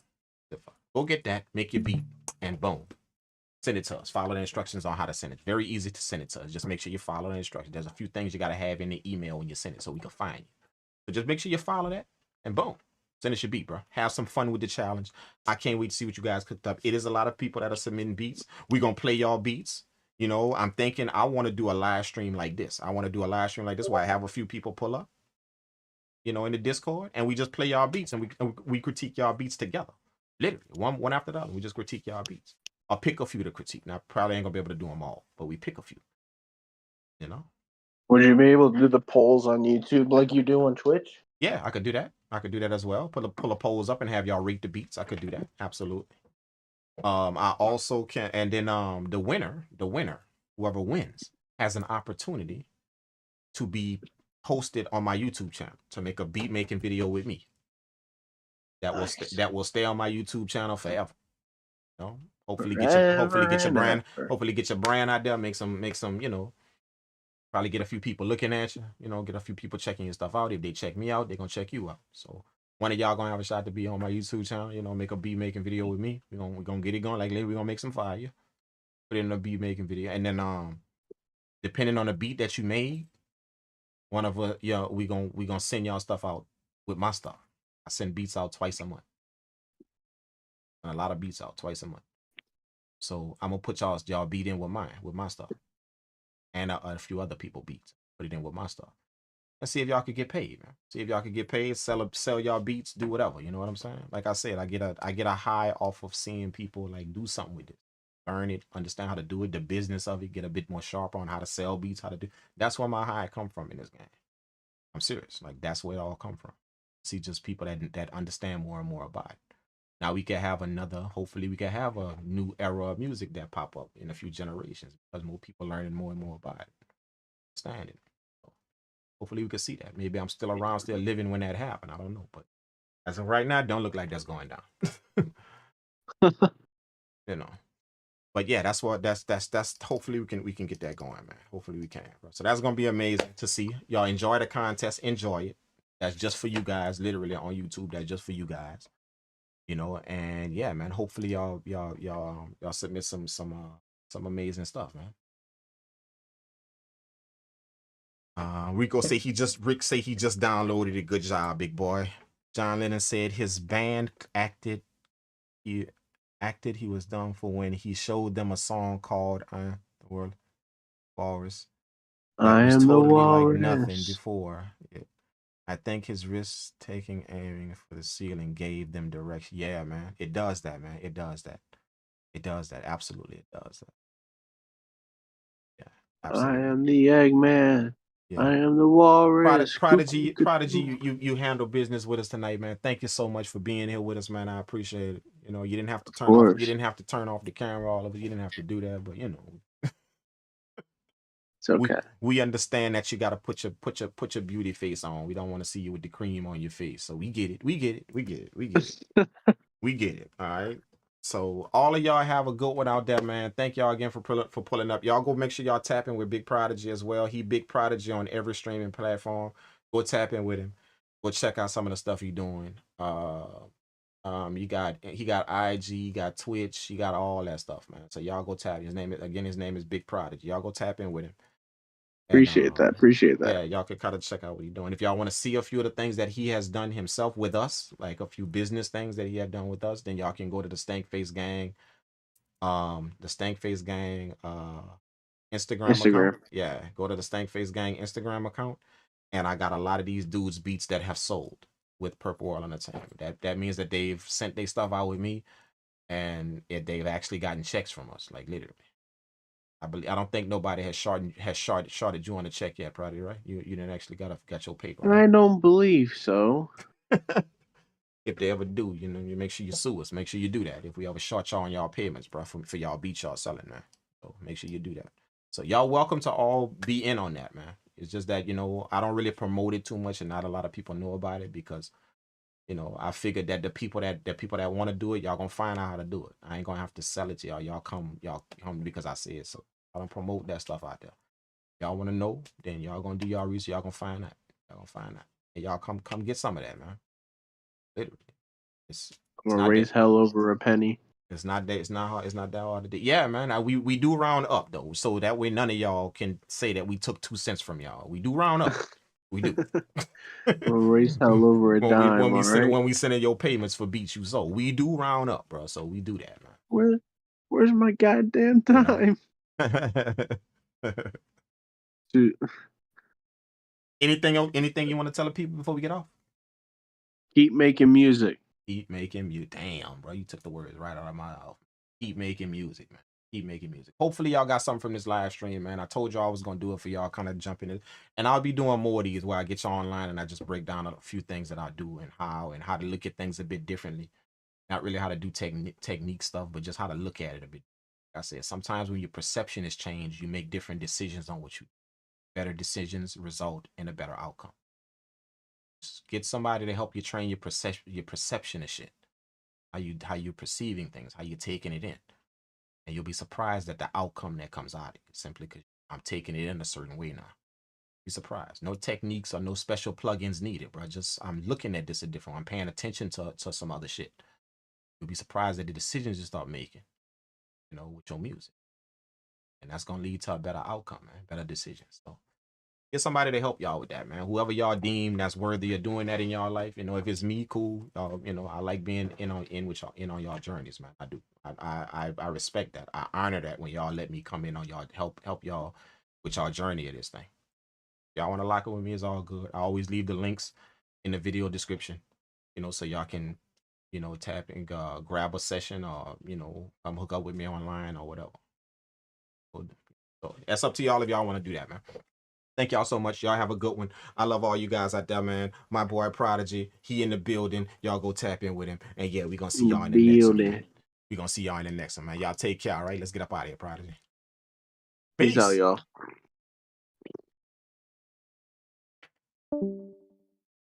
Speaker 1: Go get that, make your beat, and boom. Send it to us. Follow the instructions on how to send it. Very easy to send it to us. Just make sure you follow the instructions. There's a few things you got to have in the email when you send it so we can find you. So just make sure you follow that, and boom. Send us your beat, bro. Have some fun with the challenge. I can't wait to see what you guys cooked up. It is a lot of people that are submitting beats. We're going to play y'all beats. You know, I'm thinking I want to do a live stream like this. I want to do a live stream like this where I have a few people pull up, you know, in the Discord, and we just play y'all beats, and we critique y'all beats together. Literally, one after the other. We just critique y'all beats. I'll pick a few to critique. Now, probably ain't gonna be able to do them all, but we pick a few. You know.
Speaker 2: Would you be able to do the polls on YouTube like you do on Twitch?
Speaker 1: Yeah, I could do that. I could do that as well. Pull a polls up and have y'all rate the beats. I could do that. Absolutely. I also can, and then the winner, whoever wins, has an opportunity to be posted on my YouTube channel to make a beat making video with me. That will stay on my YouTube channel forever. You know? Hopefully get your brand out there, make some, you know, probably get a few people looking at you, you know, get a few people checking your stuff out. If they check me out, they're gonna check you out. So one of y'all gonna have a shot to be on my YouTube channel, you know, make a beat making video with me. We're gonna get it going. Like, we're gonna make some fire. Put it in a beat making video. And then depending on the beat that you made, one of us, yeah, we gonna send y'all stuff out with my stuff. I send beats out twice a month. And a lot of beats out twice a month. So I'm gonna put y'all beat in with my stuff, and a few other people beats. Put it in with my stuff. Let's see if y'all could get paid, man. See if y'all could get paid. Sell y'all beats. Do whatever. You know what I'm saying? Like I said, I get a high off of seeing people like do something with it, learn it, understand how to do it, the business of it, get a bit more sharp on how to sell beats, how to do. That's where my high come from in this game. I'm serious. Like, that's where it all come from. See, just people that understand more and more about it. Now we can have hopefully we can have a new era of music that pop up in a few generations because more people learning more and more about it. Understand it. So hopefully we can see that. Maybe I'm still around, still living when that happened. I don't know. But as of right now, don't look like that's going down. You know. But yeah, that's hopefully we can get that going, man. Hopefully we can. Bro. So that's gonna be amazing to see. Y'all enjoy the contest, enjoy it. That's just for you guys, literally on YouTube. That's just for you guys. You know, and yeah, man. Hopefully y'all submit some amazing stuff, man. Rick say he just downloaded it. Good job, big boy. John Lennon said his band acted he was done for when he showed them a song called the World Walrus.
Speaker 2: I am totally the walrus.
Speaker 1: Like nothing before. I think his risk-taking aiming for the ceiling gave them direction. Yeah, man. It does that, man. It does that. It does that. Absolutely, it does that. Yeah, absolutely.
Speaker 2: I am the Eggman. Yeah. I am the walrus.
Speaker 1: Prodigy, you handle business with us tonight, man. Thank you so much for being here with us, man. I appreciate it. You know, you didn't have to turn off the camera all of it. You didn't have to do that, but you know.
Speaker 3: It's okay.
Speaker 1: We understand that you gotta put your beauty face on. We don't want to see you with the cream on your face. So we get it. We get it. We get it. We get it. We get it. All right. So all of y'all have a good one out there, man. Thank y'all again for pulling up. Y'all go make sure y'all tap in with Big Prodigy as well. He Big Prodigy on every streaming platform. Go tap in with him. Go check out some of the stuff he's doing. He got IG, he got Twitch, he got all that stuff, man. So y'all go tap. His name is Big Prodigy. Y'all go tap in with him.
Speaker 3: Appreciate that.
Speaker 1: Yeah, y'all can kind of check out what he's doing. If y'all want to see a few of the things that he has done himself with us, like a few business things that he had done with us, then y'all can go to the Stank Face Gang, Instagram account. Yeah, go to the Stank Face Gang Instagram account, and I got a lot of these dudes beats that have sold with purpleworld Entertainment. That means that they've sent their stuff out with me, and they've actually gotten checks from us, like literally. I don't think nobody has sharded you on the check yet, Prodigy, right? You didn't actually got your paper. Right?
Speaker 3: I don't believe so.
Speaker 1: If they ever do, you make sure you sue us. Make sure you do that. If we ever short y'all on y'all payments, bro, for y'all beats y'all selling, man. So make sure you do that. So y'all welcome to all be in on that, man. It's just that, I don't really promote it too much, and not a lot of people know about it because, I figured that the people that want to do it, y'all gonna find out how to do it. I ain't gonna have to sell it to y'all. Y'all come because I say it. So I don't promote that stuff out there. Y'all want to know, then y'all gonna do y'all research. Y'all gonna find out. And y'all come get some of that, man. Literally, it's
Speaker 3: gonna raise hell over a penny.
Speaker 1: It's not that hard to do. Yeah, man. We do round up though, so that way none of y'all can say that we took 2 cents from y'all. We do round up. We do.
Speaker 3: We'll raise hell over a dime.
Speaker 1: When we send in your payments for beats you sold, we do round up, bro. So we do that,
Speaker 3: man. Where's my goddamn time?
Speaker 1: Anything you want to tell the people before we get off?
Speaker 3: Keep making music.
Speaker 1: Keep making music. Damn, bro, you took the words right out of my mouth. Keep making music, man. Keep making music. Hopefully y'all got something from this live stream, man. I told y'all I was gonna do it for y'all, kind of jumping in, and I'll be doing more of these where I get y'all online and I just break down a few things that I do and how to look at things a bit differently. Not really how to do technique stuff, but just how to look at it a bit. Like I said, sometimes when your perception is changed, you make different decisions on what you do. Better decisions result in a better outcome. Just get somebody to help you train your perception of shit. How you perceiving things, how you taking it in. And you'll be surprised at the outcome that comes out of it, simply because I'm taking it in a certain way now. Be surprised. No techniques or no special plugins needed, bro. Just I'm looking at this a different. I'm paying attention to some other shit. You'll be surprised at the decisions you start making, with your music. And that's gonna lead to a better outcome, man. Better decisions. So get somebody to help y'all with that, man. Whoever y'all deem that's worthy of doing that in y'all life. If it's me, cool. I like being in on y'all journeys, man. I do. I respect that. I honor that when y'all let me come in on y'all, help y'all with y'all journey of this thing. Y'all want to lock it with me, it's all good. I always leave the links in the video description, so y'all can, tap and grab a session or, come hook up with me online or whatever. So that's up to y'all if y'all want to do that, man. Thank y'all so much. Y'all have a good one. I love all you guys out there, man. My boy Prodigy, he in the building. Y'all go tap in with him. And yeah, we're going to see y'all in the next one. We're going to see y'all in the next one, man. Y'all take care, all right? Let's get up out of here, Prodigy.
Speaker 3: Peace out, y'all.